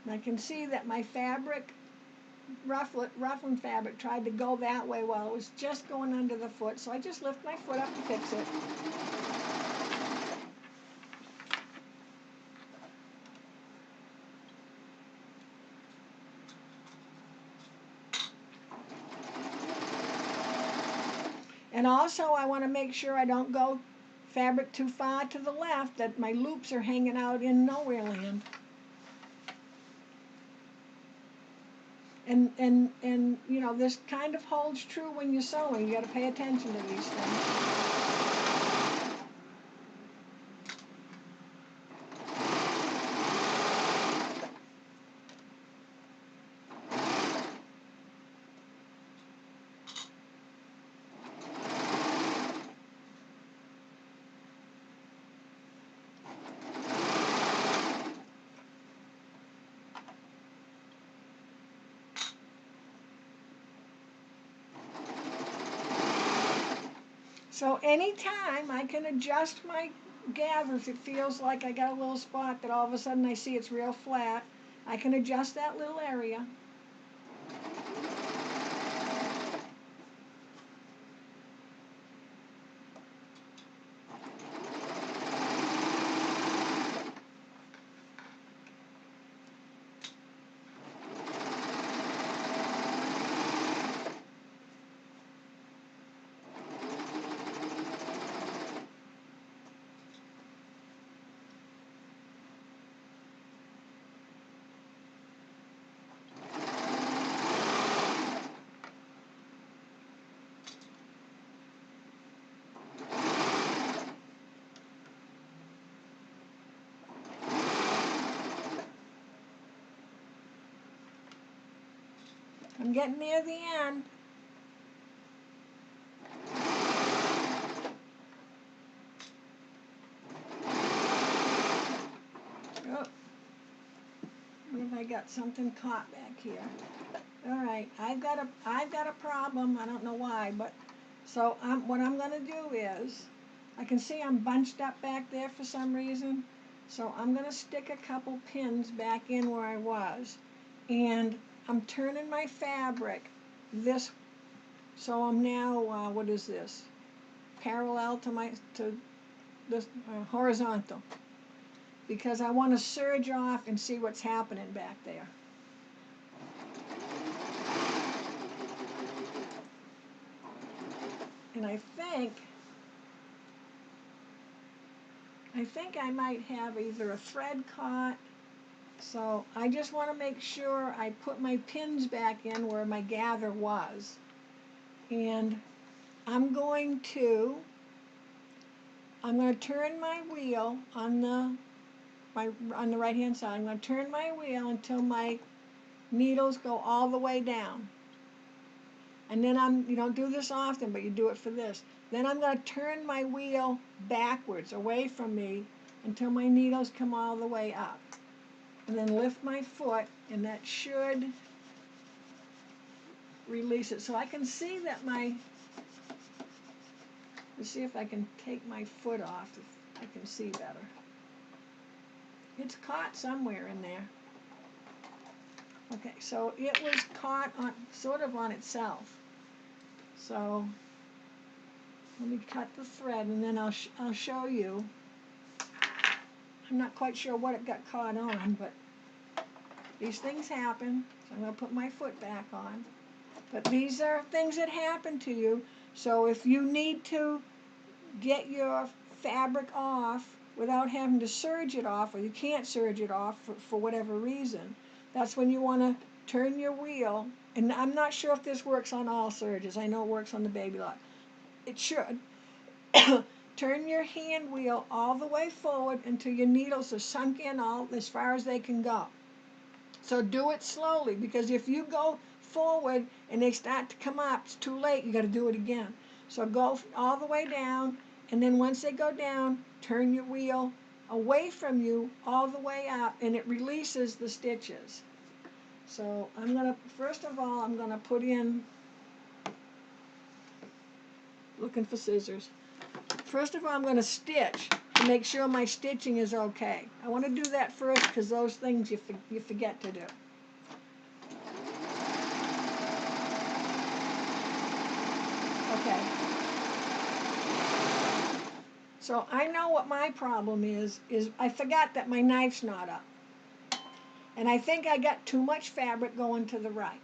And I can see that my fabric, ruffling fabric, tried to go that way while it was just going under the foot, so I just lift my foot up to fix it. And also I want to make sure I don't go fabric too far to the left, that my loops are hanging out in nowhere land. And you know, this kind of holds true when you're sewing. You got to pay attention to these things. So anytime I can adjust my gather, if it feels like I got a little spot that all of a sudden I see it's real flat, I can adjust that little area. I'm getting near the end. Oh, what have I got? Something caught back here. All right, I've got a problem. I don't know why, but so what I'm going to do is, I can see I'm bunched up back there for some reason. So I'm going to stick a couple pins back in where I was, and I'm turning my fabric this, so I'm now, what is this? Parallel to this, horizontal, because I want to serge off and see what's happening back there. And I think I might have either a thread caught, so I just want to make sure I put my pins back in where my gather was. And I'm going to turn my wheel on the right hand side. I'm going to turn my wheel until my needles go all the way down. And then you don't do this often, but you do it for this. Then I'm going to turn my wheel backwards, away from me, until my needles come all the way up. And then lift my foot, and that should release it. So I can see that let's see if I can take my foot off, if I can see better. It's caught somewhere in there. Okay, so it was caught sort of on itself. So let me cut the thread, and then I'll show you. I'm not quite sure what it got caught on, but these things happen. So I'm going to put my foot back on. But these are things that happen to you. So if you need to get your fabric off without having to serge it off, or you can't serge it off for whatever reason, that's when you want to turn your wheel. And I'm not sure if this works on all serges. I know it works on the Baby Lock. It should. turn your hand wheel all the way forward until your needles are sunk in all as far as they can go. So do it slowly, because if you go forward and they start to come up, it's too late. You got to do it again. So go all the way down, and then once they go down, turn your wheel away from you all the way up, and it releases the stitches. So I'm gonna, first of all, I'm gonna put in, looking for scissors. First of all, I'm gonna stitch to make sure my stitching is okay. I want to do that first because those things you forget to do. Okay. So I know what my problem is I forgot that my knife's not up. And I think I got too much fabric going to the right.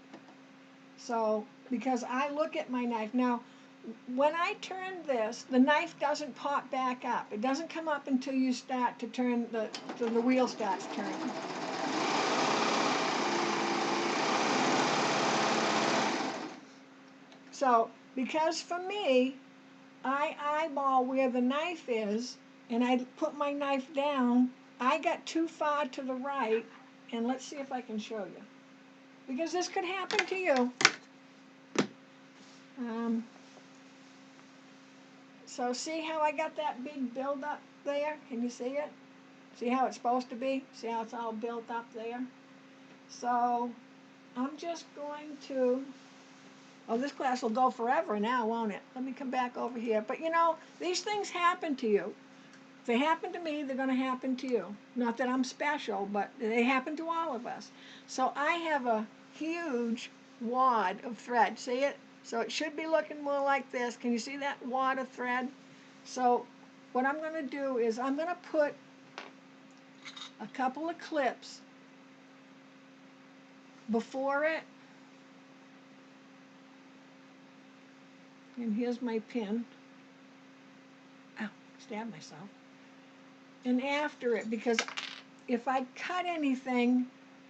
So, because I look at my knife. Now, when I turn this, the knife doesn't pop back up. It doesn't come up until you start to turn, till the wheel starts turning. So, because for me, I eyeball where the knife is, and I put my knife down, I got too far to the right, and let's see if I can show you. Because this could happen to you. So see how I got that big build-up there? Can you see it? See how it's supposed to be? See how it's all built up there? So I'm just going to, oh, this class will go forever now, won't it? Let me come back over here. But you know, these things happen to you. If they happen to me, they're going to happen to you. Not that I'm special, but they happen to all of us. So I have a huge wad of thread. See it? So it should be looking more like this. Can you see that wad of thread? So what I'm going to do is I'm going to put a couple of clips before it. And here's my pin. Ow, stabbed myself. And after it, because if I cut anything,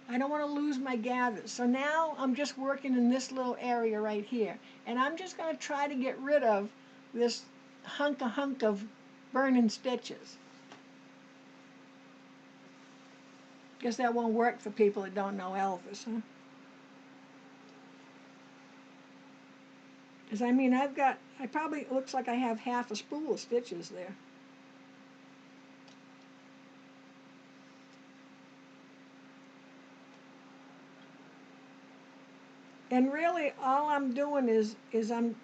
I don't want to lose my gathers. So now I'm just working in this little area right here. And I'm just going to try to get rid of this hunk of burning stitches. Guess that won't work for people that don't know Elvis, huh? Because I mean, I probably, it looks like I have half a spool of stitches there. And really, all I'm doing is I'm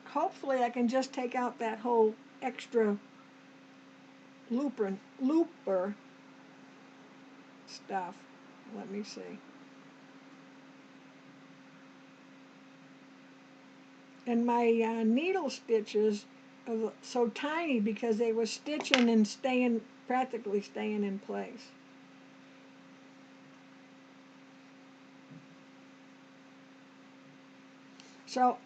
hopefully I can just take out that whole extra looper stuff. Let me see. And my needle stitches are so tiny because they were stitching and practically staying in place. So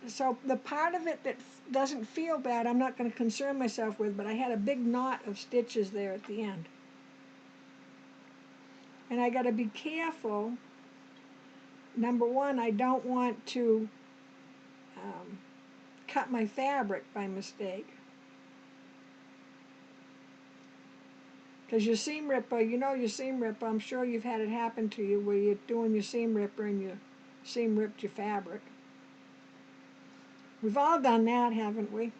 so the part of it that doesn't feel bad, I'm not going to concern myself with, but I had a big knot of stitches there at the end. And I got to be careful. Number one, I don't want to cut my fabric by mistake. Because your seam ripper, you know your seam ripper, I'm sure you've had it happen to you where you're doing your seam ripper and you seam ripped your fabric. We've all done that, haven't we?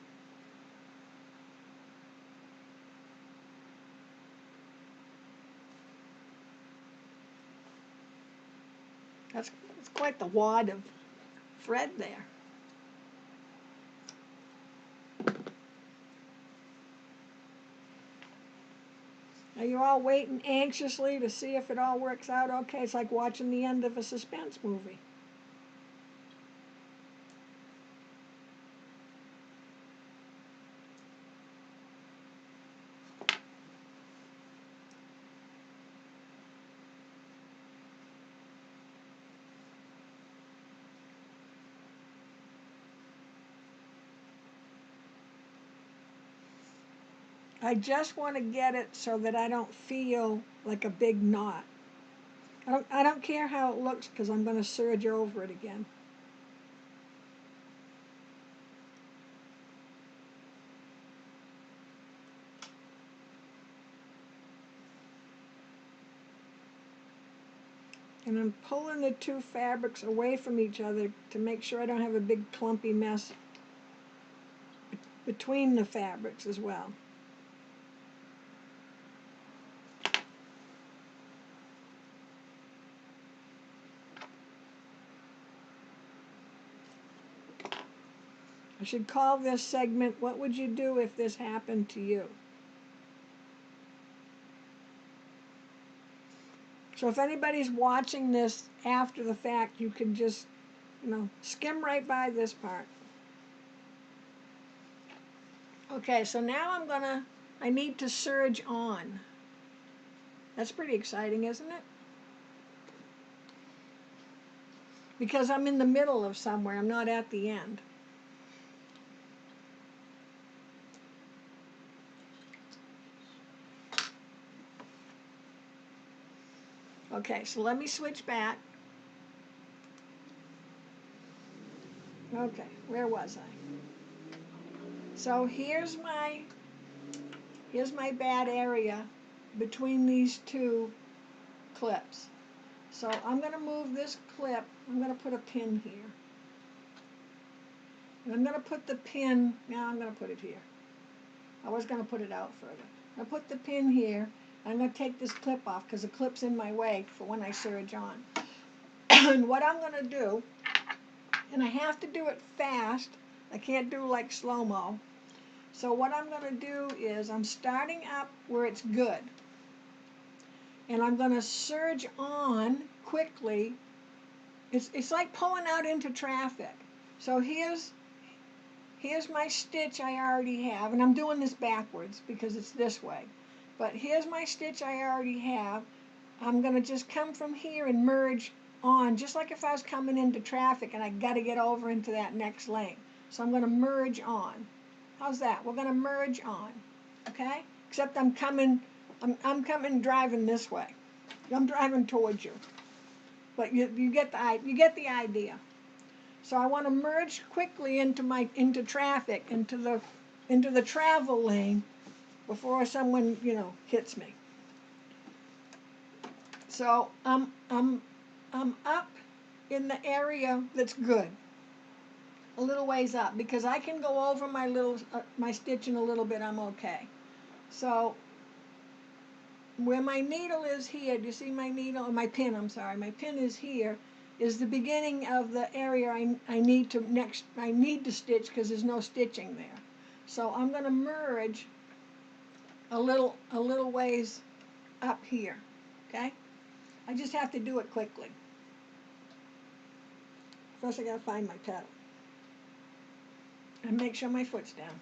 That's quite the wad of thread there. Now you're all waiting anxiously to see if it all works out okay. It's like watching the end of a suspense movie. I just want to get it so that I don't feel like a big knot. I don't care how it looks because I'm going to serge over it again. And I'm pulling the two fabrics away from each other to make sure I don't have a big clumpy mess between the fabrics as well. I should call this segment, "What would you do if this happened to you?" So if anybody's watching this after the fact, you can just, skim right by this part. Okay, so now I need to serge on. That's pretty exciting, isn't it? Because I'm in the middle of somewhere, I'm not at the end. Okay, so let me switch back. Okay, where was I? So here's my bad area between these two clips. So I'm going to move this clip, I'm going to put a pin here. And I'm going to put the pin, now I'm going to put it here. I was going to put it out further. I'll put the pin here. I'm going to take this clip off because the clip's in my way for when I serge on. And what I'm going to do, and I have to do it fast, I can't do like slow-mo. So what I'm going to do is I'm starting up where it's good. And I'm going to serge on quickly. It's like pulling out into traffic. So here's my stitch I already have, and I'm doing this backwards because it's this way. But here's my stitch I already have. I'm going to just come from here and merge on, just like if I was coming into traffic and I got to get over into that next lane. So I'm going to merge on. How's that? We're going to merge on, okay? Except I'm coming driving this way. I'm driving towards you. But you get the idea. So I want to merge quickly into traffic, into the travel lane before someone, hits me. So I'm up in the area that's good, a little ways up, because I can go over my stitch in a little bit. I'm okay. So where my needle is here, do you see my needle? Or my pin, I'm sorry. My pin is here, is the beginning of the area I need to stitch because there's no stitching there. So I'm going to merge a little ways up here, okay? I just have to do it quickly. First I got to find my pedal and make sure my foot's down.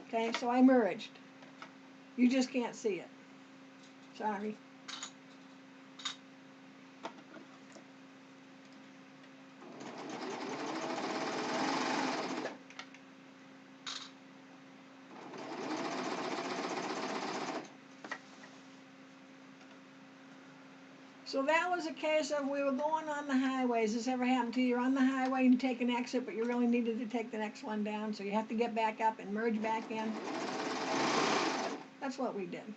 Okay, so I merged. You just can't see it. Sorry. So that was a case of we were going on the highway. Has this ever happened to you? You're on the highway and take an exit, but you really needed to take the next one down, so you have to get back up and merge back in. That's what we did.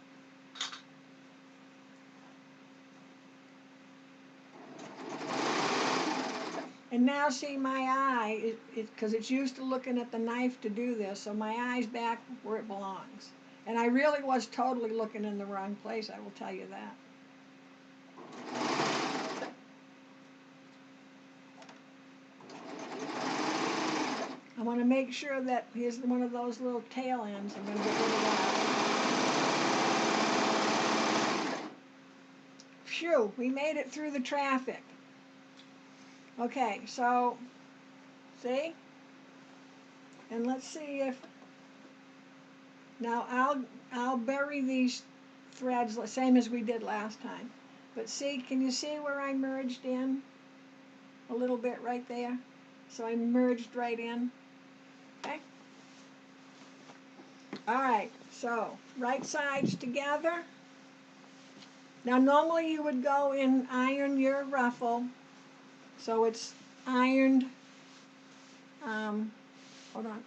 And now see my eye, because it's used to looking at the knife to do this, so my eye's back where it belongs. And I really was totally looking in the wrong place, I will tell you that. I want to make sure that here's one of those little tail ends. I'm going to get rid of that. Phew, we made it through the traffic. Okay, so, see? And let's see if, now I'll bury these threads the same as we did last time. But see, can you see where I merged in? A little bit right there. So I merged right in. Okay? Alright, so right sides together. Now normally you would go and iron your ruffle. So it's ironed, hold on.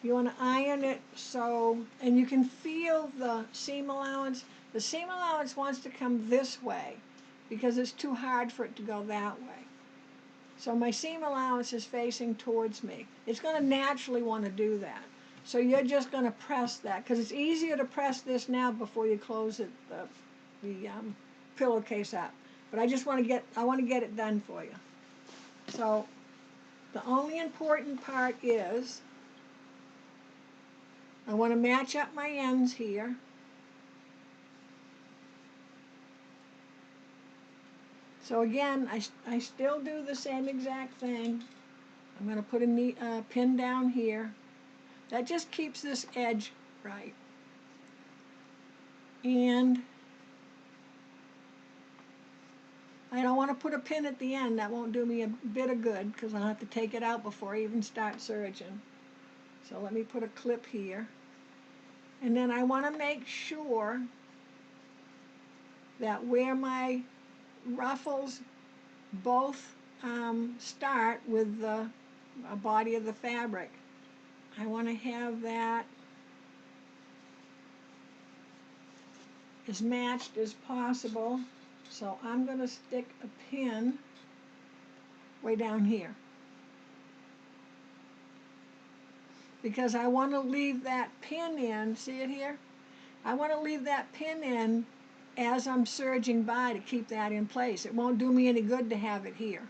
You want to iron it so, and you can feel the seam allowance. The seam allowance wants to come this way because it's too hard for it to go that way. So my seam allowance is facing towards me. It's going to naturally want to do that. So you're just going to press that, because it's easier to press this now before you close it, the pillowcase up. But I just want to get it done for you. So the only important part is I want to match up my ends here. So again, I still do the same exact thing. I'm going to put a pin down here. That just keeps this edge right. And I don't want to put a pin at the end. That won't do me a bit of good because I'll have to take it out before I even start serging. So let me put a clip here. And then I want to make sure that where my ruffles both start with the body of the fabric, I want to have that as matched as possible. So I'm going to stick a pin way down here because I want to leave that pin in. See it here? I want to leave that pin in as I'm serging by to keep that in place. It won't do me any good to have it here.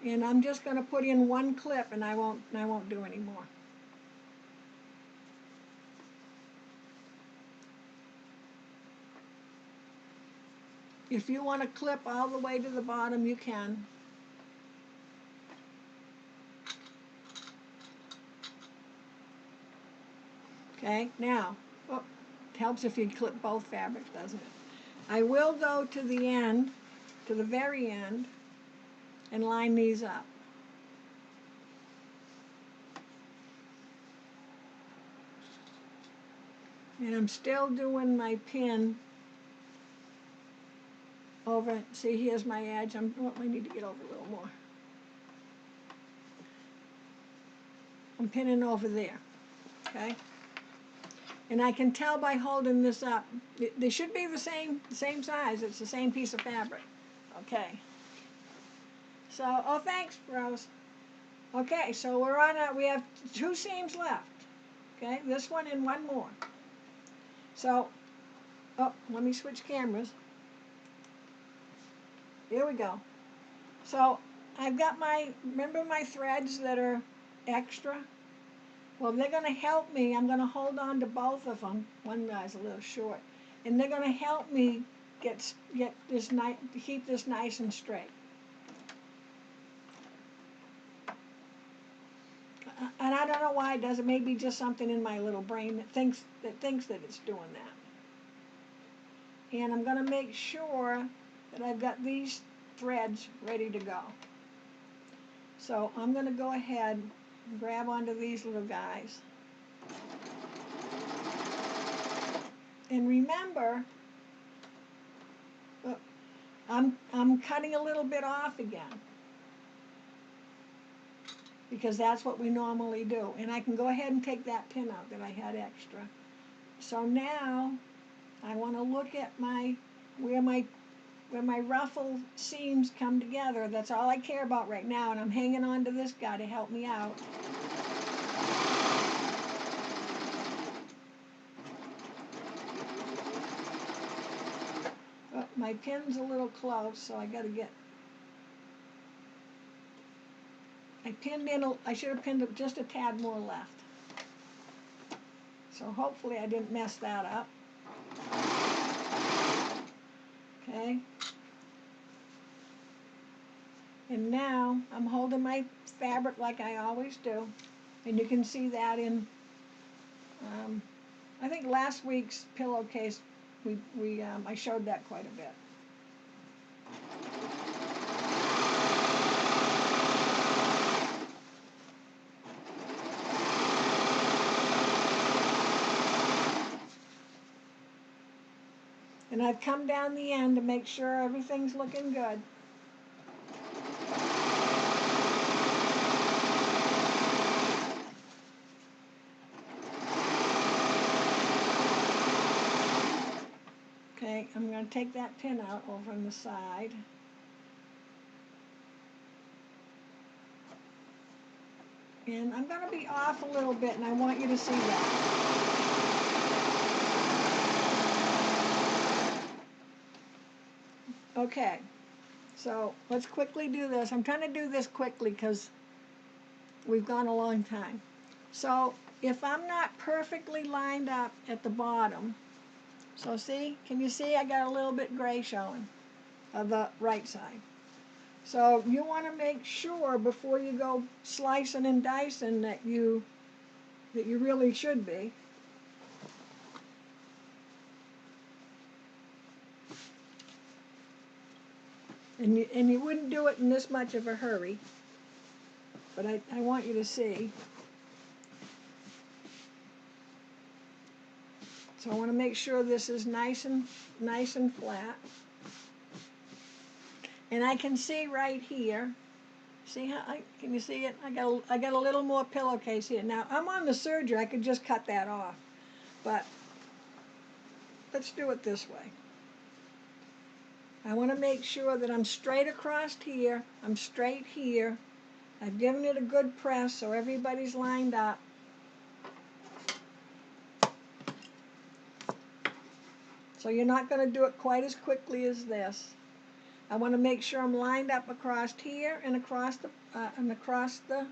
And I'm just going to put in one clip, and I won't do any more. If you want to clip all the way to the bottom, you can. Okay, now, it helps if you clip both fabrics, doesn't it? I will go to the end, to the very end, and line these up. And I'm still doing my pin over. See, here's my edge. I need to get over a little more. I'm pinning over there, okay? And I can tell by holding this up. They should be the same size. It's the same piece of fabric. Okay. So, oh, thanks, Rose. Okay, so we have 2 seams left. Okay, this one and one more. So, let me switch cameras. Here we go. So, I've got remember my threads that are extra? Well, they're going to help me. I'm going to hold on to both of them. One guy's a little short. And they're going to help me get this keep this nice and straight. And I don't know why it does it. Maybe just something in my little brain that thinks that it's doing that. And I'm going to make sure that I've got these threads ready to go. So I'm going to go ahead and grab onto these little guys. And remember, I'm cutting a little bit off again, because that's what we normally do. And I can go ahead and take that pin out that I had extra. So now I want to look at where my ruffle seams come together. That's all I care about right now, and I'm hanging on to this guy to help me out. Oh, my pin's a little close, so I gotta get. I should have pinned just a tad more left. So hopefully I didn't mess that up. Okay. And now I'm holding my fabric like I always do. And you can see that in, I think last week's pillowcase, I showed that quite a bit. And I've come down the end to make sure everything's looking good. I'm going to take that pin out over on the side. And I'm going to be off a little bit, and I want you to see that. Okay, so let's quickly do this. I'm trying to do this quickly because we've gone a long time. So if I'm not perfectly lined up at the bottom, so see, can you see I got a little bit gray showing of the right side. So you want to make sure before you go slicing and dicing that you really should be. And you wouldn't do it in this much of a hurry, but I want you to see. So I want to make sure this is nice and flat. And I can see right here. See how can you see it? I got a little more pillowcase here. Now I'm on the serger. I could just cut that off, but let's do it this way. I want to make sure that I'm straight across here. I'm straight here. I've given it a good press so everybody's lined up. So you're not going to do it quite as quickly as this. I want to make sure I'm lined up across here and across the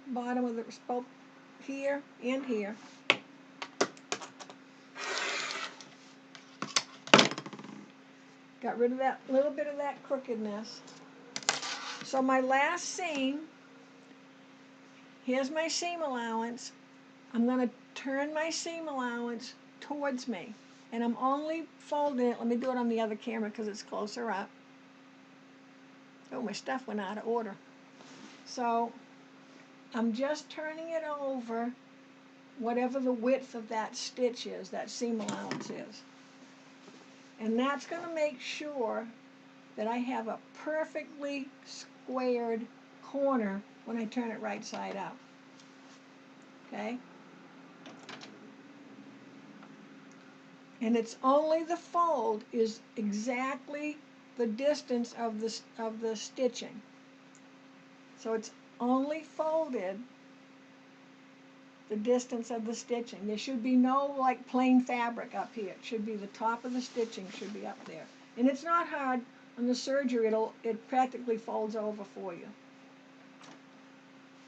bottom of the spoke here and here. Got rid of that little bit of that crookedness. So my last seam, here's my seam allowance. I'm going to turn my seam allowance towards me. And I'm only folding it. Let me do it on the other camera because it's closer up. Oh, my stuff went out of order. So I'm just turning it over whatever the width of that stitch is, that seam allowance is. And that's going to make sure that I have a perfectly squared corner when I turn it right side up. Okay? And it's only the fold is exactly the distance of the stitching. So it's only folded the distance of the stitching. There should be no like plain fabric up here. It should be the top of the stitching should be up there. And it's not hard on the serger. It practically folds over for you.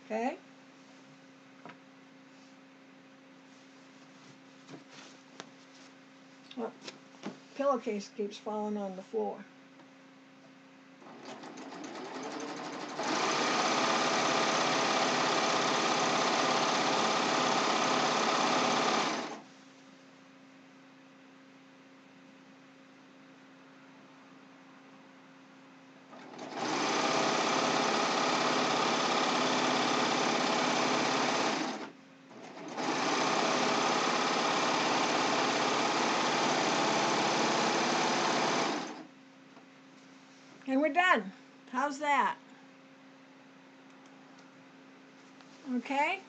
Okay? Well, pillowcase keeps falling on the floor. And we're done. How's that? Okay?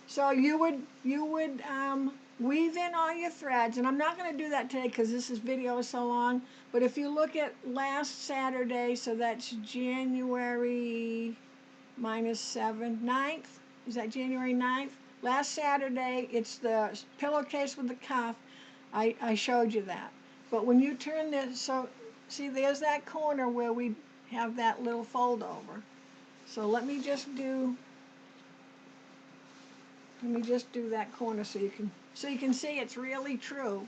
So you would weave in all your threads, and I'm not going to do that today because this video is so long, but if you look at last Saturday, so that's January -9th, is that January 9th? Last Saturday, it's the pillowcase with the cuff. I showed you that. But when you turn this, so see there's that corner where we have that little fold over. So let me just do that corner so you can see it's really true.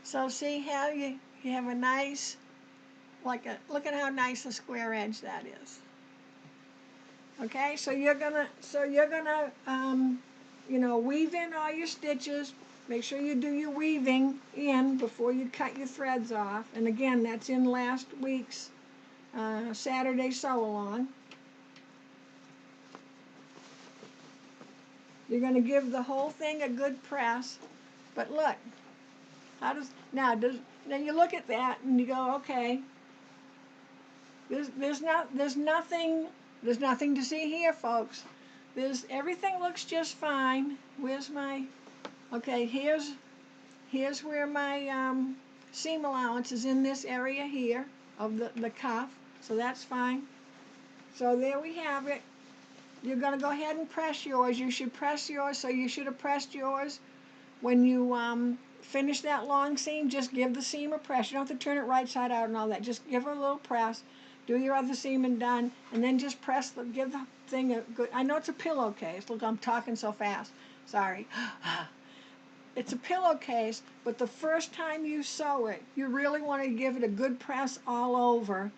So see how you have a nice, look at how nice a square edge that is. Okay, so you're gonna weave in all your stitches. Make sure you do your weaving in before you cut your threads off. And again, that's in last week's Saturday sew-along. You're going to give the whole thing a good press. But look, Then you look at that and you go, okay, there's nothing to see here, folks. Everything looks just fine. Where's my, okay, here's where my seam allowance is in this area here of the cuff, so that's fine. So there we have it. You're going to go ahead and press yours. You should press yours, so you should have pressed yours. When you finish that long seam, just give the seam a press. You don't have to turn it right side out and all that. Just give it a little press. Do your other seam and done, and then just give the thing a good, I know it's a pillowcase. Look, I'm talking so fast. Sorry. It's a pillowcase, but the first time you sew it, you really want to give it a good press all over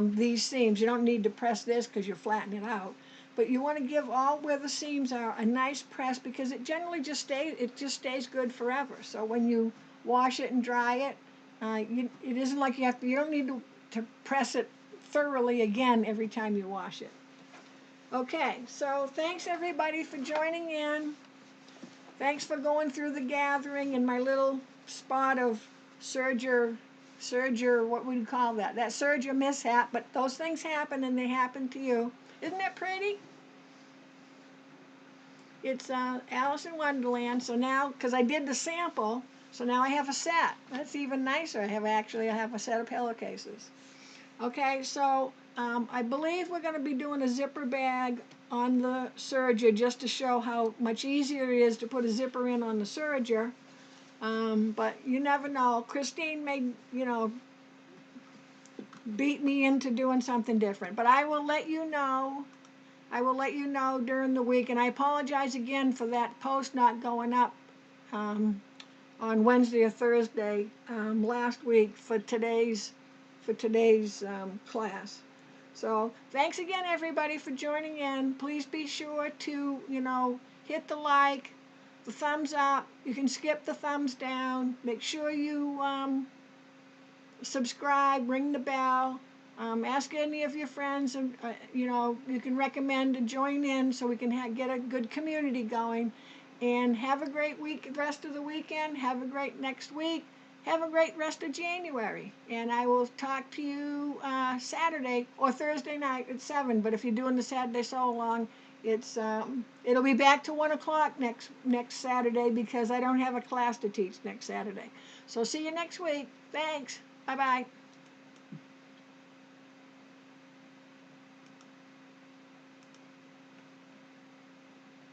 these seams. You don't need to press this because you're flattening it out. But you want to give all where the seams are a nice press, because it generally just stays good forever. So when you wash it and dry it, it isn't like you don't need to press it thoroughly again every time you wash it. Okay, so thanks everybody for joining in. Thanks for going through the gathering in my little spot of Serger, what would you call that? That Serger mishap, but those things happen and they happen to you. Isn't that pretty? It's Alice in Wonderland. So now, because I did the sample, so now I have a set. That's even nicer. I have a set of pillowcases. Okay, so I believe we're going to be doing a zipper bag on the Serger, just to show how much easier it is to put a zipper in on the Serger. But you never know. Christine may, beat me into doing something different. But I will let you know. I will let you know during the week. And I apologize again for that post not going up on Wednesday or Thursday last week for today's class. So thanks again, everybody, for joining in. Please be sure to, hit the like, the thumbs up. You can skip the thumbs down. Make sure you subscribe, ring the bell. Ask any of your friends, and you can recommend to join in so we can get a good community going. And have a great week, rest of the weekend. Have a great next week. Have a great rest of January, and I will talk to you Saturday or Thursday night at 7. But if you're doing the Saturday so long, it'll be back to 1 o'clock next Saturday, because I don't have a class to teach next Saturday. So see you next week. Thanks. Bye bye.